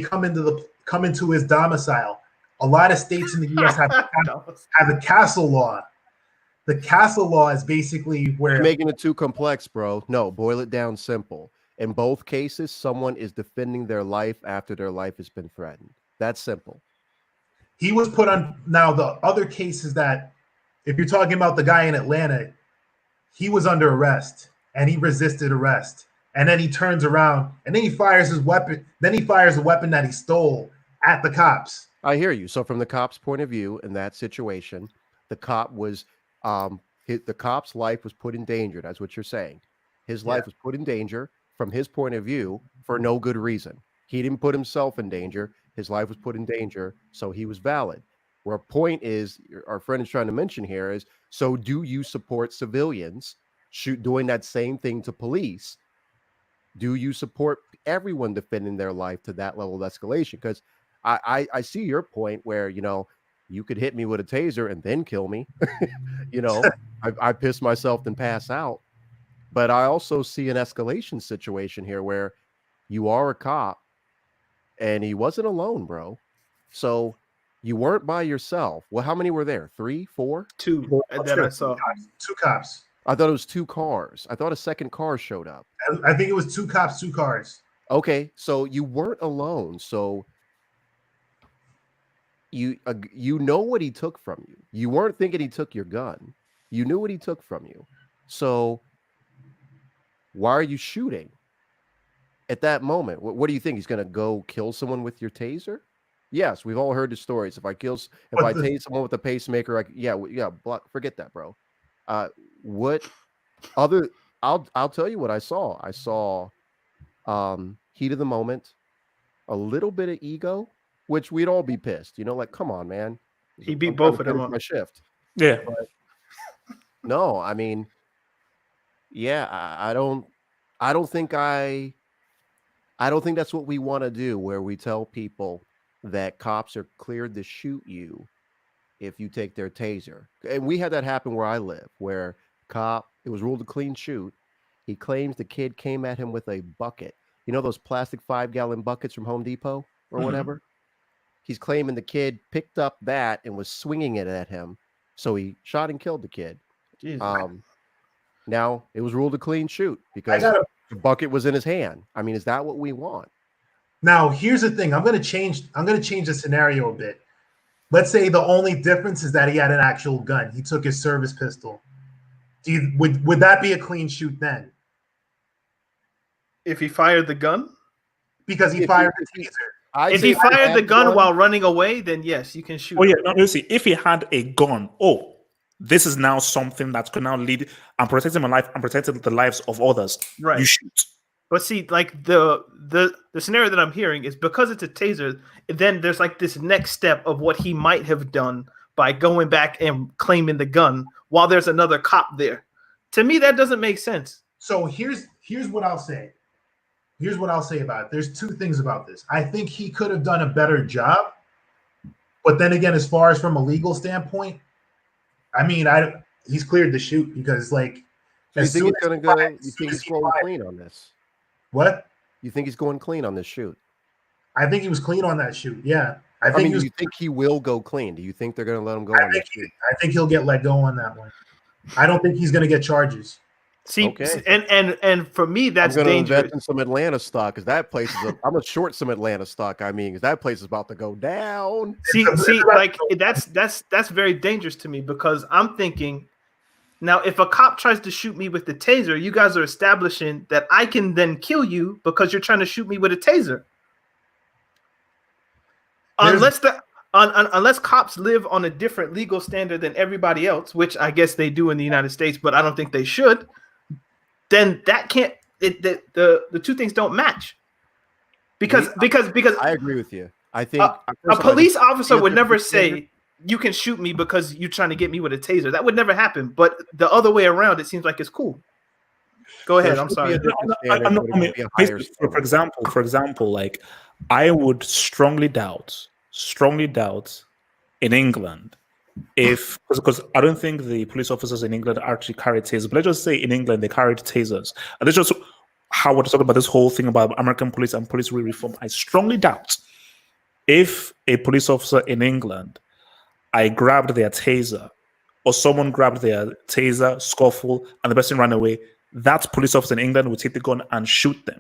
come into his domicile. A lot of states in the U.S. have a castle law. The castle law is basically where you're making it too complex, bro. No, boil it down simple. In both cases, someone is defending their life after their life has been threatened. That's simple. He was put on. Now, the other cases that, if you're talking about the guy in Atlanta, he was under arrest. and he resisted arrest. And then he turns around and then he fires his weapon. Then he fires the weapon that he stole at the cops. I hear you. So from the cop's point of view in that situation, the cop was the cop's life was put in danger. That's what you're saying. His life was put in danger from his point of view for no good reason. He didn't put himself in danger. His life was put in danger, so he was valid. Where point is, our friend is trying to mention here is, so do you support civilians doing that same thing to police? Do you support everyone defending their life to that level of escalation? Because I see your point where, you know, you could hit me with a taser and then kill me. You know, I piss myself and pass out. But I also see an escalation situation here where you are a cop and he wasn't alone, bro. So you weren't by yourself. Well, how many were there? 3, 4? 2 that I saw. 2 cops. I thought it was 2 cars. I thought a second car showed up. I think it was 2 cops, 2 cars. Okay, so you weren't alone. So you know what he took from you. You weren't thinking he took your gun. You knew what he took from you. So why are you shooting at that moment? What do you think? He's going to go kill someone with your taser? Yes, we've all heard the stories. If I tase someone with a pacemaker, forget that, bro. What other? I'll tell you what I saw. I saw heat of the moment, a little bit of ego, which we'd all be pissed. You know, like, come on, man. He beat both of them on my shift. Yeah. But no, I mean, yeah, I don't think that's what we want to do, where we tell people that cops are cleared to shoot you if you take their taser. And we had that happen where I live, where it was ruled a clean shoot. He claims the kid came at him with a bucket. You know those plastic 5-gallon buckets from Home Depot or whatever? He's claiming the kid picked up that and was swinging it at him. So he shot and killed the kid. Now it was ruled a clean shoot because the bucket was in his hand. I mean, is that what we want? Now, here's the thing. I'm going to change the scenario a bit. Let's say the only difference is that he had an actual gun. He took his service pistol. Would that be a clean shoot then? If he fired the gun? Because he fired the taser. If he fired the gun while running away, then yes, you can shoot. Oh yeah, no, you see, if he had a gun, this is now something that's going to now lead. I'm protecting my life. I'm protecting the lives of others. Right. You shoot. But see, like the scenario that I'm hearing is because it's a taser, then there's like this next step of what he might have done by going back and claiming the gun while there's another cop there. To me, that doesn't make sense. So here's what I'll say. Here's what I'll say about it. There's 2 things about this. I think he could have done a better job. But then again, as far as from a legal standpoint, I mean, he's cleared to shoot because, like, you think he's going to go? You think he's going clean on this? What? You think he's going clean on this shoot? I think he was clean on that shoot. Yeah. I mean, do you think he will go clean? Do you think they're going to let him go on this shoot? I think he'll get let go on that one. I don't think he's going to get charges. See, okay. and for me, that's dangerous. I'm going to invest in some Atlanta stock because that place is. I'm going to short some Atlanta stock. I mean, because that place is about to go down. See, like that's very dangerous to me because I'm thinking, now if a cop tries to shoot me with the taser, you guys are establishing that I can then kill you because you're trying to shoot me with a taser. Unless cops live on a different legal standard than everybody else, which I guess they do in the United States, but I don't think they should. Then that can't. The 2 things don't match. Because I agree with you. I think a police officer would never say you can shoot me because you're trying to get me with a taser. That would never happen. But the other way around, it seems like it's cool. Go ahead. I'm sorry. For example, like I would strongly doubt in England because I don't think the police officers in England actually carry tasers. But let's just say in England they carried tasers. And that's just how we're talking about this whole thing about American police and police reform. I strongly doubt if a police officer in England, I grabbed their taser or someone grabbed their taser, scuffle, and the person ran away, that police officer in England would take the gun and shoot them.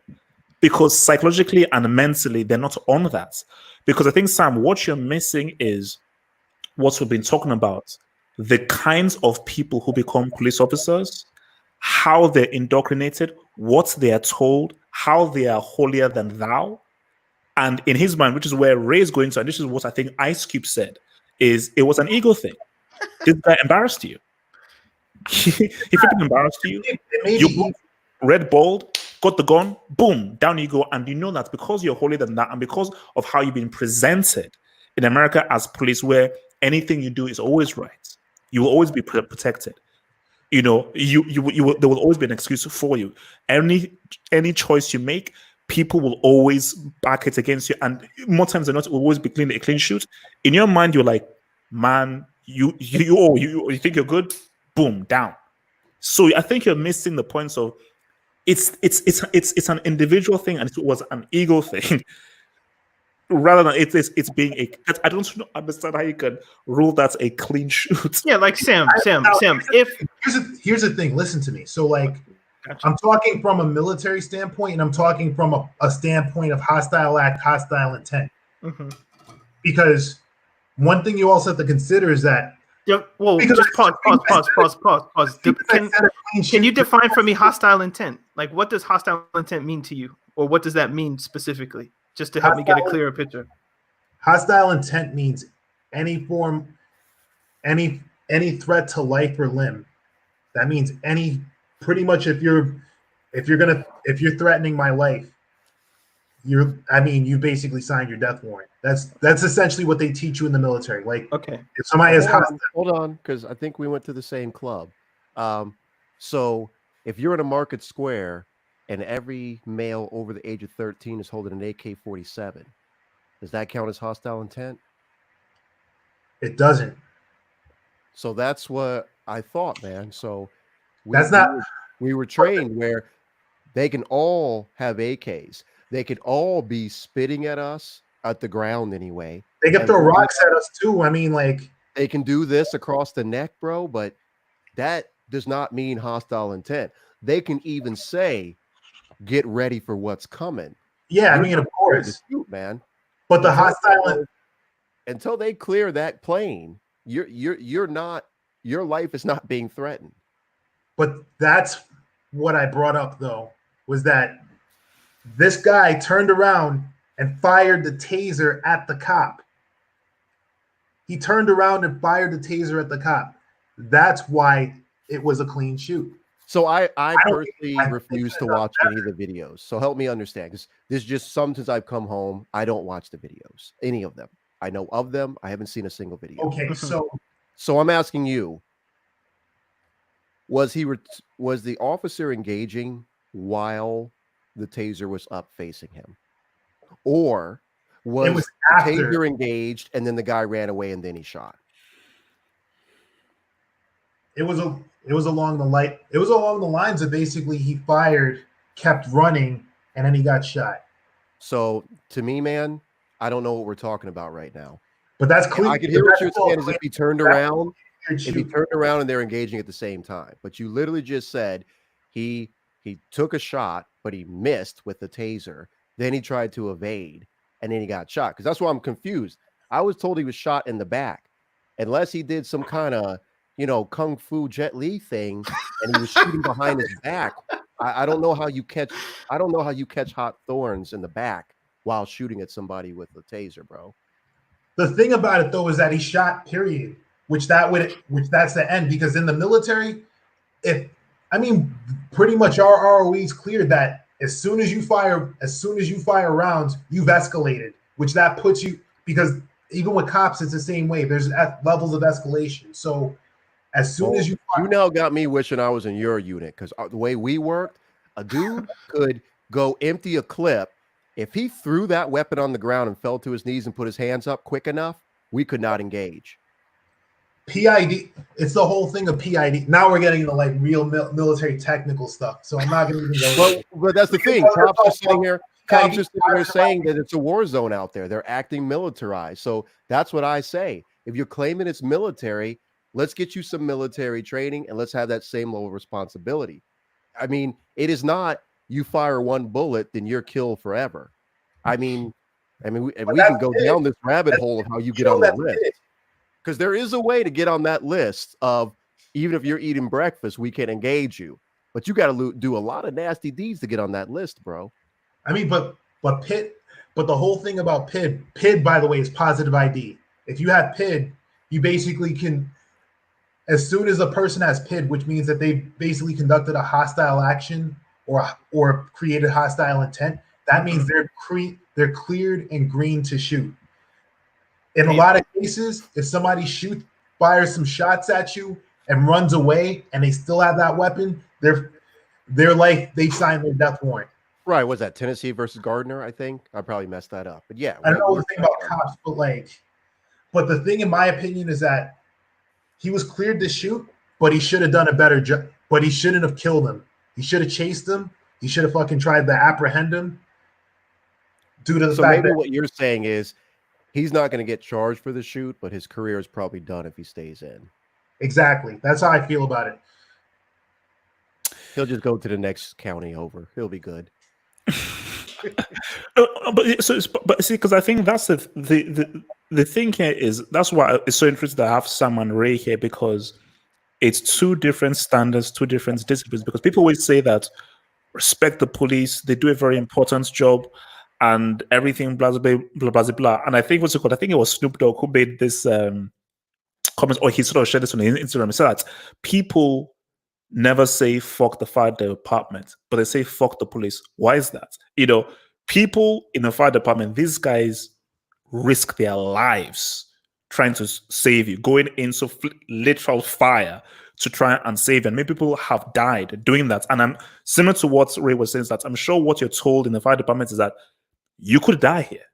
Because psychologically and mentally, they're not on that. Because I think, Sam, what you're missing is what we've been talking about. The kinds of people who become police officers how they're indoctrinated, what they are told, how they are holier than thou. And in his mind, which is where Ray is going to, and this is what I think Ice Cube said, is it was an ego thing. This guy embarrassed you. He freaking embarrassed you. You red balled, got the gun, boom, down you go. And you know that because you're holier than that, and because of how you've been presented in America as police, where anything you do is always right, you will always be protected. You know, you will, there will always be an excuse for you. Any choice you make, people will always back it against you, and more times than not, it will always be a clean shoot. In your mind, you're like, man, you think you're good, boom, down. So I think you're missing the points of it's an individual thing, and it was an ego thing. Rather than it's being a, I don't understand how you can rule that's a clean shoot. Yeah, like Sam. If here's the thing, listen to me. So like, I'm talking from a military standpoint, and I'm talking from a standpoint of hostile act, hostile intent. Mm-hmm. Because one thing you also have to consider is that. Yeah, well, just pause. Can you define for me hostile intent? Like, what does hostile intent mean to you, or what does that mean specifically? Just to help me get a clearer picture. Hostile intent means any threat to life or limb. That means pretty much if you're threatening my life, you basically signed your death warrant. That's essentially what they teach you in the military. Like, okay, if somebody is hold on, because I think we went to the same club. So if you're in a market square and every male over the age of 13 is holding an AK-47, does that count as hostile intent? It doesn't. So that's what I thought, man. So we were trained where they can all have AKs. They could all be spitting at us at the ground anyway. They can throw rocks at us too. I mean, like, they can do this across the neck, bro, but that does not mean hostile intent. They can even say, get ready for what's coming. Yeah, I mean, of course, shoot, man. But the hostile, until they clear that plane, you're not, your life is not being threatened. But that's what I brought up, though, was that this guy turned around and fired the taser at the cop. He turned around and fired the taser at the cop. That's why it was a clean shoot. So I personally refuse to watch any of the videos. So help me understand, because this is just since I've come home, I don't watch the videos, any of them. I know of them. I haven't seen a single video. Okay, so I'm asking you, was the officer engaging while the taser was up facing him, or was the taser engaged and then the guy ran away and then he shot? It was along the lines of basically he fired, kept running, and then he got shot. So to me, man, I don't know what we're talking about right now. But that's clear. I can hear what you're saying is if he turned around, and they're engaging at the same time. But you literally just said he took a shot, but he missed with the taser. Then he tried to evade, and then he got shot. Because that's why I'm confused. I was told he was shot in the back, unless he did some kind of Kung Fu Jet Li thing, and he was shooting behind his back. I don't know how you catch hot thorns in the back while shooting at somebody with a taser, bro. The thing about it though is that he shot, period. Which that's the end, because in the military, pretty much our ROE's clear that as soon as you fire rounds, you've escalated, which that puts you, because even with cops, it's the same way. There's levels of escalation. So as soon as you now got me wishing I was in your unit, because the way we worked, a dude could go empty a clip. If he threw that weapon on the ground and fell to his knees and put his hands up quick enough, we could not engage. PID, it's the whole thing of PID. Now we're getting into like real military technical stuff. So I'm not going to even go. But that's the thing. Cops are sitting here saying that it's a war zone out there. They're acting militarized. So that's what I say. If you're claiming it's military, let's get you some military training and let's have that same level of responsibility. I mean, it is not you fire one bullet, then you're killed forever. I mean, we can go down this rabbit hole of how you get on the list. Because there is a way to get on that list of, even if you're eating breakfast, we can engage you. but you got to do a lot of nasty deeds to get on that list, bro. I mean, but the whole thing about PID, by the way, is positive ID. If you have PID, you basically can, as soon as a person has PID, which means that they basically conducted a hostile action or created hostile intent, that means they're cleared and green to shoot. In a lot of cases, if somebody fires some shots at you and runs away, and they still have that weapon, they're like they signed their death warrant. Right, was that Tennessee versus Gardner? I think I probably messed that up, but yeah, I don't know the thing about cops, but the thing, in my opinion, is that he was cleared to shoot, but he should have done a better job. But he shouldn't have killed him. He should have chased him. He should have fucking tried to apprehend him. Due to the so fact maybe that what you're saying is he's not going to get charged for the shoot, but his career is probably done if he stays in. Exactly. That's how I feel about it. He'll just go to the next county over. He'll be good. But see, because I think that's the thing here is that's why it's so interesting to have Sam and Ray here, because it's two different standards, two different disciplines. Because people always say that respect the police, they do a very important job, and everything, blah blah blah blah blah. And I think what's it called? I think it was Snoop Dogg who made this comment, or he sort of shared this on Instagram. He said that people never say fuck the fire department, but they say fuck the police. Why is that? People in the fire department, these guys risk their lives trying to save you, going into literal fire to try and save you. And many people have died doing that. And I'm similar to what Ray was saying, is that I'm sure what you're told in the fire department is that you could die here.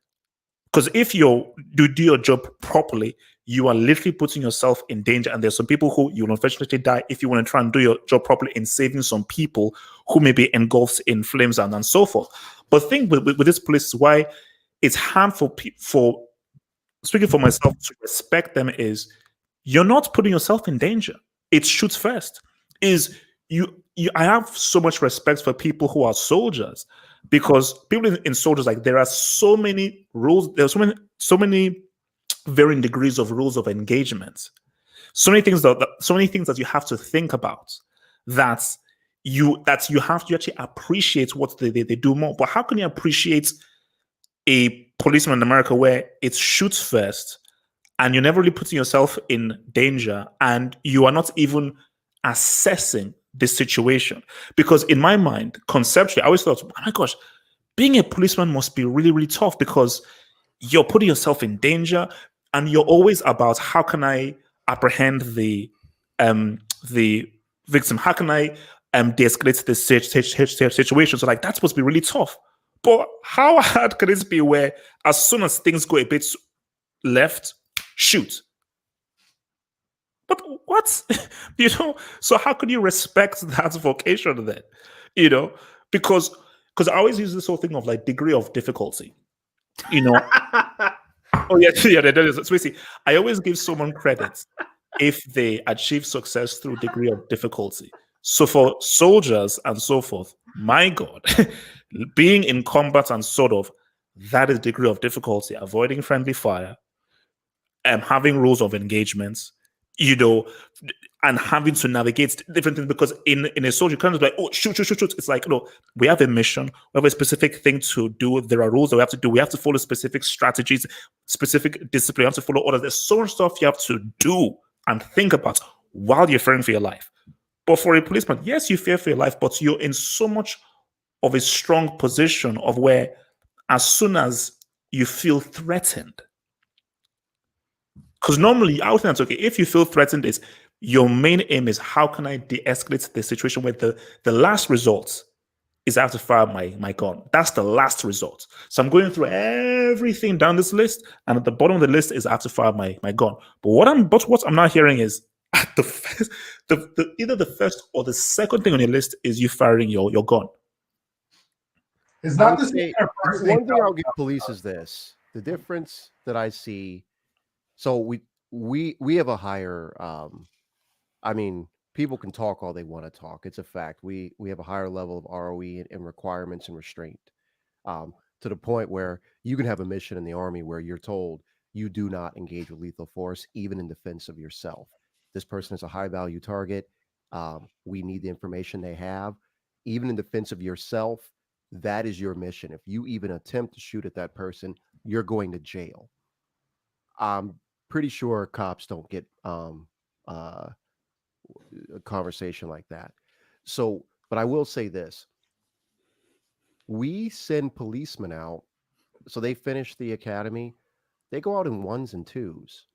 Because if you do your job properly, you are literally putting yourself in danger. And there's some people who you will unfortunately die if you want to try and do your job properly in saving some people who may be engulfed in flames and so forth. But the thing with this police is why it's hard for speaking for myself, to respect them is you're not putting yourself in danger. It's shoot first. I have so much respect for people who are soldiers, because people in soldiers, like, there are so many rules, there's so many varying degrees of rules of engagement. So many things that you have to think about, that you have to actually appreciate what they do more. But how can you appreciate a policeman in America where it's shoots first, and you're never really putting yourself in danger, and you are not even assessing this situation? Because in my mind, conceptually, I always thought, oh my gosh, being a policeman must be really, really tough, because you're putting yourself in danger, and you're always about, how can I apprehend the victim? How can I de-escalate this situation? So, like, that's supposed to be really tough. But how hard can it be where as soon as things go a bit left, shoot? But what? So how can you respect that vocation then? Because I always use this whole thing of, like, degree of difficulty. Oh yeah, so basically, I always give someone credit if they achieve success through degree of difficulty. So for soldiers and so forth, my God, being in combat and sort of, that is degree of difficulty. Avoiding friendly fire, having rules of engagement, and having to navigate different things. Because in a soldier, you can't just be like, oh, shoot. It's like, no, we have a mission, we have a specific thing to do. There are rules that we have to do. We have to follow specific strategies, specific discipline. You have to follow orders. There's so much stuff you have to do and think about while you're fearing for your life. But for a policeman, yes, you fear for your life, but you're in so much of a strong position of where, as soon as you feel threatened, because normally I would think that's okay. If you feel threatened, is your main aim is, how can I de-escalate the situation, where the last result is I have to fire my gun. That's the last result. So I'm going through everything down this list, and at the bottom of the list is I have to fire my gun. But what I'm not hearing is, at the first, either the first or the second thing on your list is you firing your gun. It's not the same. One thing I'll give police is this: the difference that I see. So we have a higher. I mean, people can talk all they want to talk. It's a fact. We have a higher level of ROE and requirements and restraint, to the point where you can have a mission in the Army where you're told you do not engage with lethal force, even in defense of yourself. This person is a high value target. We need the information they have, even in defense of yourself. That is your mission. If you even attempt to shoot at that person, you're going to jail. I'm pretty sure cops don't get a conversation like that. So, but I will say this: we send policemen out, so they finish the academy. They go out in ones and twos.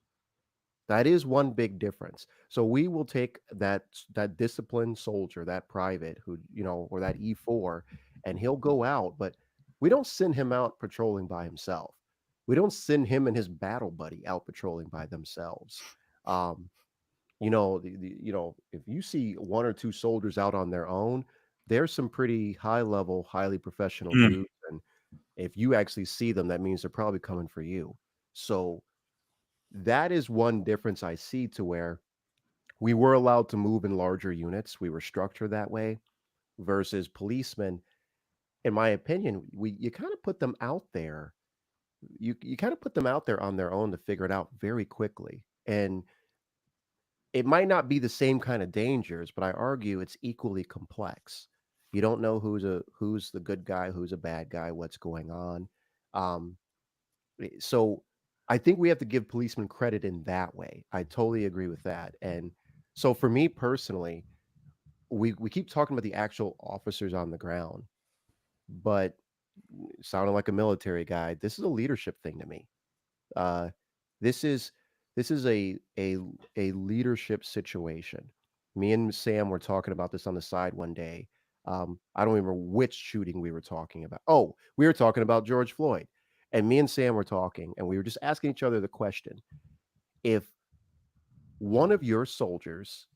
That is one big difference. So we will take that disciplined soldier, that private who, or that E4, and he'll go out, but we don't send him out patrolling by himself. We don't send him and his battle buddy out patrolling by themselves. If you see one or two soldiers out on their own, there's some pretty high level, highly professional Mm. dudes. And if you actually see them, that means they're probably coming for you. So that is one difference I see, to where we were allowed to move in larger units. We were structured that way, versus policemen. In my opinion, you kind of put them out there. You kind of put them out there on their own to figure it out very quickly. And it might not be the same kind of dangers, but I argue it's equally complex. You don't know who's the good guy, who's a bad guy, what's going on. So I think we have to give policemen credit in that way. I totally agree with that. And so for me personally, we keep talking about the actual officers on the ground, but sounding like a military guy, this is a leadership thing to me. Uh, this is a leadership situation. Me and Sam were talking about this on the side one day. I don't remember which shooting we were talking about. Oh, we were talking about George Floyd. And me and Sam were talking, and we were just asking each other the question: if one of your soldiers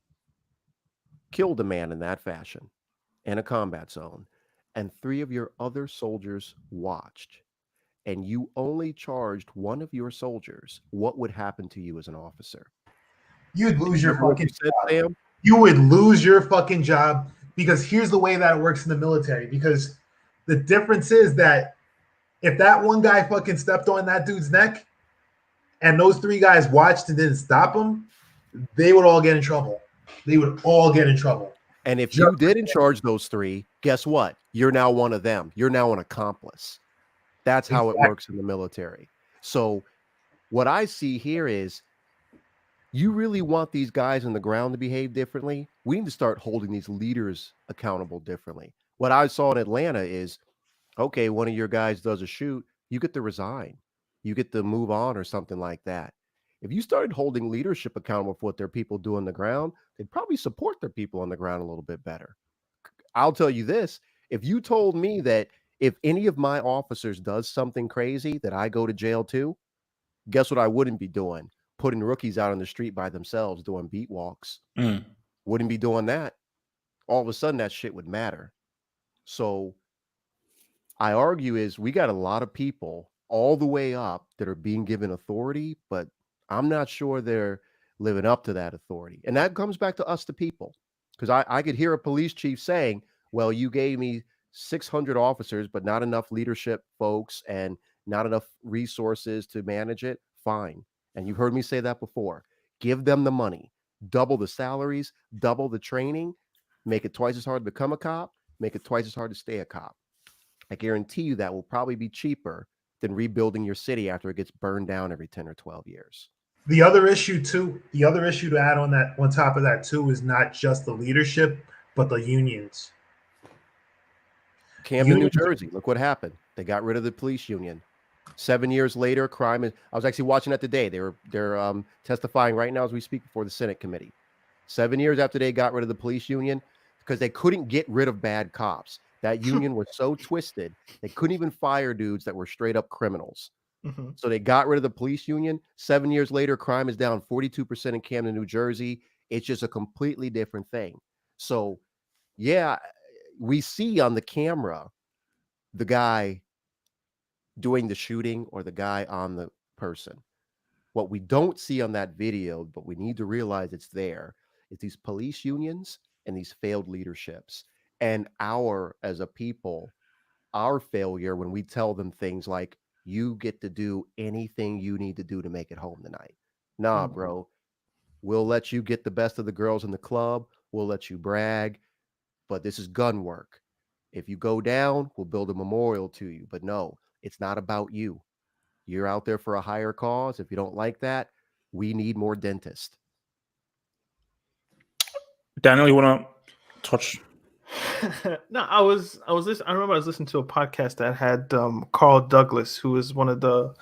killed a man in that fashion in a combat zone, and three of your other soldiers watched, and you only charged one of your soldiers, what would happen to you as an officer? You'd lose your Remember what fucking you said, job. Sam? You would lose your fucking job, because here's the way that it works in the military. Because the difference is that if that one guy fucking stepped on that dude's neck and those three guys watched and didn't stop him, they would all get in trouble. They would all get in trouble. And if you didn't charge those three, guess what? You're now one of them. You're now an accomplice. That's how it works in the military. So what I see here is, you really want these guys on the ground to behave differently? We need to start holding these leaders accountable differently. What I saw in Atlanta is, okay, one of your guys does a shoot, you get to resign. You get to move on or something like that. If you started holding leadership accountable for what their people do on the ground, they'd probably support their people on the ground a little bit better. I'll tell you this: if you told me that if any of my officers does something crazy, that I go to jail too, guess what I wouldn't be doing? Putting rookies out on the street by themselves doing beat walks. Wouldn't be doing that. All of a sudden, that shit would matter. So I argue is, we got a lot of people all the way up that are being given authority, but I'm not sure they're living up to that authority. And that comes back to us, the people. Because I could hear a police chief saying, well, you gave me 600 officers, but not enough leadership folks and not enough resources to manage it. Fine. And you've heard me say that before. Give them the money, double the salaries, double the training, make it twice as hard to become a cop, make it twice as hard to stay a cop. I guarantee you that will probably be cheaper than rebuilding your city after it gets burned down every 10 or 12 years. The other issue to add on that, on top of that too, is not just the leadership, but the unions. Camden, New Jersey, look what happened. They got rid of the police union. 7 years later, crime is. I was actually watching that today. They're testifying right now as we speak before the Senate committee. 7 years after they got rid of the police union, because they couldn't get rid of bad cops. That union was so twisted, they couldn't even fire dudes that were straight up criminals. So they got rid of the police union. 7 years later, crime is down 42% in Camden, New Jersey. It's just a completely different thing. So, yeah, we see on the camera the guy doing the shooting or the guy on the person. What we don't see on that video, but we need to realize it's there, is these police unions and these failed leaderships. And as a people, our failure when we tell them things like, you get to do anything you need to do to make it home tonight. Nah, bro. We'll let you get the best of the girls in the club. we'll let you brag, but this is gun work. If you go down, we'll build a memorial to you. But no, it's not about you. You're out there for a higher cause. If you don't like that, we need more dentists. Daniel, you want to touch? No, I remember I was listening to a podcast that had Carl Douglas, who is one of the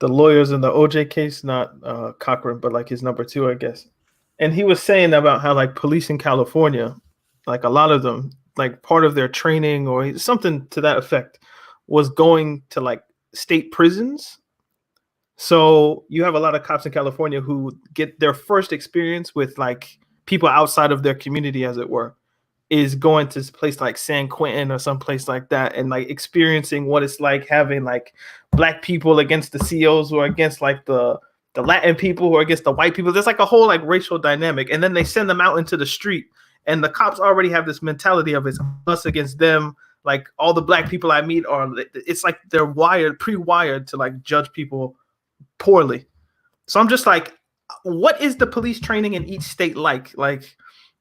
lawyers in the OJ case, not Cochran, but like his number two, I guess. And he was saying about how like police in California, like a lot of them, like part of their training or something to that effect was going to like state prisons. So you have a lot of cops in California who get their first experience with like people outside of their community, as it were, is going to a place like San Quentin or some place like that and like experiencing what it's like having like black people against the COs or against like the Latin people or against the white people. There's like a whole like racial dynamic. And then they send them out into the street and the cops already have this mentality of it's us against them. Like all the black people I meet it's like they're pre-wired to like judge people poorly. So I'm just like, what is the police training in each state like? Like,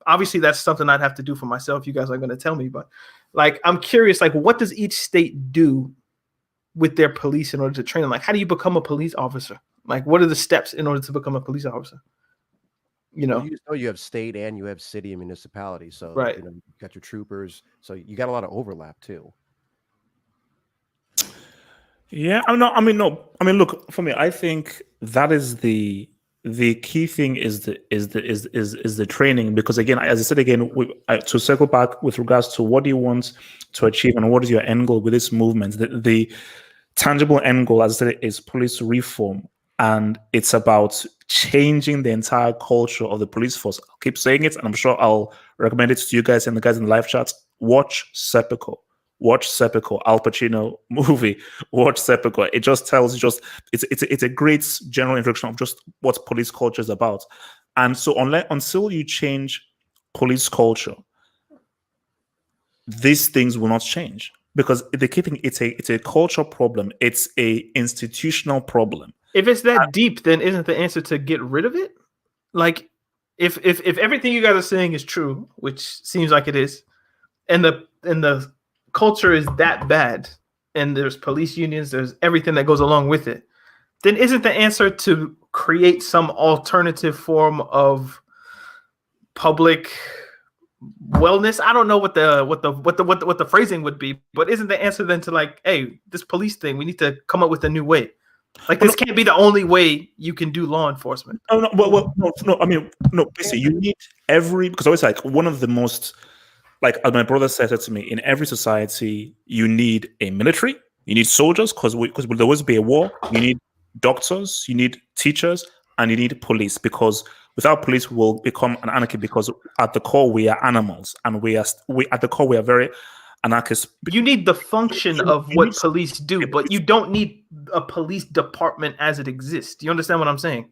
obviously that's something I'd have to do for myself. You guys aren't going to tell me, but like, I'm curious, like what does each state do with their police in order to train them? Like, how do you become a police officer? Like, what are the steps in order to become a police officer? You know, you have state and you have city and municipality. So right. You got your troopers. So you got a lot of overlap too. Yeah, look, for me, I think that is the key thing is the training, because again, as I said again, to circle back with regards to what do you want to achieve and what is your end goal with this movement, the tangible end goal, as I said, is police reform, and it's about changing the entire culture of the police force. I'll keep saying it, and I'm sure I'll recommend it to you guys and the guys in the live chat. Watch Serpico. Watch Serpico, Al Pacino movie. Watch Serpico. It just tells it's a great general introduction of just what police culture is about. And so until you change police culture, these things will not change, because the key thing, it's a culture problem. It's a institutional problem. If it's that deep, then isn't the answer to get rid of it? Like, if everything you guys are saying is true, which seems like it is, and the culture is that bad, and there's police unions, there's everything that goes along with it, then isn't the answer to create some alternative form of public wellness? I don't know what the phrasing would be, but isn't the answer then to like, hey, this police thing, we need to come up with a new way? Like, this can't be the only way you can do law enforcement. Basically, you need because always like one of the most, like as my brother said it to me, in every society, you need a military, you need soldiers, because there'll always be a war. You need doctors, you need teachers, and you need police, because without police, we'll become an anarchy, because at the core, we are animals, and at the core, we are very anarchist. You need the function of what police do, but you don't need a police department as it exists. Do you understand what I'm saying?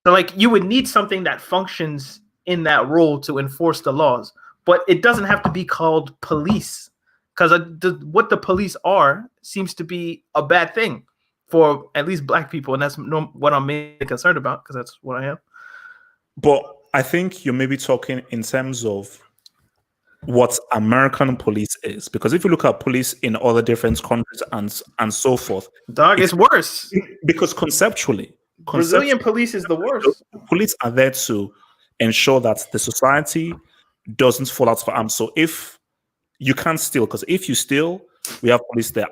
So like, you would need something that functions in that role to enforce the laws, but it doesn't have to be called police, because what the police are seems to be a bad thing for at least black people, and that's what I'm mainly concerned about, because that's what I am. But I think you're maybe talking in terms of what American police is, because if you look at police in other different countries and so forth, it's worse. Because conceptually, Brazilian police is the worst. Police are there to ensure that the society doesn't fall out for arms. So if you can't steal, because if you steal, we have police there.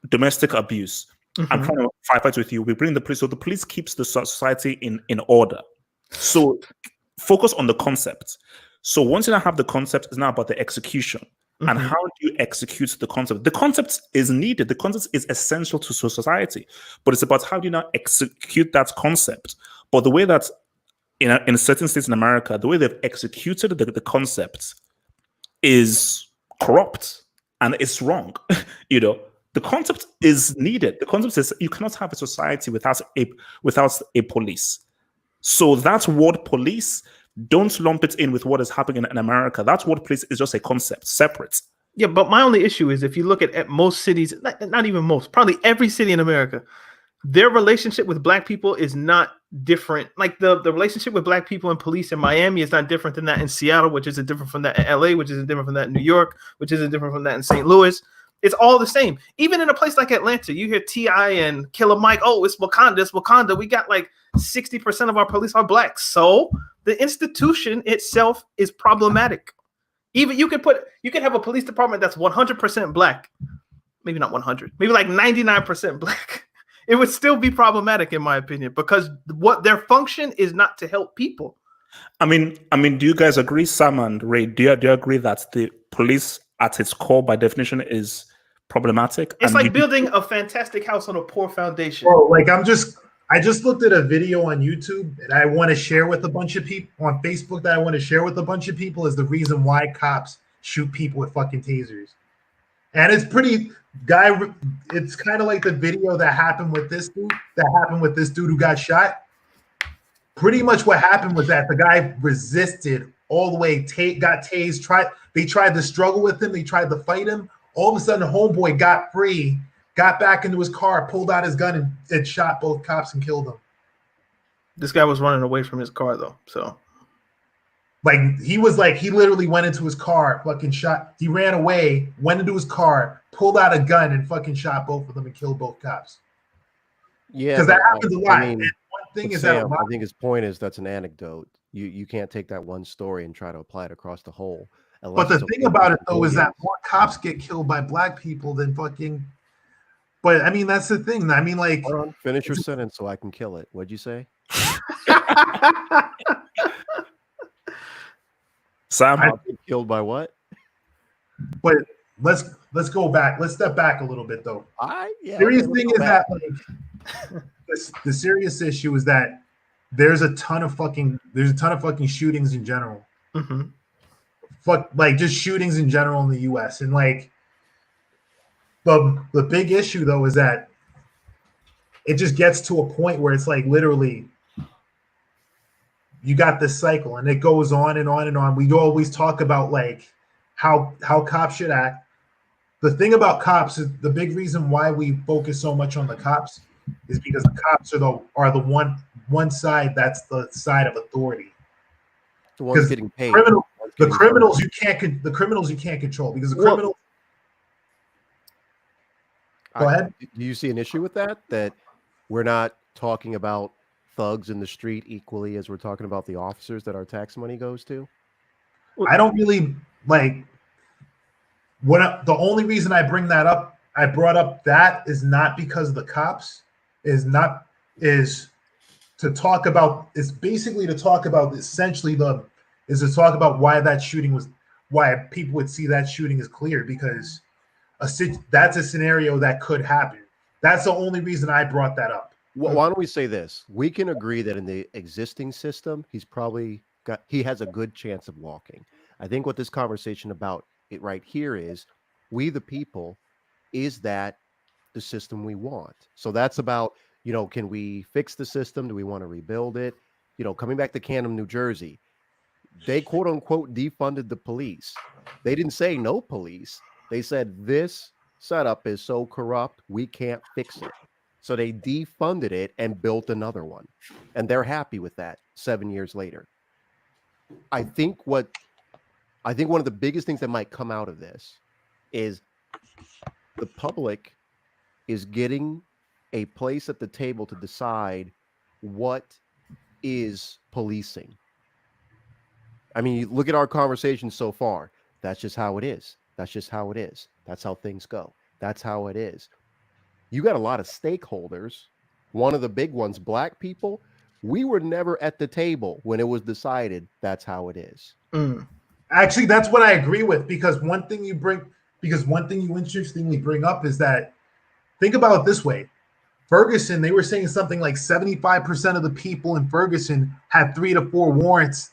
Domestic abuse. Mm-hmm. I'm trying to fight with you. We bring the police, so the police keeps the society in order. So focus on the concept. So once you now have the concept, it's now about the execution. Mm-hmm. And how do you execute the concept? The concept is needed. The concept is essential to society. But it's about how do you now execute that concept. But the way that in certain states in America, the way they've executed the concept is corrupt and it's wrong. The concept is needed. The concept is you cannot have a society without a police. So that word police, don't lump it in with what is happening in America. That word police is just a concept, separate. Yeah, but my only issue is if you look at most cities, not even most, probably every city in America, their relationship with black people is not different. Like the relationship with black people and police in Miami is not different than that in Seattle, which isn't different from that in LA, which isn't different from that in New York, which isn't different from that in St. Louis. It's all the same. Even in a place like Atlanta, you hear T.I. and Killer Mike, oh, it's Wakanda, it's Wakanda. We got like 60% of our police are black. So the institution itself is problematic. Even you can have a police department that's 100% black. Maybe not 100, maybe like 99% black. It would still be problematic, in my opinion, because what their function is not to help people. I mean, do you guys agree, Sam and Ray? Do you agree that the police, at its core, by definition, is problematic? It's And like building a fantastic house on a poor foundation. Bro, like I just looked at a video on YouTube that I want to share with a bunch of people on Facebook that I want to share with a bunch of people is the reason why cops shoot people with fucking tasers. And it's it's kind of like the video that happened with this dude who got shot. Pretty much what happened was that the guy resisted all the way, got tased, they tried to struggle with him, they tried to fight him. All of a sudden, the homeboy got free, got back into his car, pulled out his gun, and shot both cops and killed them. This guy was running away from his car, though. So, he literally went into his car, fucking shot. He ran away, went into his car, pulled out a gun, and fucking shot both of them and killed both cops. Yeah, because that happens a lot. I mean, and one thing is Sam, that I think his point is that's an anecdote. You can't take that one story and try to apply it across the whole. But the thing about it, though, is that more cops get killed by black people than fucking. But I mean, that's the thing. I mean, like, hold on, finish your sentence so I can kill it. What'd you say? Sam, killed by what? But let's go back. Let's step back a little bit, though. Serious thing is that like, the serious issue is that there's a ton of fucking shootings in general. Mm-hmm. Like just shootings in general in the U.S. and like the big issue though is that it just gets to a point where it's like literally you got this cycle and it goes on and on and on. We always talk about like how cops should act. The thing about cops is the big reason why we focus so much on the cops is because the cops are the one side that's the side of authority. The ones getting paid. The criminals you can't control because the criminals. Go ahead. Do you see an issue with that? That we're not talking about thugs in the street equally as we're talking about the officers that our tax money goes to? I don't really like. The only reason I brought up that is not because of the cops. Is to talk about why people would see that shooting as clear because that's a scenario that could happen. That's the only reason I brought that up. Well, why don't we say this? We can agree that in the existing system, he has a good chance of walking. I think what this conversation about it right here is we the people, is that the system we want? So that's about, can we fix the system? Do we want to rebuild it? Coming back to Camden, New Jersey, they quote unquote defunded the police. They didn't say no police. They said this setup is so corrupt, we can't fix it. So they defunded it and built another one. And they're happy with that 7 years later. I think one of the biggest things that might come out of this is the public is getting a place at the table to decide what is policing. I mean, you look at our conversation so far. That's just how it is. That's just how it is. That's how things go. That's how it is. You got a lot of stakeholders. One of the big ones, black people. We were never at the table when it was decided that's how it is. Actually, that's what I agree with because one thing you interestingly bring up is that think about it this way. Ferguson, they were saying something like 75% of the people in Ferguson had 3 to 4 warrants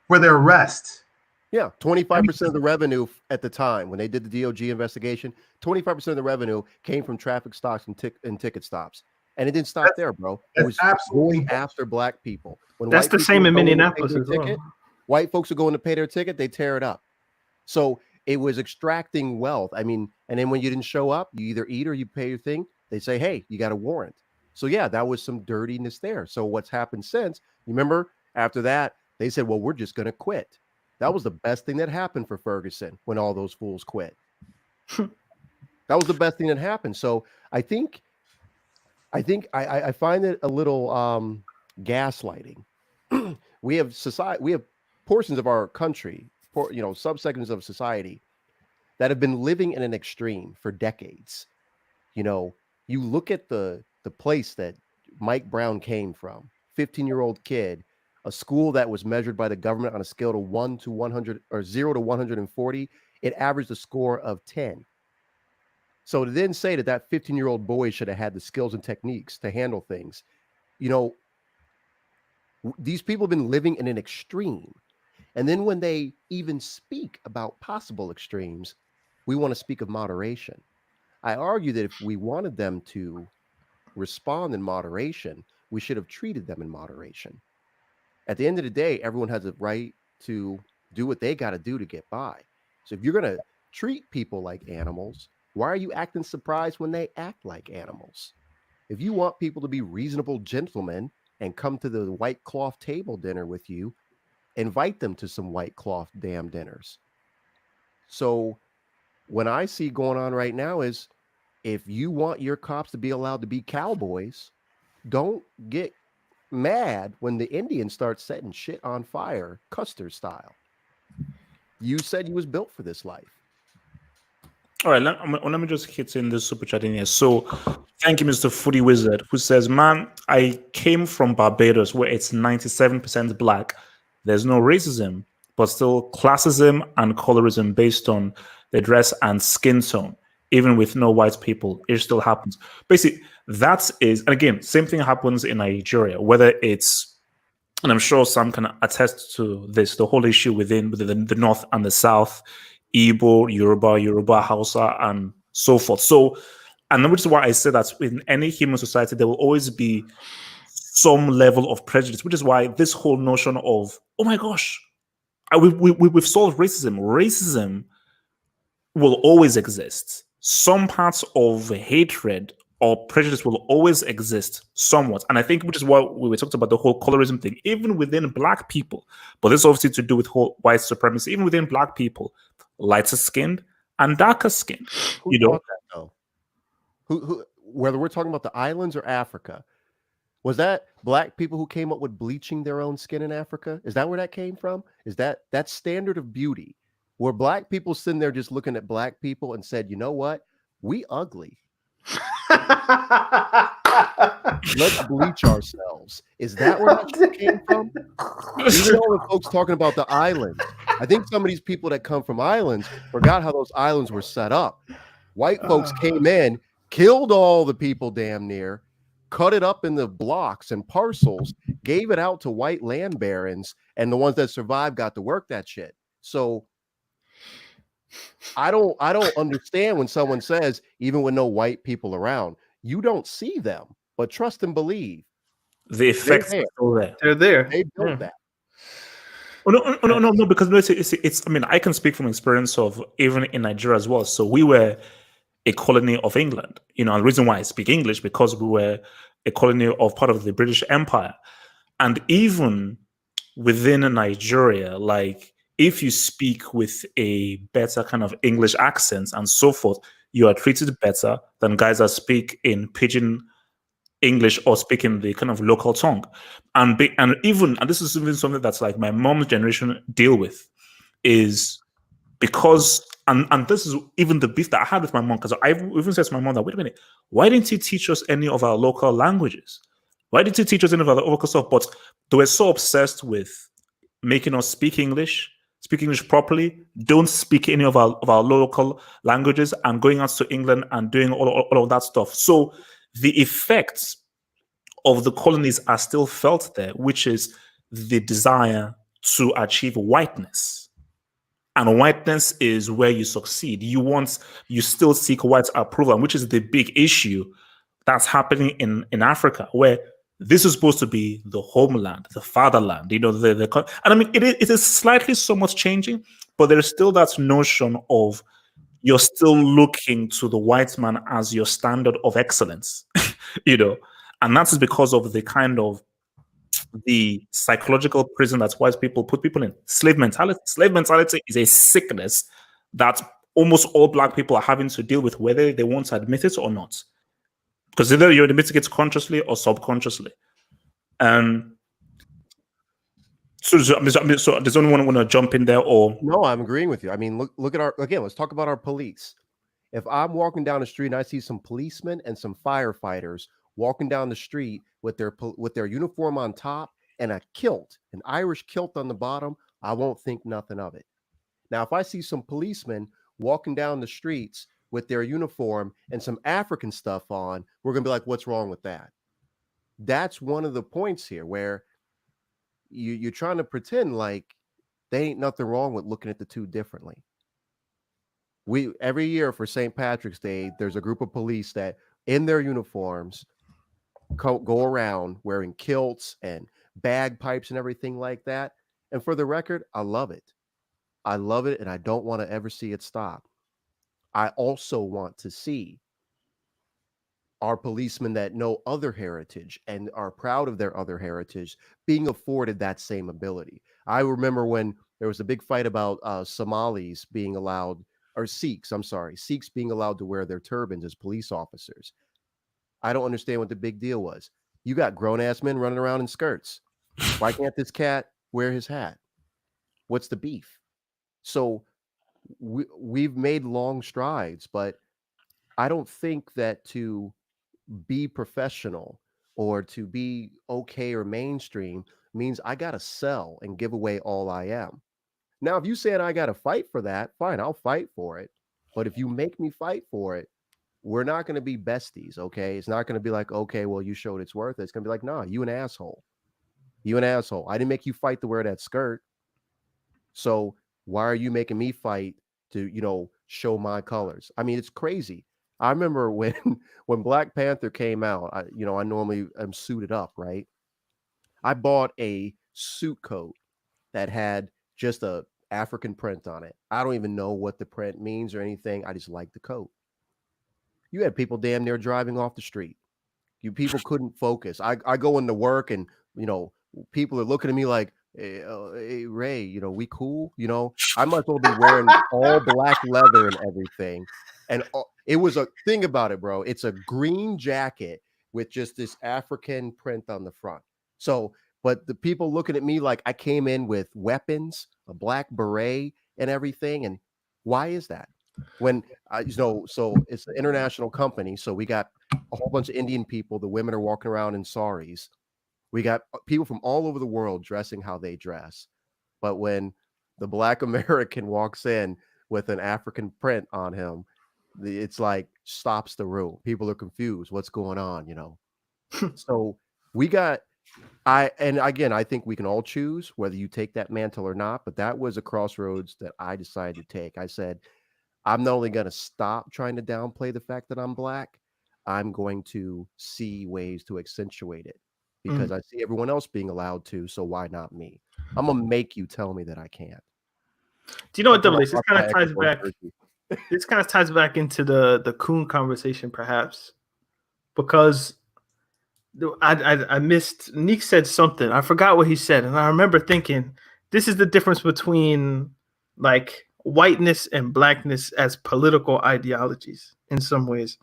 for their arrest. Yeah, 25% of the revenue at the time when they did the DOJ investigation, 25% of the revenue came from traffic stops and ticket stops. And it didn't stop there, bro. It was going after black people. That's the same in Minneapolis as well. White folks are going to pay their ticket, they tear it up. So it was extracting wealth. I mean, and then when you didn't show up, you either eat or you pay your thing. They say, hey, you got a warrant. So yeah, that was some dirtiness there. So what's happened since? You remember after that, they said, well, we're just going to quit. That was the best thing that happened for Ferguson when all those fools quit. That was the best thing that happened. So I think I find it a little gaslighting. We have society, we have portions of our country, subsections of society that have been living in an extreme for decades. You look at the place that Mike Brown came from, 15-year-old kid, a school that was measured by the government on a scale of 1 to 100 or 0 to 140, it averaged a score of 10. So to then say that 15-year-old boy should have had the skills and techniques to handle things, these people have been living in an extreme. And then when they even speak about possible extremes, we want to speak of moderation. I argue that if we wanted them to respond in moderation, we should have treated them in moderation. At the end of the day, everyone has a right to do what they got to do to get by. So if you're going to treat people like animals, why are you acting surprised when they act like animals? If you want people to be reasonable gentlemen and come to the white cloth table dinner with you, invite them to some white cloth damn dinners. So what I see going on right now is, if you want your cops to be allowed to be cowboys, don't get mad when the Indians start setting shit on fire, Custer style. You said you was built for this life. All right, let me just hit in this super chat in here. So, thank you, Mr. Footy Wizard, who says, man, I came from Barbados where it's 97% black. There's no racism, but still classism and colorism based on the dress and skin tone. Even with no white people, it still happens. Basically, and again, same thing happens in Nigeria, whether it's, and I'm sure some can attest to this, the whole issue within the North and the South, Igbo, Yoruba, Hausa, and so forth. So, and which is why I say that in any human society, there will always be some level of prejudice, which is why this whole notion of, oh my gosh, we've solved racism. Racism will always exist. Some parts of hatred or prejudice will always exist somewhat. And I think, which is what we were talking about, the whole colorism thing, even within black people, but this obviously to do with whole white supremacy, even within black people, lighter skinned and darker skinned. Who thought that, though? Who, whether we're talking about the islands or Africa, was that black people who came up with bleaching their own skin in Africa? Is that where that came from? Is that standard of beauty? Were black people sitting there just looking at black people and said, you know what? We ugly. Let's bleach ourselves. Is that where that came from? Even all the folks talking about the islands. I think some of these people that come from islands forgot how those islands were set up. White folks came in, killed all the people damn near, cut it up in the blocks and parcels, gave it out to white land barons, and the ones that survived got to work that shit. So I don't understand when someone says, even with no white people around, you don't see them, but trust and believe. The effects are still there. They're there. They built that. Oh, no, because it's, I mean, I can speak from experience of even in Nigeria as well. So we were a colony of England. And the reason why I speak English, because we were a colony of part of the British Empire. And even within Nigeria, like, if you speak with a better kind of English accent and so forth, you are treated better than guys that speak in pidgin English or speak in the kind of local tongue. And this is even something that's like my mom's generation deal with, is because, and this is even the beef that I had with my mom, because I even said to my mom that, wait a minute, why didn't you teach us any of our local languages? Why didn't you teach us any of our local stuff? But they were so obsessed with making us speak English properly, don't speak any of our local languages, and going out to England and doing all of that stuff. So the effects of the colonies are still felt there, which is the desire to achieve whiteness. And whiteness is where you succeed. You still seek white approval, which is the big issue that's happening in Africa, where this is supposed to be the homeland, the fatherland, and I mean, it is slightly so much changing, but there is still that notion of you're still looking to the white man as your standard of excellence, And that's because of the kind of the psychological prison that's white people put people in. Slave mentality. Slave mentality is a sickness that almost all black people are having to deal with, whether they want to admit it or not. Because either you're admitting it consciously or subconsciously. So does anyone want to jump in there or? No, I'm agreeing with you. I mean, look at let's talk about our police. If I'm walking down the street and I see some policemen and some firefighters walking down the street with their uniform on top and a kilt, an Irish kilt on the bottom, I won't think nothing of it. Now, if I see some policemen walking down the streets with their uniform and some African stuff on, we're going to be like, what's wrong with that? That's one of the points here where you're trying to pretend like there ain't nothing wrong with looking at the two differently. Every year for St. Patrick's Day, there's a group of police that in their uniforms go around wearing kilts and bagpipes and everything like that. And for the record, I love it. I love it, and I don't want to ever see it stop. I also want to see our policemen that know other heritage and are proud of their other heritage being afforded that same ability. I remember when there was a big fight about Somalis being allowed, or Sikhs being allowed to wear their turbans as police officers. I don't understand what the big deal was. You got grown-ass men running around in skirts. Why can't this cat wear his hat? What's the beef? So we've made long strides, but I don't think that to be professional or to be okay or mainstream means I got to sell and give away all I am. Now, if you said I got to fight for that, fine, I'll fight for it. But if you make me fight for it, we're not going to be besties, okay? It's not going to be like, okay, well, you showed it's worth it. It's going to be like, nah, you an asshole. You an asshole. I didn't make you fight to wear that skirt. So why are you making me fight to, show my colors? I mean, it's crazy. I remember when Black Panther came out, I normally am suited up, right? I bought a suit coat that had just a African print on it. I don't even know what the print means or anything. I just like the coat. You had people damn near driving off the street. You people couldn't focus. I go into work and, people are looking at me like, hey, Ray, we cool? I might as well be wearing all black leather and everything. And it was a thing about it, bro. It's a green jacket with just this African print on the front. So, but the people looking at me like I came in with weapons, a black beret and everything. And why is that? When, so it's an international company. So we got a whole bunch of Indian people. The women are walking around in saris. We got people from all over the world dressing how they dress. But when the Black American walks in with an African print on him, it's like stops the room. People are confused. What's going on? So we got, and again, I think we can all choose whether you take that mantle or not, but that was a crossroads that I decided to take. I said, I'm not only going to stop trying to downplay the fact that I'm Black, I'm going to see ways to accentuate it because I see everyone else being allowed to. So why not me? I'm going to make you tell me that I can't. Do you know what, Double H? This kind of ties back. This kind of ties back into the Coon conversation, perhaps, because I missed. Neek said something. I forgot what he said, and I remember thinking, this is the difference between like whiteness and blackness as political ideologies. In some ways,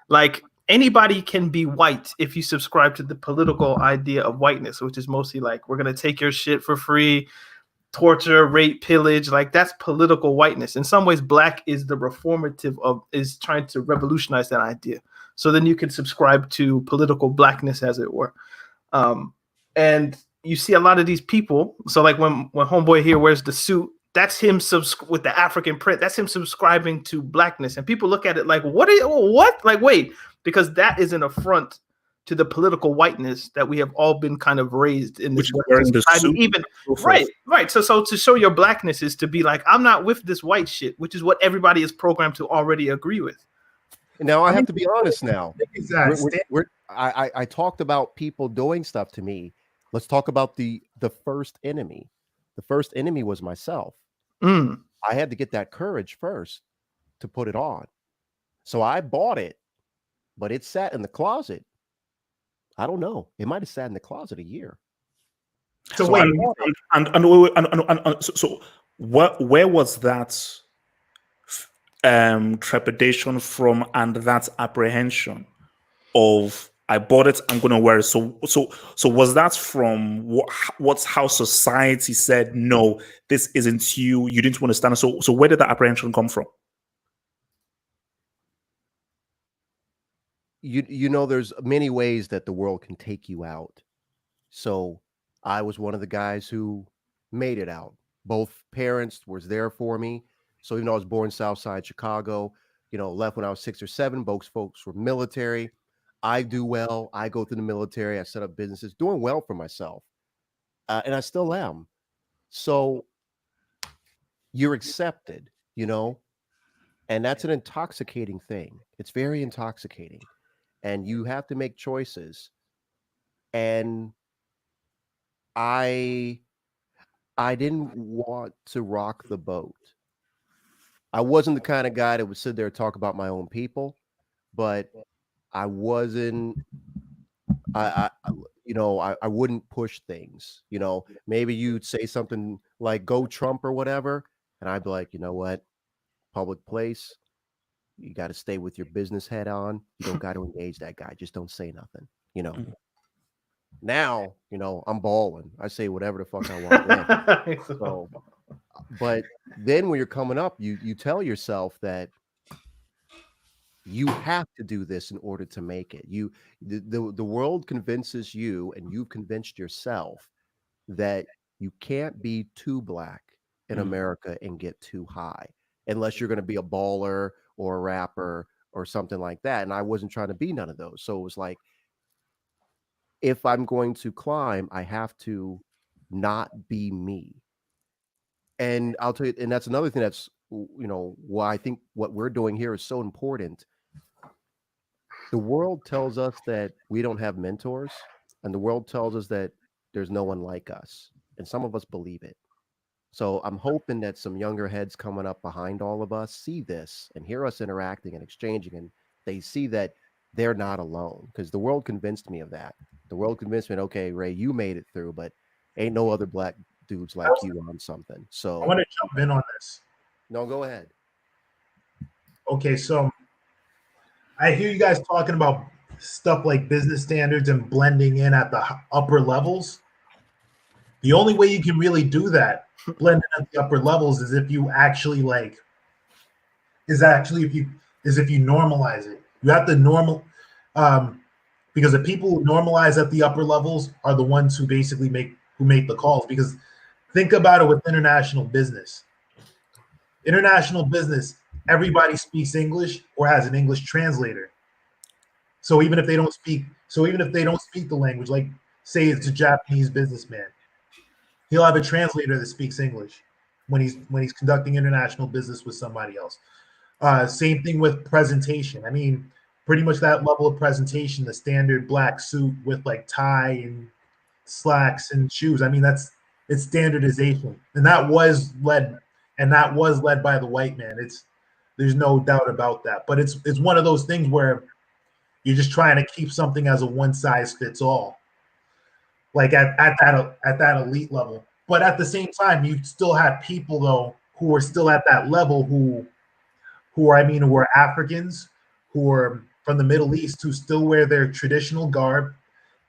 like anybody can be white if you subscribe to the political idea of whiteness, which is mostly like we're gonna take your shit for free. Torture, rape, pillage, like that's political whiteness. In some ways, black is the reformative is trying to revolutionize that idea. So then you can subscribe to political blackness, as it were. And you see a lot of these people. So like when homeboy here wears the suit, that's him with the African print. That's him subscribing to blackness. And people look at it like, what? Like, wait, because that is an affront to the political whiteness that we have all been kind of raised in this society. Even right. So to show your blackness is to be like, I'm not with this white shit, which is what everybody is programmed to already agree with. Now I have to be honest. Now I talked about people doing stuff to me. Let's talk about the first enemy. The first enemy was myself. I had to get that courage first to put it on. So I bought it, but it sat in the closet. I don't know. It might have sat in the closet a year. So So wait, so where was that trepidation from, and that apprehension of I bought it, I'm gonna wear it. So was that from what's how society said no, this isn't you. You didn't want to stand. So where did that apprehension come from? You know, there's many ways that the world can take you out. So I was one of the guys who made it out. Both parents was there for me. So even though I was born Southside Chicago, left when I was 6 or 7. Both folks were military. I do well. I go through the military. I set up businesses, doing well for myself, and I still am. So you're accepted, and that's an intoxicating thing. It's very intoxicating, and you have to make choices. And I didn't want to rock the boat. I wasn't the kind of guy that would sit there and talk about my own people, but I wasn't. I wouldn't push things. Maybe you'd say something like "Go Trump" or whatever, and I'd be like, you know what, public place, you got to stay with your business head on. You don't got to engage that guy. Just don't say nothing. Now, I'm balling. I say whatever the fuck I want. So, but then when you're coming up, you tell yourself that you have to do this in order to make it. The world convinces you, and you've convinced yourself that you can't be too black in America and get too high unless you're going to be a baller or a rapper or something like that. And I wasn't trying to be none of those. So it was like, if I'm going to climb, I have to not be me. And I'll tell you, and that's another thing that's, why I think what we're doing here is so important. The world tells us that we don't have mentors, and the world tells us that there's no one like us. And some of us believe it. So I'm hoping that some younger heads coming up behind all of us see this and hear us interacting and exchanging, and they see that they're not alone, because the world convinced me of that. The world convinced me, okay, Ray, you made it through, but ain't no other black dudes like you on something. So I want to jump in on this. No, go ahead. Okay, so I hear you guys talking about stuff like business standards and blending in at the upper levels. The only way you can really do that, blending at the upper levels, is if you actually if you normalize it. You have to because the people who normalize at the upper levels are the ones who basically make the calls. Because think about it with international business. International business, everybody speaks English or has an English translator. So even if they don't speak the language, like say it's a Japanese businessman, he'll have a translator that speaks English when he's conducting international business with somebody else. Same thing with presentation. I mean, pretty much that level of presentation, the standard black suit with like tie and slacks and shoes. I mean, it's standardization, and that was led by the white man. There's no doubt about that. But it's one of those things where you're just trying to keep something as a one size fits all, like at that elite level. But at the same time, you still have people though who are still at that level who are Africans, who are from the Middle East, who still wear their traditional garb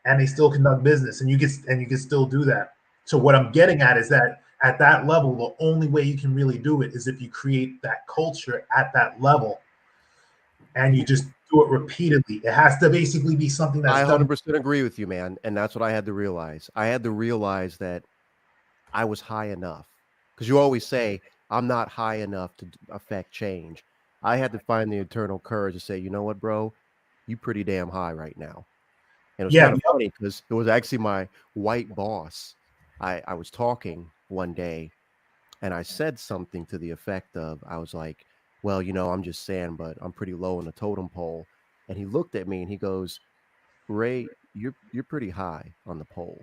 and they still conduct business, and you can still do that. So what I'm getting at is that at that level, the only way you can really do it is if you create that culture at that level, and you just do it repeatedly. It has to basically be something that's I done. 100% agree with you, man. And that's what I had to realize. I had to realize that I was high enough, because you always say, I'm not high enough to affect change. I had to find the internal courage to say, you know what, bro, you pretty damn high right now. And it was kind of funny because it was actually my white boss. I was talking one day and I said something to the effect of, I was like, well, I'm just saying, but I'm pretty low on the totem pole. And he looked at me and he goes, Ray, you're pretty high on the pole.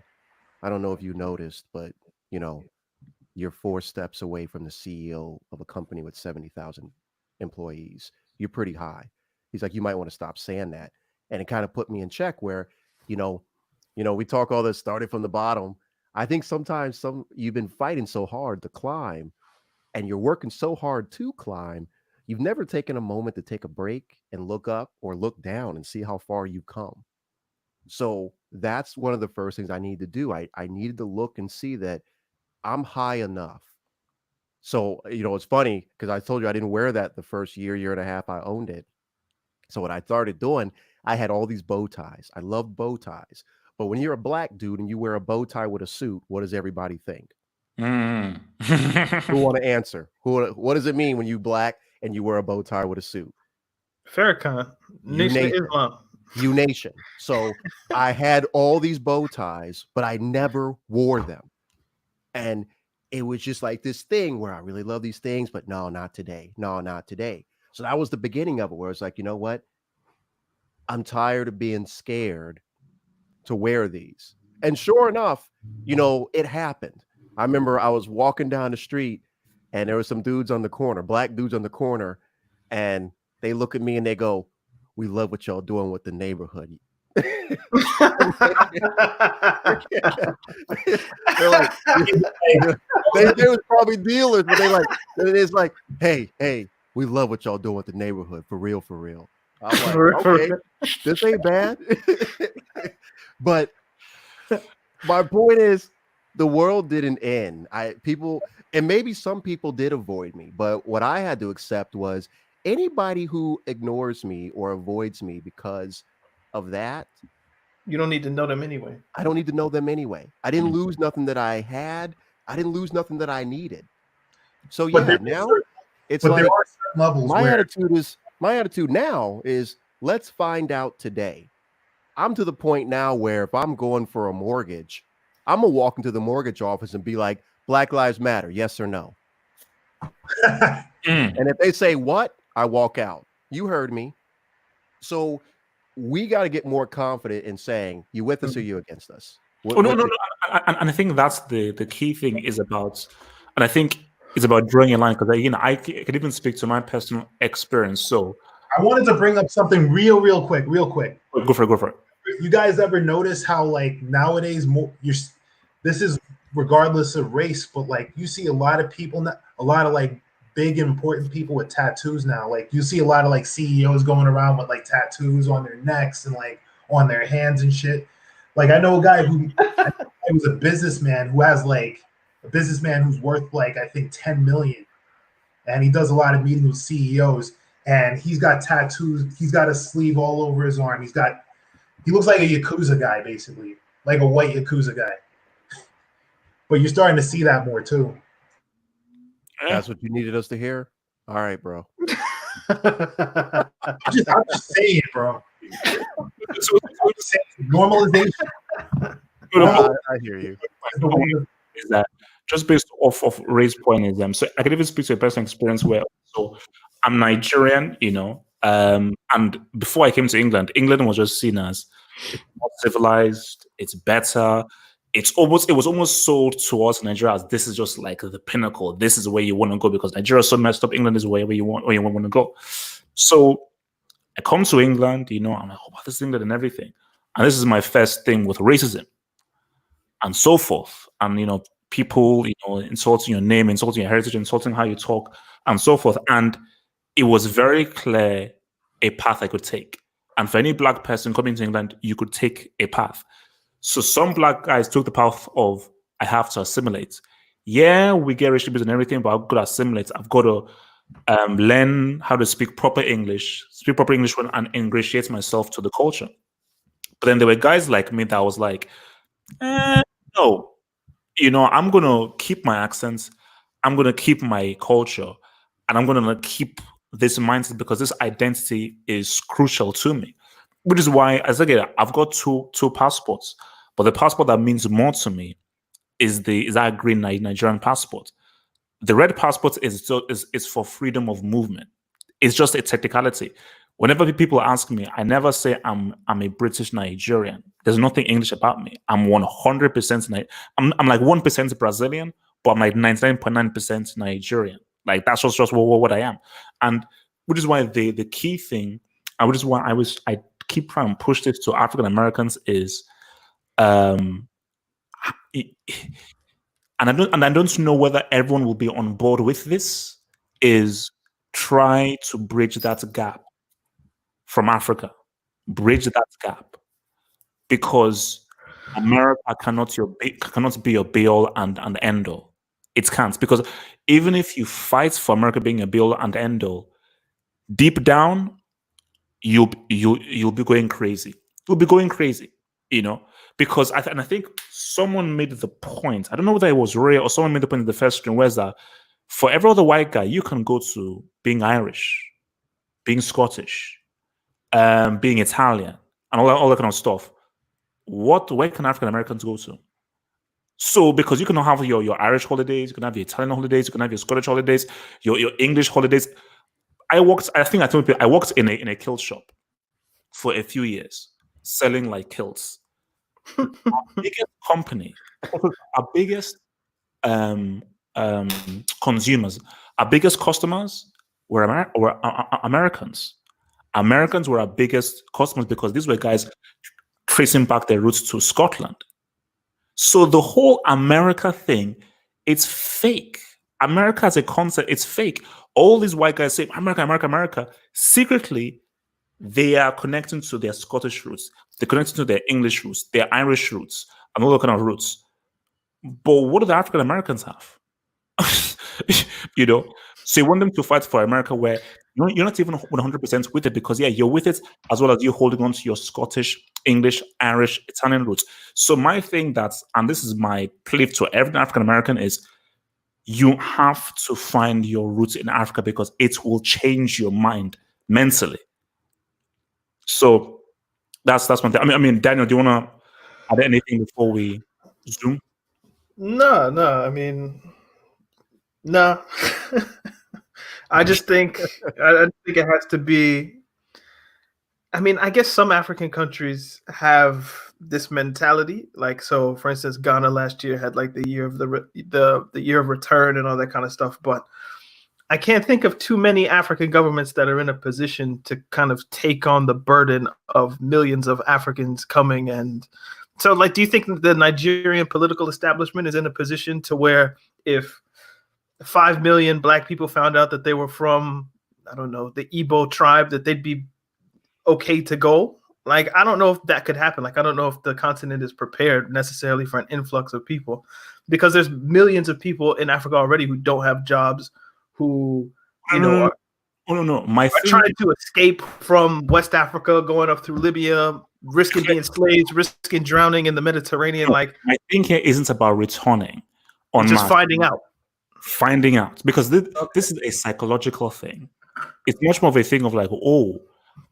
I don't know if you noticed, but you're 4 steps away from the CEO of a company with 70,000 employees. You're pretty high. He's like, you might want to stop saying that. And it kind of put me in check, where we talk all this started from the bottom. I think sometimes you've been fighting so hard to climb, and you're working so hard to climb, you've never taken a moment to take a break and look up or look down and see how far you've come. So that's one of the first things I need to do. I needed to look and see that I'm high enough. So, it's funny because I told you I didn't wear that the first year and a half I owned it. So what I started doing, I had all these bow ties. I love bow ties. But when you're a black dude and you wear a bow tie with a suit, what does everybody think? Who want to answer? What does it mean when you black and you wear a bow tie with a suit? Farrakhan, Nation of Islam. You Nation. So I had all these bow ties, but I never wore them. And it was just like this thing where I really love these things, but no, not today. No, not today. So that was the beginning of it, where it's like, you know what? I'm tired of being scared to wear these. And sure enough, it happened. I remember I was walking down the street and there were some dudes on the corner, black dudes on the corner, and they look at me and they go, "We love what y'all doing with the neighborhood." They're like, they was probably dealers, but it's like, hey, we love what y'all doing with the neighborhood, for real, for real. I'm like, okay, this ain't bad. But my point is, the world didn't end. And maybe some people did avoid me, but what I had to accept was anybody who ignores me or avoids me because of that, you don't need to know them anyway. I don't need to know them anyway. I didn't lose nothing that I had. I didn't lose nothing that I needed. So now it's like there are certain levels my attitude now is let's find out today. I'm to the point now where if I'm going for a mortgage, I'm gonna walk into the mortgage office and be like, Black Lives Matter, yes or no? And if they say what, I walk out. You heard me. So we got to get more confident in saying, you with us or you against us? No. And I think that's the key thing is about, and I think it's about drawing a line, because I could even speak to my personal experience. So I wanted to bring up something real quick. Go for it. You guys ever notice how like nowadays this is regardless of race, but like you see a lot of people, a lot of like big important people with tattoos now. Like you see a lot of like CEOs going around with like tattoos on their necks and like on their hands and shit. Like I know a guy who was a businessman who's worth like I think 10 million, and he does a lot of meetings with CEOs, and he's got tattoos. He's got a sleeve all over his arm. He looks like a Yakuza guy, basically, like a white Yakuza guy. But you're starting to see that more too. That's what you needed us to hear? All right, bro. I'm just saying, bro. Normalization. I hear you. Is that just based off of race pointism? So I can even speak to a personal experience where I'm Nigerian, and before I came to England was just seen as more civilized, it's better. It was almost sold to us in Nigeria as this is just like the pinnacle. This is where you want to go because Nigeria is so messed up. England is where you want to go. So I come to England, I'm like, oh, this is England and everything. And this is my first thing with racism and so forth. And, people, insulting your name, insulting your heritage, insulting how you talk and so forth. And it was very clear a path I could take. And for any black person coming to England, you could take a path. So some black guys took the path of, I have to assimilate. Yeah, we get racial abuse and everything, but I've got to assimilate. I've got to learn how to speak proper English and ingratiate myself to the culture. But then there were guys like me that was like, no, I'm going to keep my accents. I'm going to keep my culture. And I'm going to keep this mindset because this identity is crucial to me. Which is why, as again, I've got two passports, but the passport that means more to me is that green Nigerian passport. The red passport is for freedom of movement. It's just a technicality. Whenever people ask me, I never say I'm a British Nigerian. There's nothing English about me. I'm 100%. I'm like 1% Brazilian, but I'm like 99.9% Nigerian. Like that's just what I am, and which is why the key thing, and which is why I keep trying to push this to African Americans is, um, and I don't know whether everyone will be on board with this, is try to bridge that gap from Africa, bridge that gap, because America cannot be your be all and end all. It can't, because even if you fight for America being a be all and end all, deep down you'll be going crazy. You'll be going crazy, you know, because I think someone made the point. I don't know whether it was Ray or someone made the point in the first stream, where's that for every other white guy, you can go to being Irish, being Scottish, being Italian, and all that kind of stuff. Where can African Americans go to? So because you can have your Irish holidays, you can have your Italian holidays, you can have your Scottish holidays, your English holidays. I think I told people I worked in a kilt shop for a few years, selling like kilts. Our biggest company, our biggest um, um, consumers, our biggest customers were Americans. Americans were our biggest customers because these were guys tracing back their roots to Scotland. So the whole America thing, it's fake. America as a concept, it's fake. All these white guys say America, America, America. Secretly, they are connecting to their Scottish roots. They're connecting to their English roots, their Irish roots, and all that kind of roots. But what do the African Americans have? You know, so you want them to fight for America where you're not even 100% with it because, yeah, you're with it as well as you holding on to your Scottish, English, Irish, Italian roots. So my thing and this is my plea to every African American is you have to find your roots in Africa because it will change your mind mentally. So that's one thing. I mean, Daniel, do you want to add anything before we zoom? No, I mean, no. I just think I think it has to be. I mean, I guess some African countries have this mentality. Like, so for instance, Ghana last year had like the year of the year of return and all that kind of stuff. But I can't think of too many African governments that are in a position to kind of take on the burden of millions of Africans coming. And so, like, do you think the Nigerian political establishment is in a position to where if 5 million Black people found out that they were from, I don't know, the Igbo tribe, that they'd be okay to go? Like, I don't know if that could happen. Like, I don't know if the continent is prepared necessarily for an influx of people, because there's millions of people in Africa already who don't have jobs, who, you know, are trying to escape from West Africa, going up through Libya, risking being slaves, risking drowning in the Mediterranean. Like, my thing here isn't about returning on just finding out, because this is a psychological thing. It's much more of a thing of like, oh,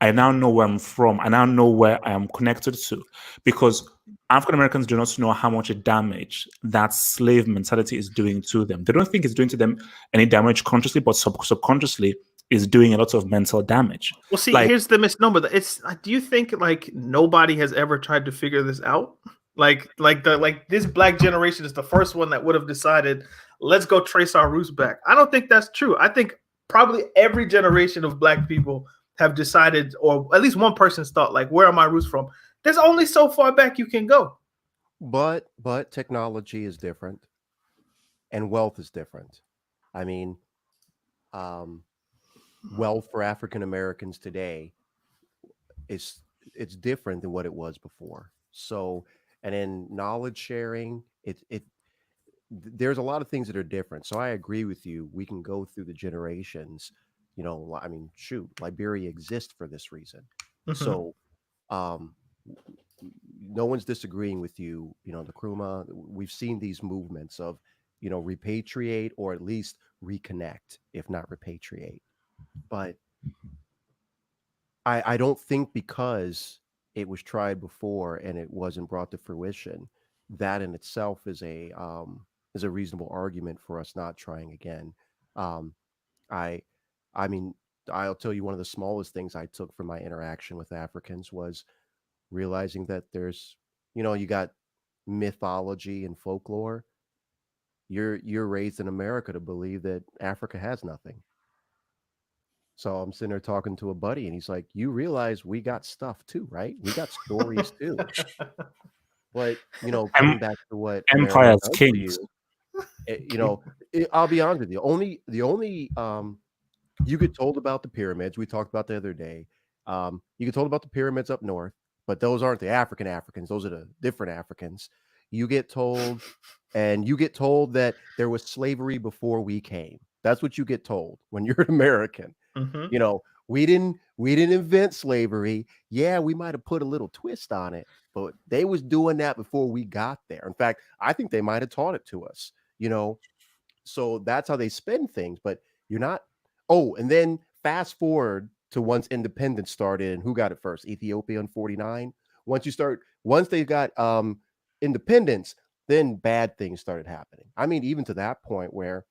I now know where I'm from. I now know where I am connected to, because African Americans do not know how much damage that slave mentality is doing to them. They don't think it's doing to them any damage consciously, but subconsciously is doing a lot of mental damage. Well, see, here's the misnomer. Do you think like nobody has ever tried to figure this out? Like this Black generation is the first one that would have decided, let's go trace our roots back. I don't think that's true. I think probably every generation of Black people have decided, or at least one person's thought, like, where are my roots from? There's only so far back you can go. But technology is different, and wealth is different. I mean, wealth for African Americans today it's different than what it was before. So, and in knowledge sharing, there's a lot of things that are different. So I agree with you. We can go through the generations. You know, I mean, shoot, Liberia exists for this reason. Mm-hmm. So, no one's disagreeing with you. You know, the Nkrumah, we've seen these movements of, you know, repatriate or at least reconnect, if not repatriate. But I don't think because it was tried before and it wasn't brought to fruition, that in itself is a reasonable argument for us not trying again. I mean, I'll tell you, one of the smallest things I took from my interaction with Africans was realizing that there's, you know, you got mythology and folklore. You're raised in America to believe that Africa has nothing. So I'm sitting there talking to a buddy, and he's like, "You realize we got stuff too, right? We got stories too." But coming back to what America Empires, does to kings. you, I'll be honest with you. The only you get told about the pyramids. We talked about the other day. You get told about the pyramids up north, but those aren't the Africans. Those are the different Africans. You get told that there was slavery before we came. That's what you get told when you're an American. Mhm. We didn't invent slavery. Yeah, we might have put a little twist on it, but they was doing that before we got there. In fact, I think they might have taught it to us. So that's how they spend things. But you're not. Oh, and then fast forward to once independence started, and who got it first? Ethiopia in 49. Once they got independence, then bad things started happening. I mean, even to that point where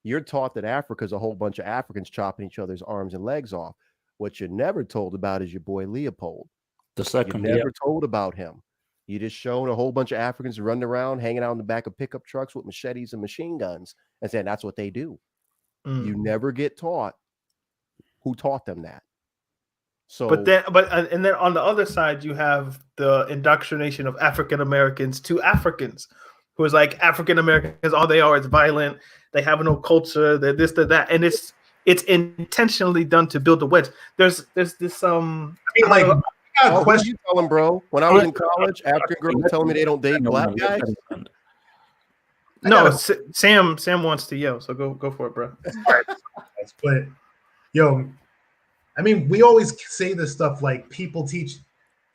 you're taught that Africa's a whole bunch of Africans chopping each other's arms and legs off. What you're never told about is your boy Leopold. The second, You're never told about him. You just shown a whole bunch of Africans running around, hanging out in the back of pickup trucks with machetes and machine guns, and saying that's what they do. You never get taught who taught them that. So, and then on the other side, you have the indoctrination of African Americans to Africans, who is like African Americans, all they are is violent. They have no culture. They're this, they're that, and it's intentionally done to build a wedge. There's this what are you telling, bro? When I was in college, African girls telling me they don't date black guys. No, Sam wants to yell, so go for it, bro. But I mean, we always say this stuff like people teach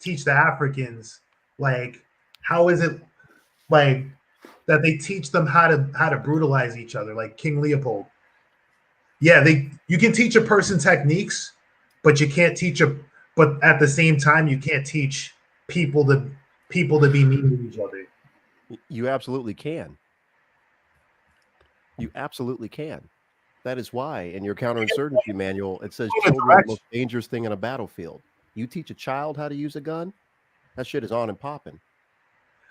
the Africans, like, how is it like that they teach them how to brutalize each other, like King Leopold. Yeah, you can teach a person techniques, but you can't but at the same time you can't teach people to be mean to each other. You absolutely can. You absolutely can. That is why in your counterinsurgency manual, it says children are the most dangerous thing in a battlefield. You teach a child how to use a gun, that shit is on and popping.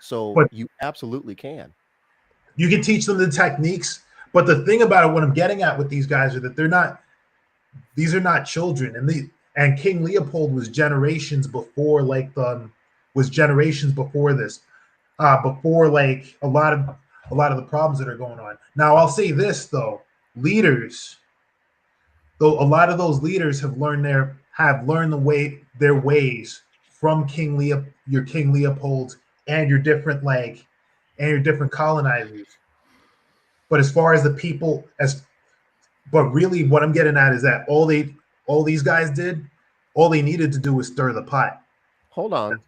So you absolutely can. You can teach them the techniques, but the thing about it, what I'm getting at with these guys are that these are not children. And King Leopold was generations before this, before like a lot of the problems that are going on. Now I'll say this though, leaders, though a lot of those leaders have learned their ways from your King Leopolds and your different colonizers. But as far as the people, but really what I'm getting at is that all these guys did, all they needed to do was stir the pot. Hold on.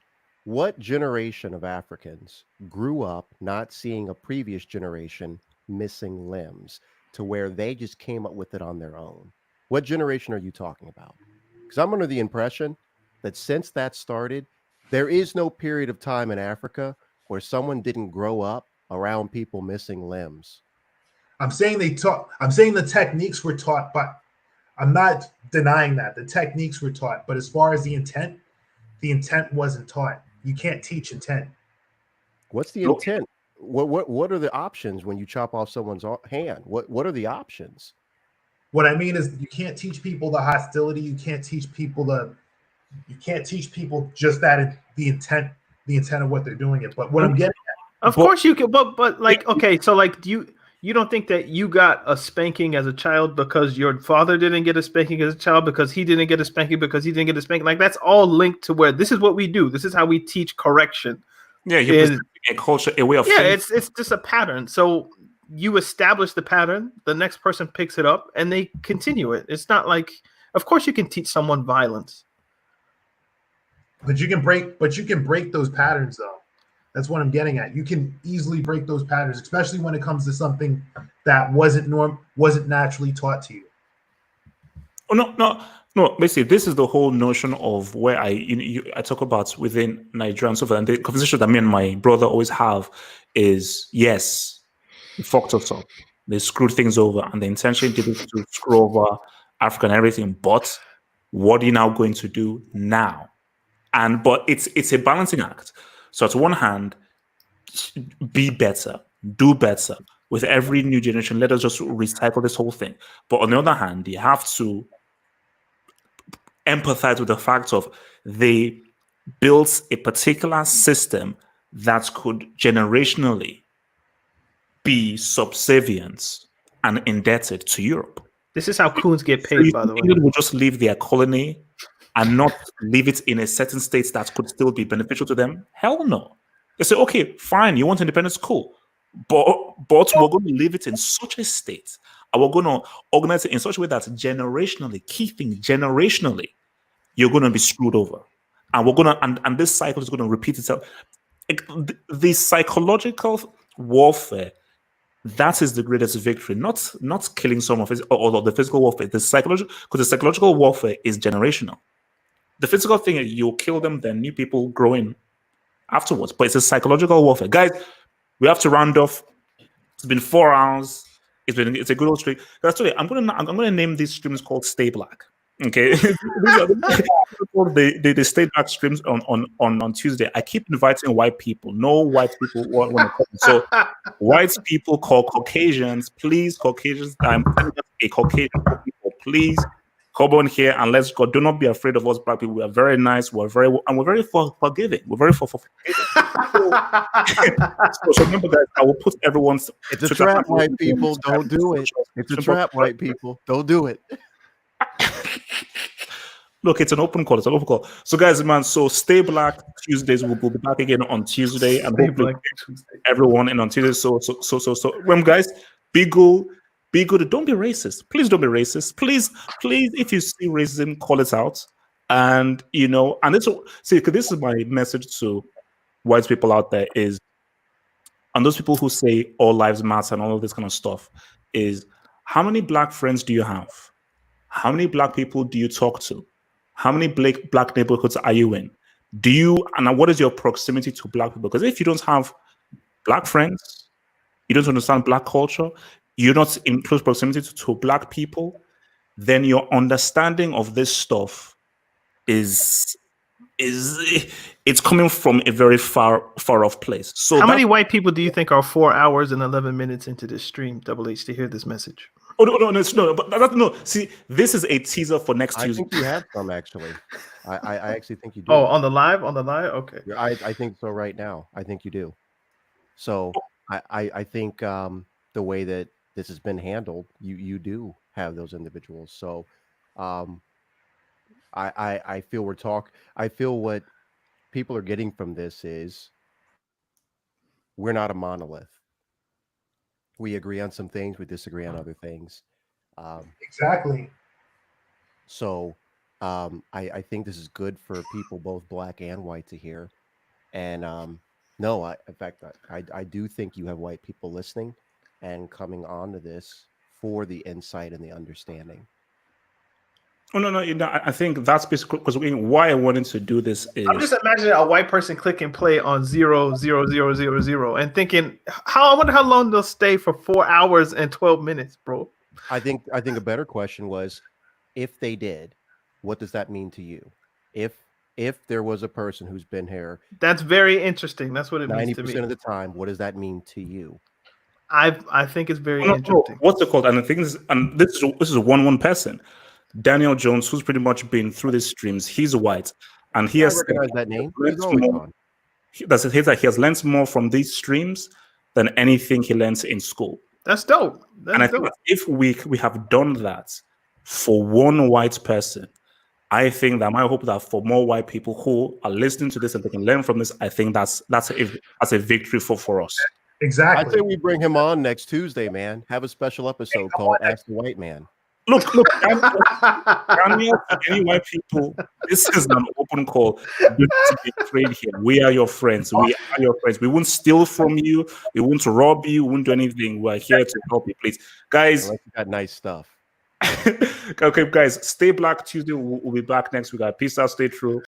What generation of Africans grew up not seeing a previous generation missing limbs to where they just came up with it on their own? What generation are you talking about? Because I'm under the impression that since that started, there is no period of time in Africa where someone didn't grow up around people missing limbs. I'm saying the techniques were taught, but I'm not denying that the techniques were taught. But as far as the intent wasn't taught. You can't teach intent. What's the intent? What are the options when you chop off someone's hand? What are the options? What I mean is you can't teach people the hostility. You can't teach people just that the intent of what they're doing it. But what I'm getting at, of course you can, but like, okay, so like you don't think that you got a spanking as a child because your father didn't get a spanking as a child, because he didn't get a spanking because he didn't get a spanking? Like, that's all linked to where this is what we do. This is how we teach correction. Yeah, you're a culture, a way of thinking. It's just a pattern. So you establish the pattern, the next person picks it up, and they continue it. It's not like, of course you can teach someone violence. But you can break those patterns though. That's what I'm getting at. You can easily break those patterns, especially when it comes to something that wasn't naturally taught to you. Oh, no. Basically, this is the whole notion of where I talk about within Nigeria and so forth. And the conversation that me and my brother always have is, yes, they fucked us up. They screwed things over, and the intention did it to screw over Africa and everything. But what are you now going to do now? But it's a balancing act. So on one hand, be better, do better. With every new generation, let us just recycle this whole thing. But on the other hand, you have to empathize with the fact of they built a particular system that could generationally be subservient and indebted to Europe. This is how Coons get So you paid, by the think way. England would just leave their colony and not leave it in a certain state that could still be beneficial to them? Hell no. They say, okay, fine, you want independence, cool. But we're going to leave it in such a state, and we're going to organize it in such a way that generationally, key thing, generationally, you're going to be screwed over. And we're going to, and this cycle is going to repeat itself. The psychological warfare, that is the greatest victory, not killing someone or the physical warfare. The psychological, because the psychological warfare is generational. The physical thing is you'll kill them, then new people grow in afterwards. But it's a psychological warfare. Guys, we have to round off. It's been 4 hours. It's a good old streak. That's today. I'm gonna name these streams called Stay Black. Okay. These are the Stay Black streams on Tuesday. I keep inviting white people. No white people want to come. So white people call Caucasians, please, Caucasians. I'm a Caucasian people, please come on here and let's go. Do not be afraid of us black people. We are very nice. We're very forgiving. We're very forgiving. So remember, guys, I will put everyone's. It's a trap, white people. Don't do it. It's a trap, white people. Don't do it. Look, it's an open call. It's an open call. So, guys, man, so Stay Black Tuesdays. We'll be back again on Tuesday, and hopefully everyone in on Tuesday. So, guys, be good. Be good. Don't be racist. Please don't be racist. Please, if you see racism, call it out. And and it's see, because this is my message to white people out there is, and those people who say all lives matter and all of this kind of stuff, is how many black friends do you have? How many black people do you talk to? How many black neighborhoods are you in? And what is your proximity to black people? Because if you don't have black friends, you don't understand black culture, you're not in close proximity to black people, then your understanding of this stuff it's coming from a very far off place. So how many white people do you think are 4 hours and 11 minutes into this stream, Double H, to hear this message? Oh no! See, this is a teaser for next Tuesday. I think you have some actually. I actually think you do. Oh, on the live, okay. I think so. Right now, I think you do. So I think the way that this has been handled, you do have those individuals. So I feel I feel what people are getting from this is we're not a monolith. We agree on some things, we disagree on other things. Exactly. So I think this is good for people, both black and white, to hear. And in fact, I do think you have white people listening and coming on to this for the insight and the understanding. Oh no! I think that's basically because why I wanted to do this is I'm just imagining a white person clicking play on 00000 and thinking, I wonder how long they'll stay for 4 hours and 12 minutes, bro. I think a better question was, if they did, what does that mean to you? If there was a person who's been here, that's very interesting. That's what it means to me. 90% of the time, what does that mean to you? I think it's very interesting. What's it called? And I think this is one person. Daniel Jones, who's pretty much been through these streams, he's white, and he has recognized that name. He has learned more from these streams than anything he learns in school. That's dope. I think if we have done that for one white person, I think that my hope that for more white people who are listening to this and they can learn from this, I think that's a victory for us. Exactly. I say we bring him on next Tuesday, man. Have a special episode called "Ask the White Man." Look, Daniel, any white people, this is an open call. You don't need to be afraid here. We are your friends. We are your friends. We won't steal from you. We won't rob you. We won't do anything. We're here to help you, please. Guys, you got nice stuff. Okay, guys, Stay Black Tuesday. We'll be back next week. Peace out. Stay true.